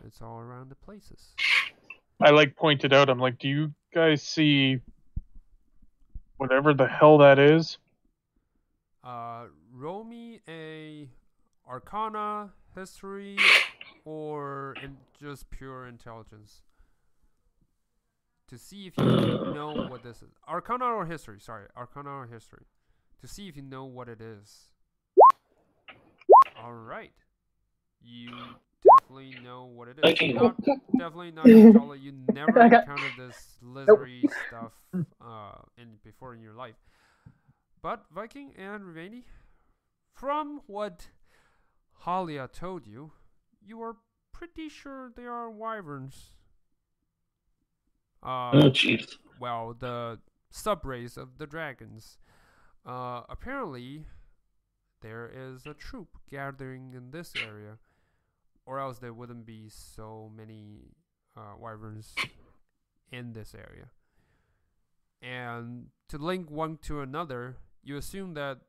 it's all around the places. I pointed out, I'm like, do you guys see whatever the hell that is? Roll me a Arcana, History, or just pure intelligence to see if you know what this is. Arcana or History? Sorry, Arcana or History to see if you know what it is. All right, you definitely know what it is. Definitely not Charlie. You never encountered this lizardy stuff before in your life. But Viking and Rivani, from what Halia told you, you are pretty sure they are wyverns. Oh jeez. Well, the subrace of the dragons. Apparently, there is a troop gathering in this area, or else there wouldn't be so many wyverns in this area. And to link one to another, you assume that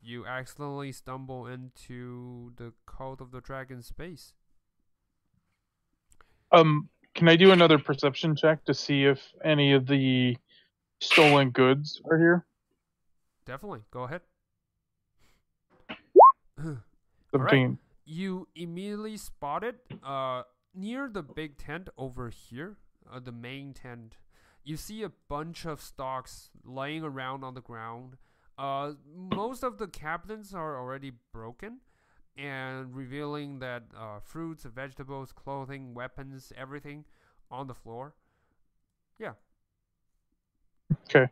you accidentally stumble into the Cult of the Dragon space. Can I do another perception check to see if any of the stolen goods are here? Definitely, go ahead. 17. Right. You immediately spotted near the big tent over here, the main tent. You see a bunch of stalks laying around on the ground. Most of the cabinets are already broken, and revealing that fruits, vegetables, clothing, weapons, everything on the floor. Yeah. Okay.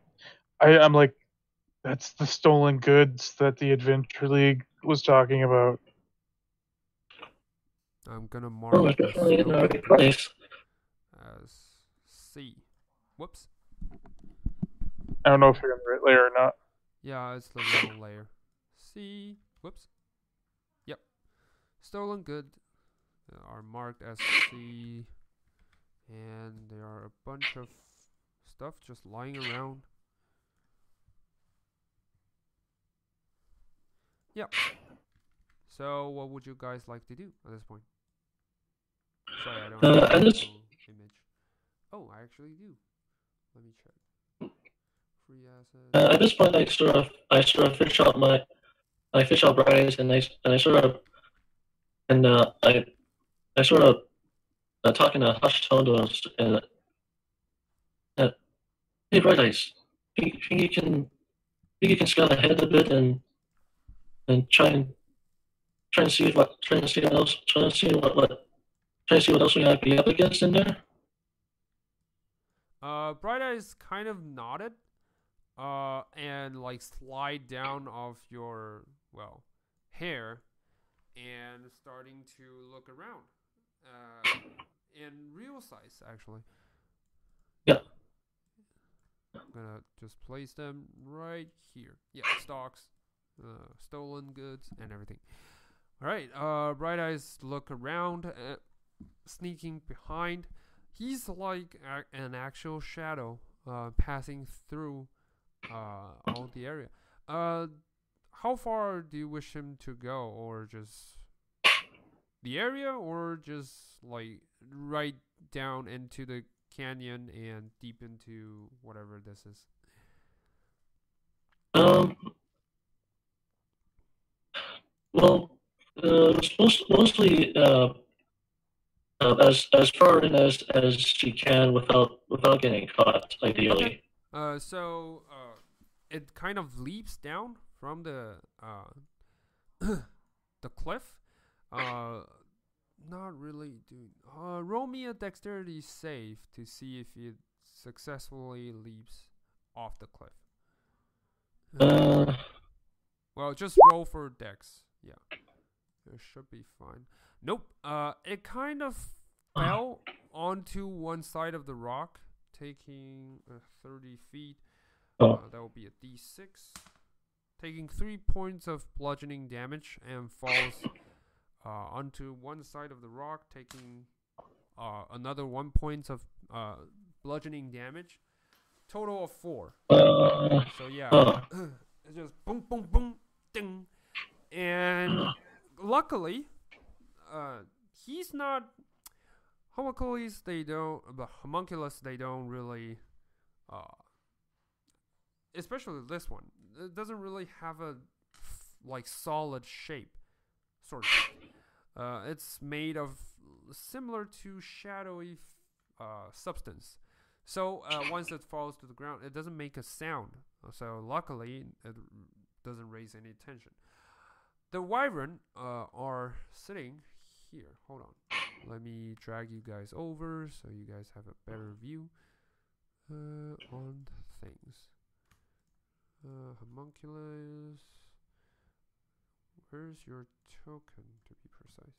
I'm like, that's the stolen goods that the Adventure League was talking about. I'm gonna mark Oh, it's this definitely in the right place. as C. Whoops. I don't know if you're in the right layer or not. Yeah, it's the wrong layer. C. Whoops. Yep. Stolen goods are marked as C, and there are a bunch of stuff just lying around. Yep. So, what would you guys like to do at this point? Sorry, I don't have I the just- image. Oh, I actually do. Let me check. Free assets. At this point, I sort of fish out Bright Eyes, and I sort of I sort of talk in a hushed tone to us, and hey, Bright Eyes, think you can scout ahead a bit and try and see what else we might be up against in there. Bright Eyes kind of nodded, and like slide down off your hair, and starting to look around, in real size actually. Yeah. I'm gonna just place them right here. Yeah, stocks, stolen goods, and everything. All right. Bright Eyes look around, sneaking behind. He's like an actual shadow, passing through all the area. How far do you wish him to go, or just the area, or just like right down into the canyon and deep into whatever this is? Um, well, mostly as far in as you can without getting caught, ideally. Okay. So it kind of leaps down from the the cliff. Not really doing. Roll me a dexterity save to see if it successfully leaps off the cliff. Well, just roll for dex. Yeah, it should be fine. Nope. It kind of fell onto one side of the rock, taking 30 feet. That will be a d6. Taking 3 points of bludgeoning damage and falls onto one side of the rock, taking another 1 point of bludgeoning damage. Total of 4. So yeah, it's just boom, boom, boom, ding. And luckily, he's not homunculus. They don't really, especially this one. It doesn't really have a like solid shape, sort of. It's made of similar to shadowy substance. So once it falls to the ground, it doesn't make a sound. So luckily, it doesn't raise any tension. The wyvern are sitting here. Hold on. Let me drag you guys over so you guys have a better view on things. Homunculus. Where's your token, to be precise?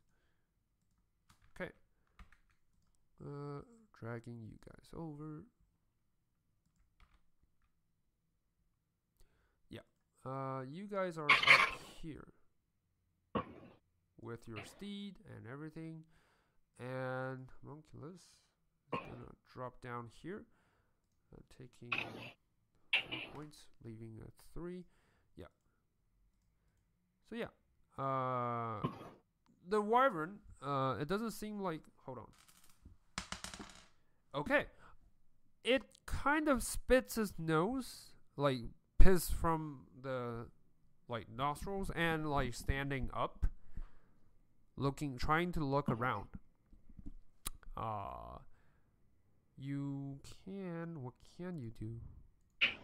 Okay. Dragging you guys over. Yeah. You guys are up here with your steed and everything. And homunculus is gonna drop down here, taking 4 points, leaving at 3. Yeah. So yeah. The wyvern, it doesn't seem like. Hold on. Okay. It kind of spits its nose, like piss from the like nostrils, and like standing up, trying to look around. What can you do?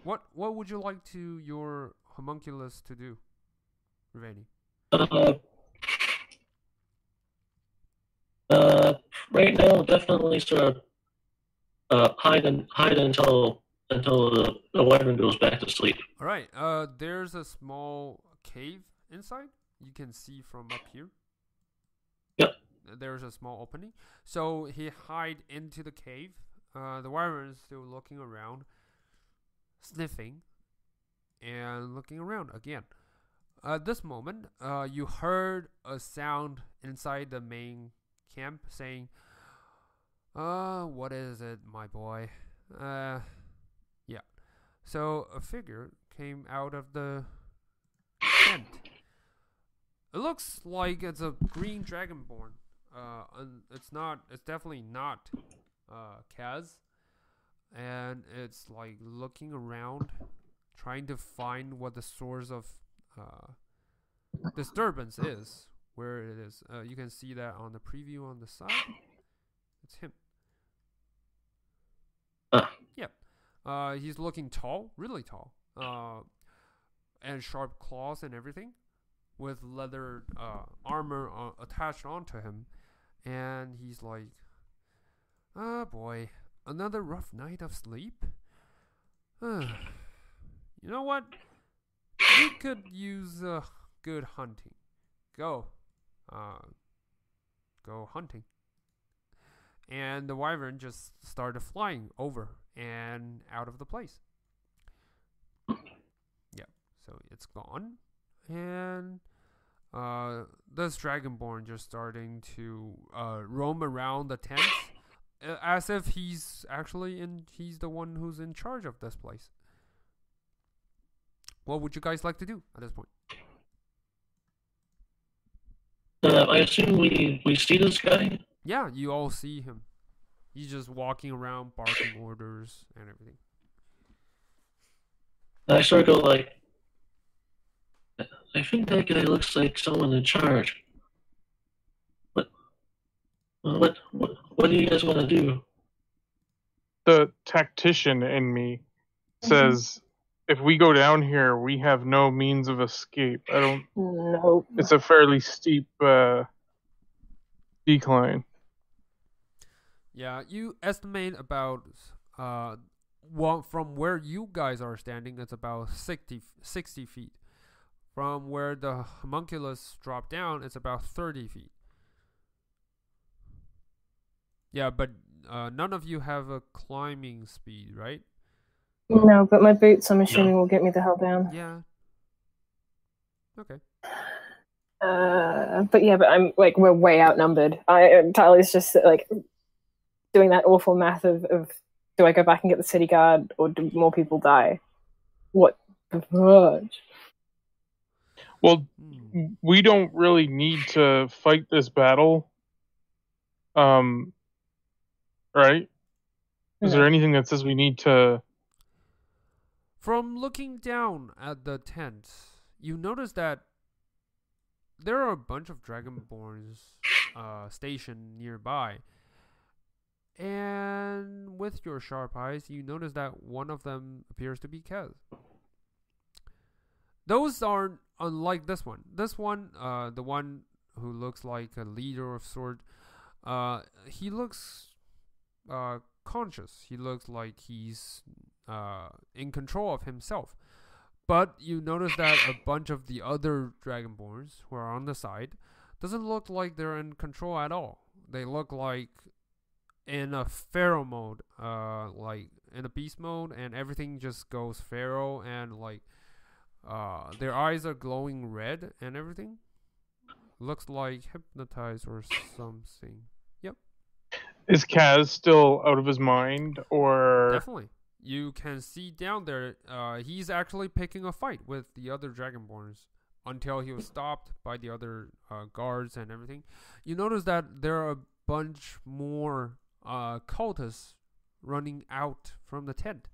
What would you like your homunculus to do, Rivani? Right now, definitely sort of hide until the wyvern goes back to sleep. All right. There's a small cave inside. You can see from up here. Yep. There's a small opening. So he hide into the cave. The wyvern is still looking around, sniffing, and looking around again. At this moment, you heard a sound inside the main camp saying, what is it, my boy? Yeah. So a figure came out of the tent. It looks like it's a green dragonborn. It's definitely not Kaz. And it's like looking around, trying to find what the source of disturbance is, where it is. You can see that on the preview on the side. It's him. Yeah. He's looking tall, really tall, and sharp claws and everything, with leather armor attached onto him, and he's like, "Ah, boy, another rough night of sleep. You know what? We could use good hunting. Go hunting." And the wyvern just started flying over and out of the place. Yeah, so it's gone. And this dragonborn just starting to roam around the tent as if he's the one who's in charge of this place. What would you guys like to do at this point? I assume we see this guy. Yeah, you all see him. He's just walking around, barking orders and everything. And I sort of go like, I think that guy looks like someone in charge. What do you guys want to do? The tactician in me says, if we go down here, we have no means of escape. I don't. Nope. It's a fairly steep decline. Yeah, you estimate about from where you guys are standing, it's about 60 feet. From where the homunculus dropped down, it's about 30 feet. Yeah, but none of you have a climbing speed, right? No, but my boots, I'm assuming, will get me the hell down. Yeah. Okay. But I'm like, we're way outnumbered. Tyler's just like doing that awful math of do I go back and get the city guard or do more people die? What the fudge? Well, we don't really need to fight this battle. Right? Is there anything that says we need to? From looking down at the tent, you notice that there are a bunch of Dragonborns stationed nearby. And with your sharp eyes, you notice that one of them appears to be Kez. Those aren't unlike this one. This one, the one who looks like a leader of sort, he looks conscious. He looks like he's in control of himself. But you notice that a bunch of the other Dragonborns who are on the side doesn't look like they're in control at all. They look like in a feral mode, like in a beast mode, and everything just goes feral, and like their eyes are glowing red and everything. Looks like hypnotized or something. Yep. Is Kaz still out of his mind, or? Definitely. You can see down there, he's actually picking a fight with the other Dragonborns until he was stopped by the other guards and everything. You notice that there are a bunch more cultists running out from the tent,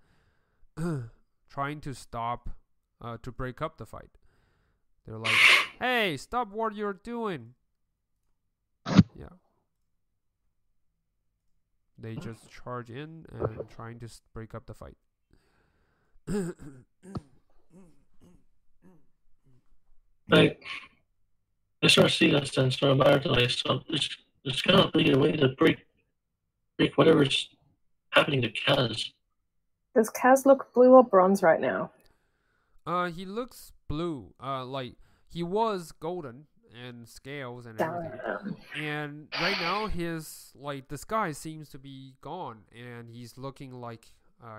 trying to stop, to break up the fight. They're like, "Hey, stop what you're doing!" Yeah. They just charge in and trying to break up the fight. I sort of see this and sort of marginalized, so there's gotta be a way to break whatever's happening to Kaz. Does Kaz look blue or bronze right now? He looks blue. Like he was golden and scales and everything. And right now his like disguise seems to be gone, and he's looking like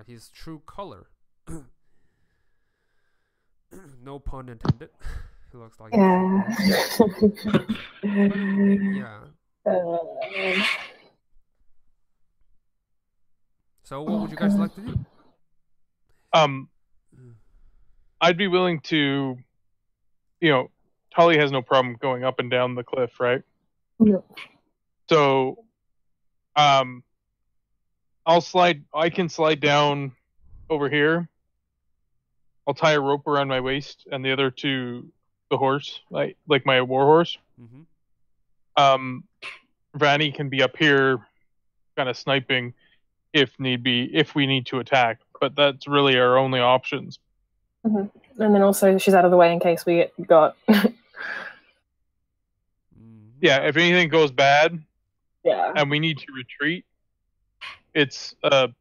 his true color. No pun intended. He looks like yeah. So what would you guys like to do? I'd be willing to, Tully has no problem going up and down the cliff, right? No. So, I can slide down over here. I'll tie a rope around my waist and the other to the horse, like my war horse. Mm-hmm. Vanny can be up here kind of sniping if need be, if we need to attack, but that's really our only options. Mm-hmm. And then also she's out of the way in case we got yeah, if anything goes bad, yeah, and we need to retreat, it's get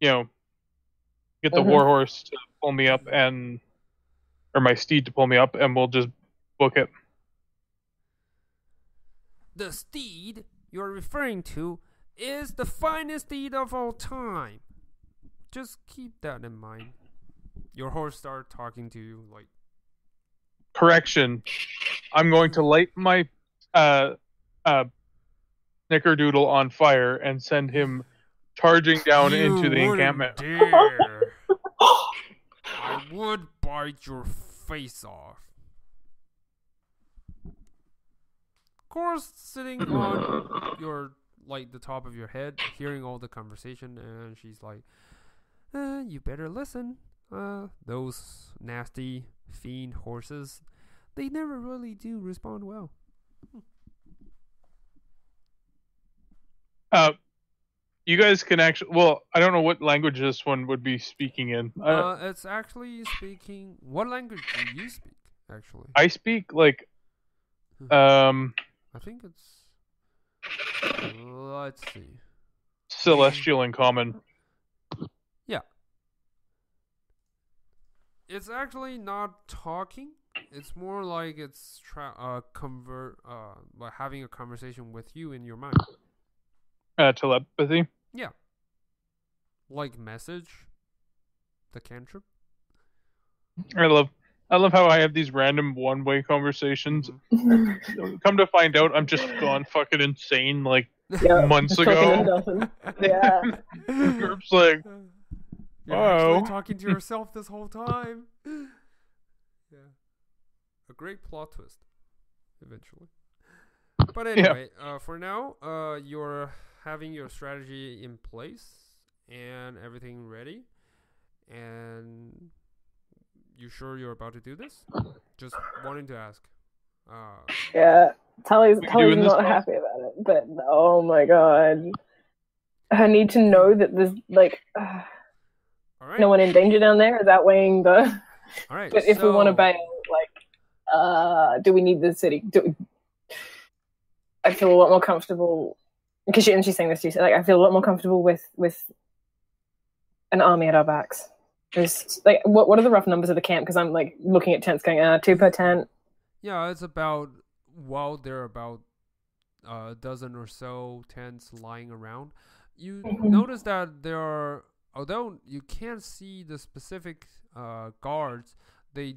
the warhorse to pull me up or my steed to pull me up, and we'll just book it. The steed you're referring to is the finest steed of all time. Just keep that in mind. Your horse started talking to you like... Correction. I'm going to light my snickerdoodle on fire and send him charging down into the encampment. Dare. I would bite your face off. course, sitting on your the top of your head, hearing all the conversation, and she's like, "You better listen. Those nasty fiend horses, they never really do respond well." You guys can actually. Well, I don't know what language this one would be speaking in. It's actually speaking. What language do you speak? Actually, I speak like. I think it's. Let's see. Celestial in common. Yeah. It's actually not talking. It's more like it's having a conversation with you in your mind. Telepathy. Yeah. Like message. The cantrip. I love how I have these random one-way conversations. Mm-hmm. Come to find out, I'm just gone fucking insane like Yeah, months just talking in ago. dolphin. Yeah. It's like, You're wow. actually talking to yourself this whole time. Yeah. A great plot twist. Eventually. But anyway, for now, you're having your strategy in place and everything ready. And you sure you're about to do this? Just wanting to ask. Yeah. Tally's doing this not now? happy about it, but oh my god. I need to know that there's like All right. no one in danger down there. Is that weighing the? All right. But if we want to bail, like, do we need the city? I feel a lot more comfortable because she's saying this to you. Like, I feel a lot more comfortable with an army at our backs. There's like, what are the rough numbers of the camp? Because I'm like looking at tents, going, 2 per tent. Yeah, it's about there are about a dozen or so tents lying around. You notice that there are, although you can't see the specific guards, they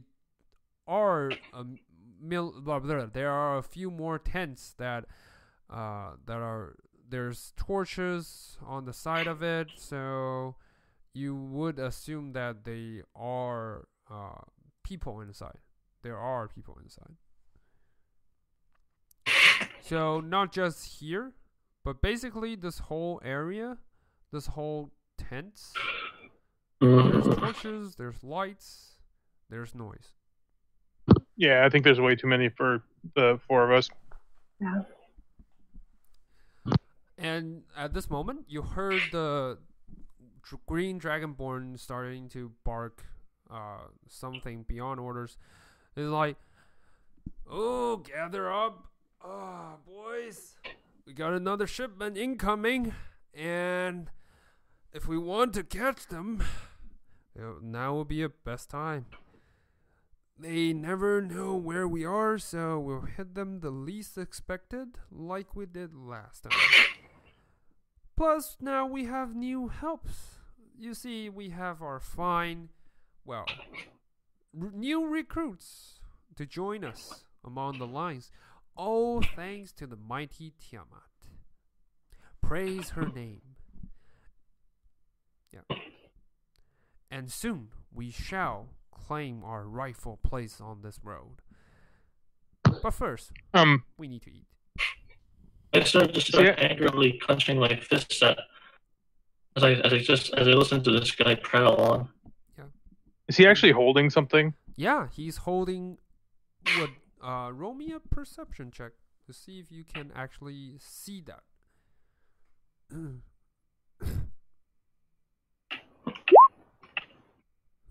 are there are a few more tents that are there's torches on the side of it, so you would assume that they are people inside. There are people inside. So not just here, but basically this whole area, this whole tents. There's torches, there's lights, there's noise. Yeah, I think there's way too many for the 4 of us. Yeah. And at this moment, you heard the green dragonborn starting to bark something beyond orders. It's like, "Oh, gather up. Boys. We got another shipment incoming. And if we want to catch them, now will be a best time. They never know where we are, so we'll hit them the least expected, like we did last time. Plus, now we have new helps. You see, we have our fine, new recruits to join us among the lines. All thanks to the mighty Tiamat. Praise her name. Yeah. And soon we shall claim our rightful place on this road. But first, we need to eat." I start angrily clenching my fists as I listen to this guy prattle on. Yeah. Is he actually holding something? Yeah, he's holding what? Roll me a perception check to see if you can actually see that.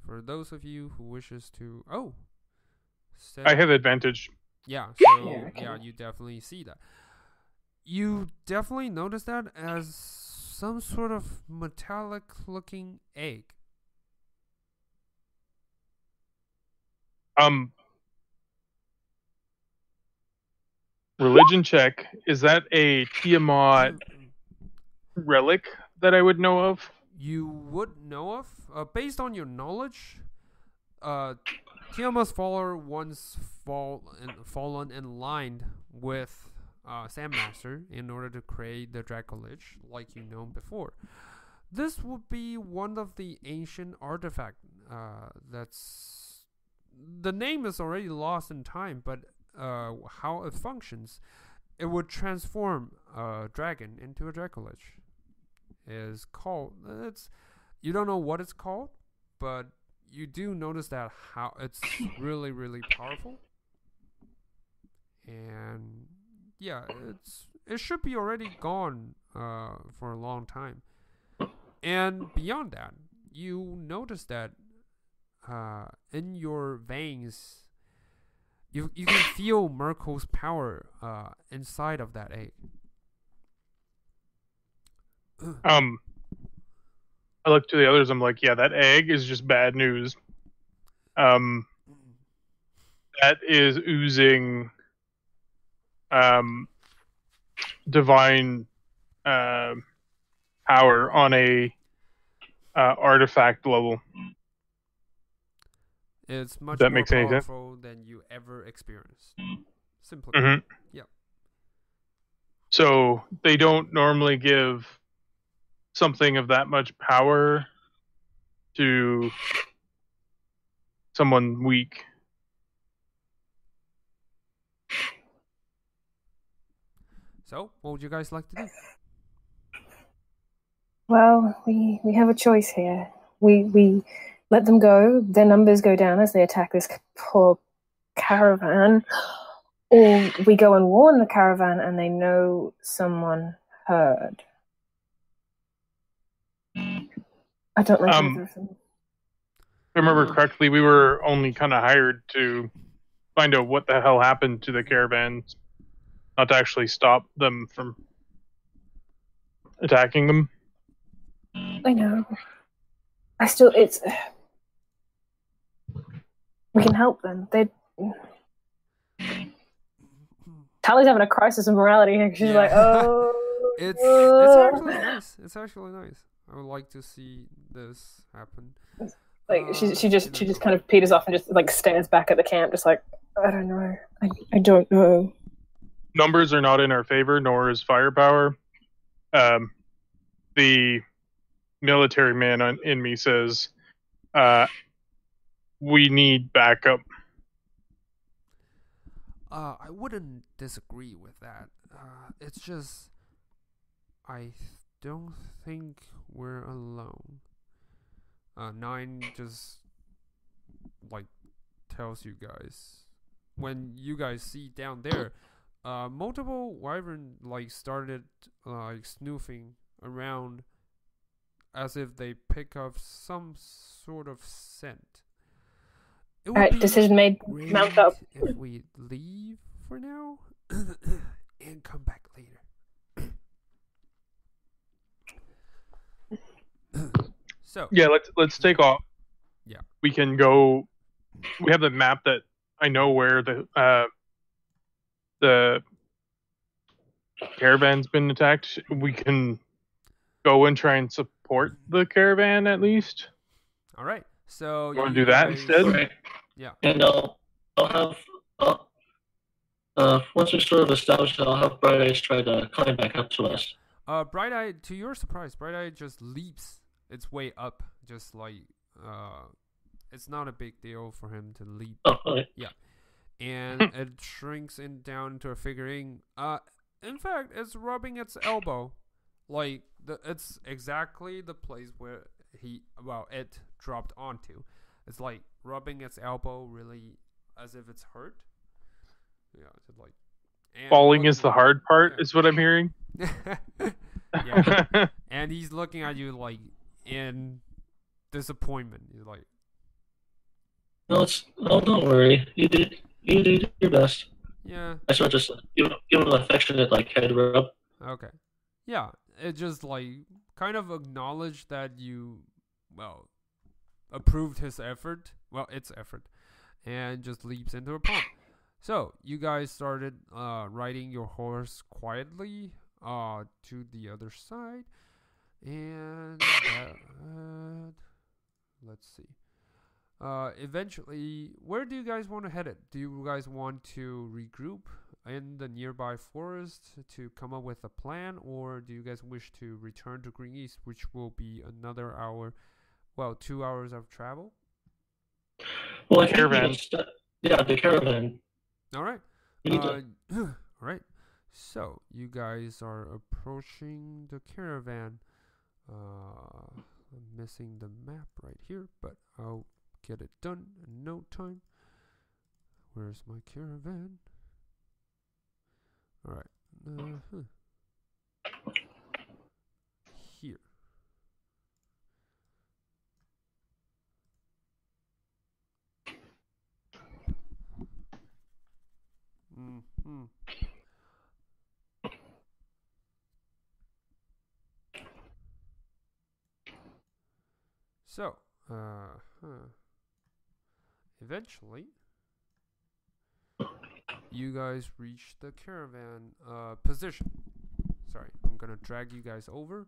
For those of you who wishes to, I have advantage. Yeah, so Yeah, you definitely see that. You definitely notice that as some sort of metallic-looking egg. Religion check. Is that a Tiamat relic that I would know of? You would know of, based on your knowledge, Tiamat's follower once fallen and lined with Sandmaster in order to create the Dracolich, like you know before. This would be one of the ancient artifacts. That's the name is already lost in time, but how it functions it would transform a dragon into a Dracolich. Is called it's you don't know what it's called, but you do notice that how it's really really powerful. And yeah, it should be already gone for a long time. And beyond that, you notice that in your veins, you can feel Merkel's power inside of that egg. I look to the others. I'm like, yeah, that egg is just bad news. That is oozing divine power on a artifact level. It's much that more makes any sense? powerful than you ever experienced. Simply. Mhm. Yeah. So they don't normally give something of that much power to someone weak. So, what would you guys like to do? Well, we have a choice here. We let them go. Their numbers go down as they attack this poor caravan, or we go and warn the caravan, and they know someone heard. I don't like either of them. If I remember correctly, we were only kind of hired to find out what the hell happened to the caravans, not to actually stop them from attacking them. I know. We can help them. Tally's having a crisis of morality. She's like, oh. It's actually nice. It's actually nice. I would like to see this happen. Like she just kind of peters off and just like stares back at the camp, just like, I don't know. I don't know. Numbers are not in our favor, nor is firepower. The military man in me says, we need backup. I wouldn't disagree with that. It's just I don't think we're alone. 9 just like tells you guys when you guys see down there, multiple wyvern like started like snooping around as if they pick up some sort of scent. It would be decision made. Mount up. if we leave for now and come back later. So yeah, let's take off. Yeah, we can go. We have the map that I know where the caravan's been attacked. We can go and try and support the caravan at least. All right. So you want to do that instead? Right. Yeah. And I'll have once we sort of establish it, I'll have Bright Eyes try to climb back up to us. Bright Eye, to your surprise, Bright Eye just leaps its way up, just like it's not a big deal for him to leap. Oh, okay. Yeah, and it shrinks down into a figurine. In fact, it's rubbing its elbow, like it's exactly the place where it dropped onto. It's like rubbing its elbow really as if it's hurt. Yeah, it's like falling is the hard part, is what I'm hearing. Yeah, and he's looking at you like in disappointment. He's like, "No, don't worry. You did your best." Yeah. I sort of just give him an affectionate like head rub. Okay. Yeah, it just like kind of acknowledged that you approved his effort. Well, its effort, and just leaps into a pond. So you guys started riding your horse quietly to the other side, and let's see. Eventually, where do you guys want to head it? Do you guys want to regroup in the nearby forest to come up with a plan, or do you guys wish to return to Greenest, which will be another hour, 2 hours of travel? Well, I think the caravan. All right. All right. So, you guys are approaching the caravan. I'm missing the map right here, but I'll get it done in no time. Where's my caravan? Alright. Here. So, eventually, you guys reach the caravan position. Sorry, I'm gonna drag you guys over.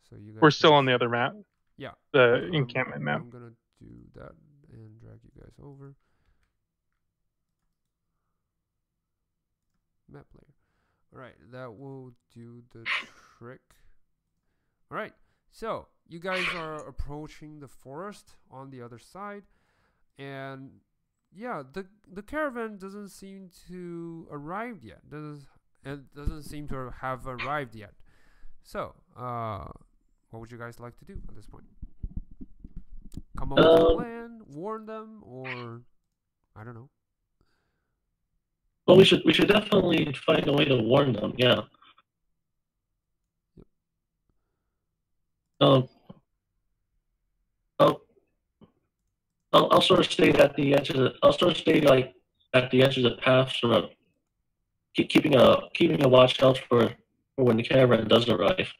So you guys. We're still on the other map. Yeah. The encampment map. I'm gonna do that and drag you guys over. Map layer. Alright, that will do the trick. Alright, so you guys are approaching the forest on the other side, and yeah, the caravan doesn't seem to arrive yet. It doesn't seem to have arrived yet. So, what would you guys like to do at this point? Come up with a plan, warn them, or I don't know. Well, we should definitely find a way to warn them. Yeah. Yep. I'll sort of stay at the edge of the. I'll sort of stay like at the edge of the path, sort of keeping a watch out for when the caravan does arrive.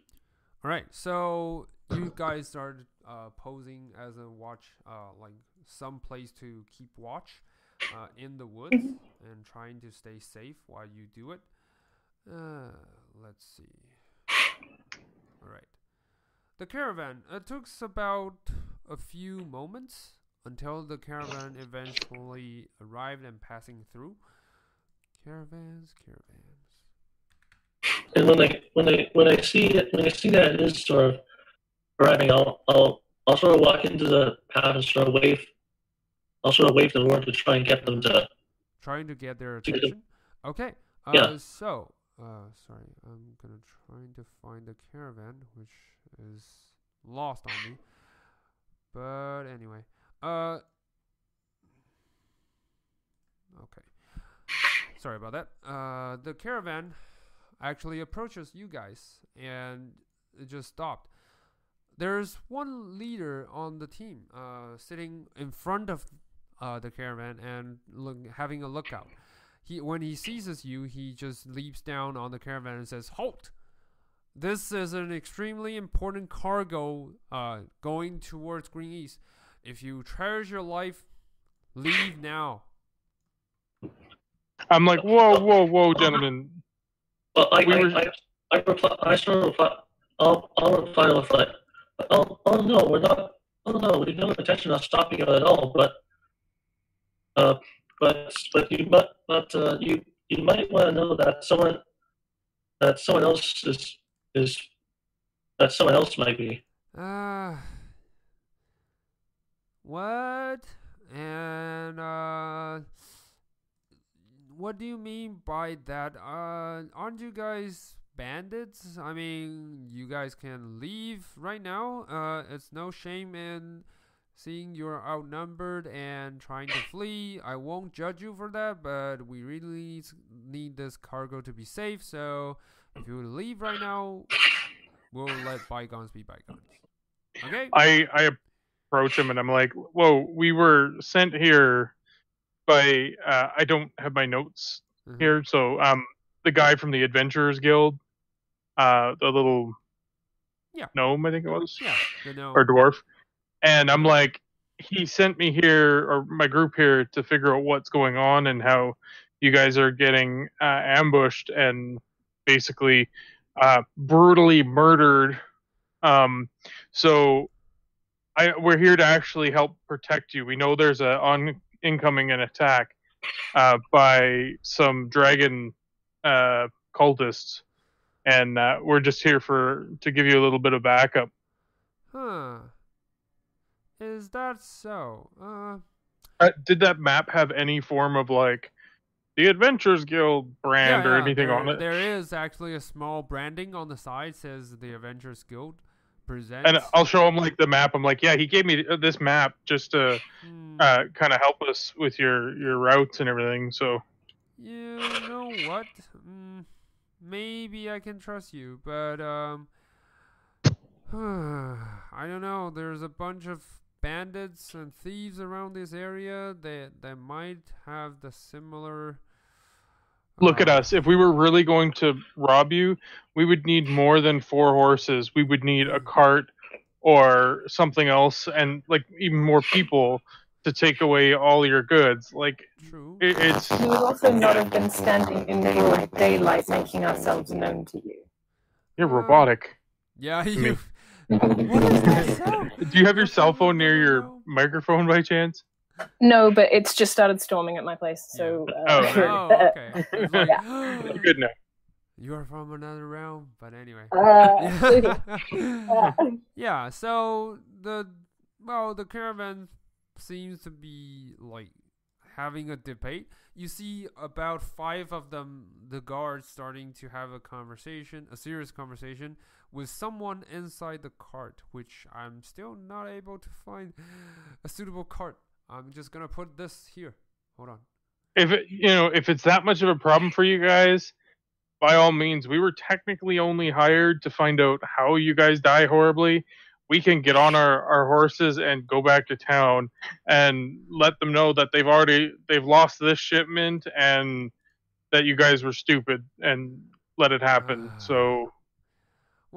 All right, so you guys started posing as a watch, like some place to keep watch in the woods and trying to stay safe while you do it. Let's see. All right. The caravan, it took about a few moments until the caravan eventually arrived and passing through. Caravans. And when I see that it is sort of arriving, I'll sort of walk into the path and sort of wave. I'll sort of wave the word to try and get them to. Trying to get their attention. Okay. Yeah. So, sorry, I'm gonna try to find the caravan, which is lost on me. But anyway, okay. Sorry about that. The caravan actually approaches you guys, and it just stopped. There's one leader on the team, sitting in front of the caravan and having a lookout. When he sees you, he just leaps down on the caravan and says, "Halt! This is an extremely important cargo going towards Greenest. If you cherish your life, leave now." I'm like, whoa, gentlemen. Well, I sort of reply. I'll reply with like, oh no, we're not. Oh no, we have no intention of stopping it at all. But you might want to know that someone else that someone else might be. What? And what do you mean by that? Aren't you guys bandits? I mean, you guys can leave right now. It's no shame in seeing you're outnumbered and trying to flee. I won't judge you for that, but we really need this cargo to be safe. So if you leave right now, we'll let bygones be bygones. Okay? I approach him and I'm like, whoa, we were sent here by I don't have my notes here, so the guy from the Adventurers Guild, the little gnome, I think it was, the gnome. or dwarf, and I'm like, he sent me here, or my group here, to figure out what's going on and how you guys are getting ambushed and basically brutally murdered. So we're here to actually help protect you. We know there's an incoming an attack by some dragon cultists, and we're just here to give you a little bit of backup. Huh. Is that so? Did that map have any form of like the Adventurers Guild brand or anything on it. There is actually a small branding on the side, says the Adventurers Guild presents. And I'll show him like the map. I'm like, yeah, he gave me this map just to kind of help us with your routes and everything. So you know what? Maybe I can trust you, but I don't know. There's a bunch of bandits and thieves around this area that might have the similar. Look at us. If we were really going to rob you, we would need more than 4 horses. We would need a cart or something else, and like even more people to take away all your goods. Like, true. It's. We would also not have been standing in broad daylight making ourselves known to you. You're robotic. Yeah, you. What is that? Do you have your cell phone near your microphone by chance? No, but it's just started storming at my place, so... okay. It's like, Yeah. Good now. You are from another realm, but anyway. Uh, Yeah, so the caravan seems to be like having a debate. You see about 5 of them, the guards, starting to have a serious conversation with someone inside the cart, which I'm still not able to find a suitable cart. I'm just gonna put this here. Hold on. If it's that much of a problem for you guys, by all means, we were technically only hired to find out how you guys die horribly. We can get on our horses and go back to town and let them know that they've lost this shipment and that you guys were stupid and let it happen. So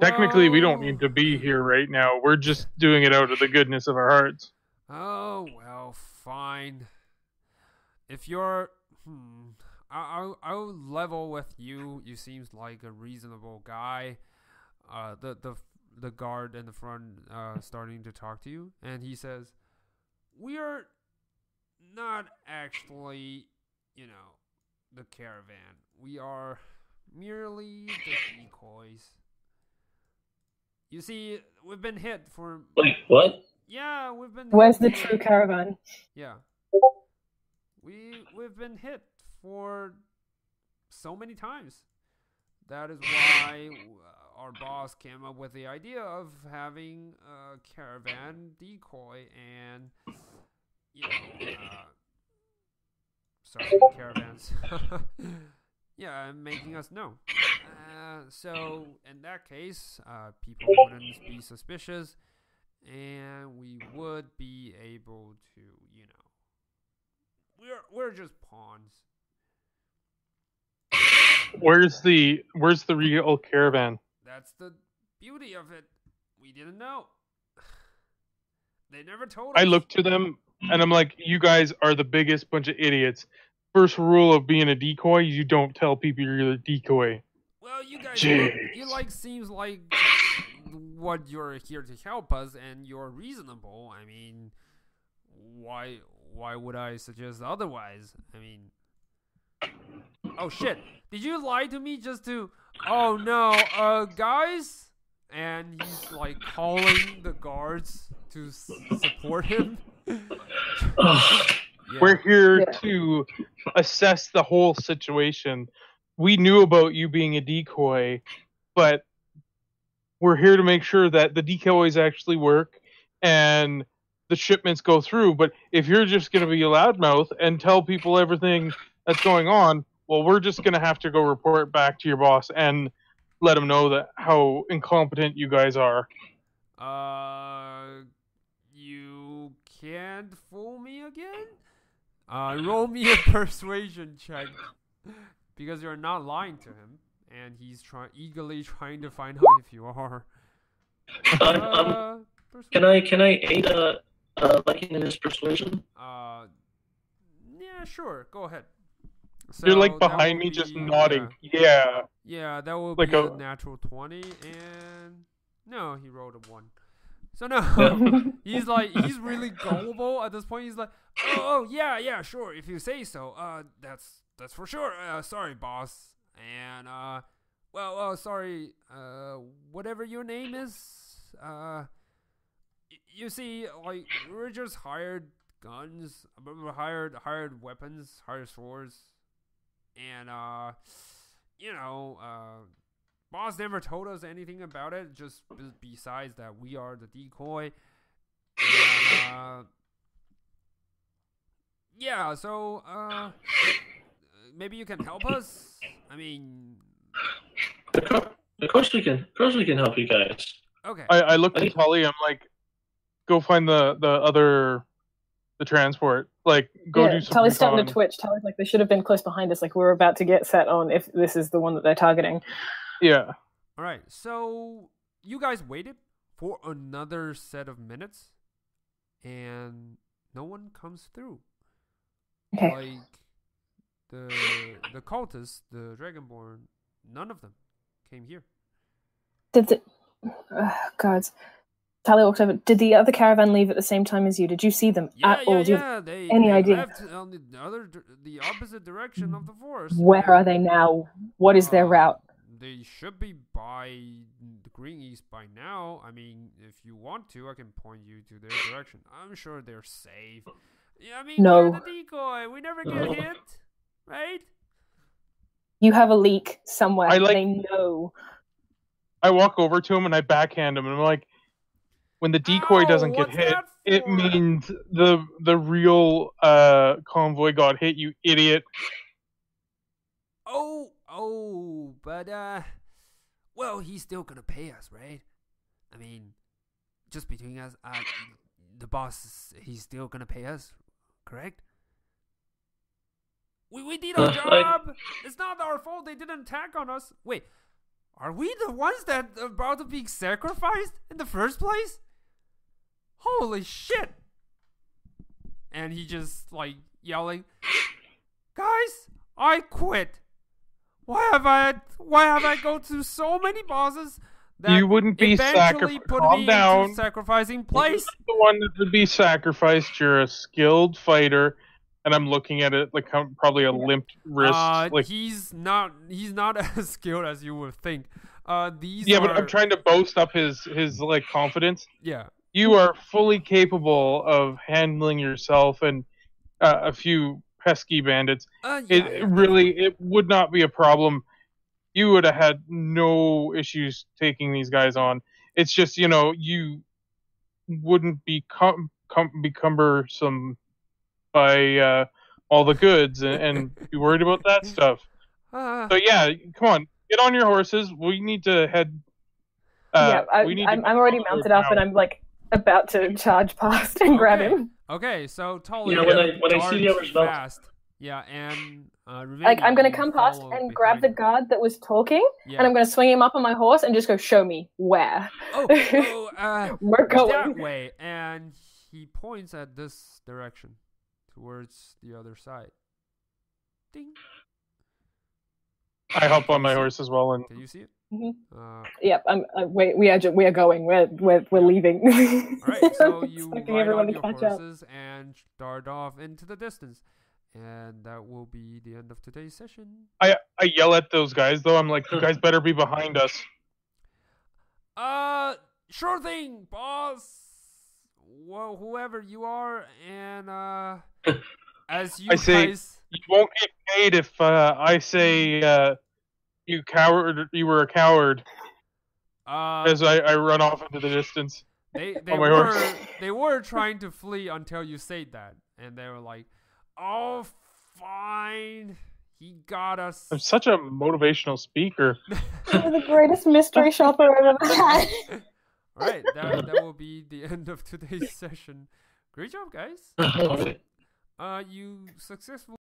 technically, we don't need to be here right now. We're just doing it out of the goodness of our hearts. Oh, well, fine. If you're... I'll level with you. You seems like a reasonable guy. The guard in the front starting to talk to you, and he says, "We are not actually, the caravan. We are merely the decoys. You see, we've been hit for... Wait, what? Yeah, we've been... Where's the true caravan? Yeah. We've been hit for so many times. That is why our boss came up with the idea of having a caravan decoy and, sorry, caravans. Yeah, making us know. So in that case, people wouldn't be suspicious, and we would be able to, we're just pawns. Where's the real caravan? That's the beauty of it. We didn't know. They never told us. I look to them and I'm like, you guys are the biggest bunch of idiots. First rule of being a decoy, you don't tell people you're a decoy. Well, you guys, seems like what you're here to help us, and you're reasonable. I mean, why would I suggest otherwise? I mean, oh shit! Did you lie to me just to? Oh no, guys! And he's like calling the guards to support him. Yeah. We're here to assess the whole situation. We knew about you being a decoy, but we're here to make sure that the decoys actually work and the shipments go through. But if you're just going to be a loudmouth and tell people everything that's going on, well, we're just going to have to go report back to your boss and let him know that how incompetent you guys are. You can't fool me again? Roll me a persuasion check, because you're not lying to him, and he's eagerly trying to find out if you are. Can I aid Viking in his persuasion? Yeah, sure. Go ahead. So you're like behind me, just nodding. Yeah. Yeah, that will like be a natural 20, and no, he rolled a 1. So no, he's really gullible at this point. He's like, oh yeah, sure, if you say so. That's for sure. Sorry, boss. And sorry. Whatever your name is. You see, like, we're just hired guns, hired weapons, hired swords. and boss never told us anything about it. Just besides that, we are the decoy. And, yeah, so maybe you can help us. I mean, of course we can. Of course we can help you guys. okay. I looked at Tully. I'm like, go find the transport. Like, go do some Tully's starting recon. to twitch. Tully's like, they should have been close behind us. Like, we're about to get set on if this is the one that they're targeting. Yeah. All right. So you guys waited for another set of minutes, and no one comes through. Okay. Like the cultists, the Dragonborn, none of them came here. Did the gods? Tally walked over. Did the other caravan leave at the same time as you? Did you see them at all? Do you have any idea? Left on the opposite direction of the forest. Where are they now? What is their route? They should be by the Greenest by now. I mean, if you want to, I can point you to their direction. I'm sure they're safe. Yeah, I mean, No. we're the decoy. We never get hit, right? You have a leak somewhere. I like- They know. I walk over to him and I backhand him, and I'm like, when the decoy doesn't get what's hit, that it for? means the real convoy got hit, you idiot. But well, he's still gonna pay us, right? I mean, just between us, the boss, he's still gonna pay us, correct? We did our job. It's not our fault they didn't attack on us. Wait, are we the ones that are about to be sacrificed in the first place? Holy shit! And he just like yelling, "Guys, I quit. Why have I gone through so many bosses that You wouldn't be eventually put Calm me down. into sacrificing place?" The one that would be sacrificed. You're a skilled fighter, and I'm looking at it like probably a limp wrist. Like, he's not as skilled as you would think. These yeah, are, but I'm trying to boast up his like confidence. yeah. You are fully capable of handling yourself and a few pesky bandits. It would not be a problem. You would have had no issues taking these guys on. It's just, you wouldn't be cumbersome by all the goods and be worried about that stuff. So yeah, come on, get on your horses. We need to head. I'm already mounted up, and I'm like about to charge past and grab him. Okay, so Tully, When I see the others mount, fast. Yeah, and Like, I'm gonna you come past follow and grab the behind. guard that was talking, Yeah. and I'm gonna swing him up on my horse and just go, show me where. We're going. That way, and he points at this direction, towards the other side. Ding. I hop on my horse as well, and Can you see it? Mm-hmm. Yep, we are going. We're leaving. All right, so you Expecting ride everyone on to your catch up. horses and start off into the distance, and that will be the end of today's session. I yell at those guys though. I'm like, you guys better be behind us. Sure thing, boss. Well, whoever you are, and as you I say, guys, you won't get paid if I say you coward. You were a coward. As I run off into the distance. they on my horse. they were trying to flee until you said that, and they were like, "Oh, fine, he got us." I'm such a motivational speaker. You're the greatest mystery shopper I've ever had. All right, that will be the end of today's session. Great job, guys. You successfully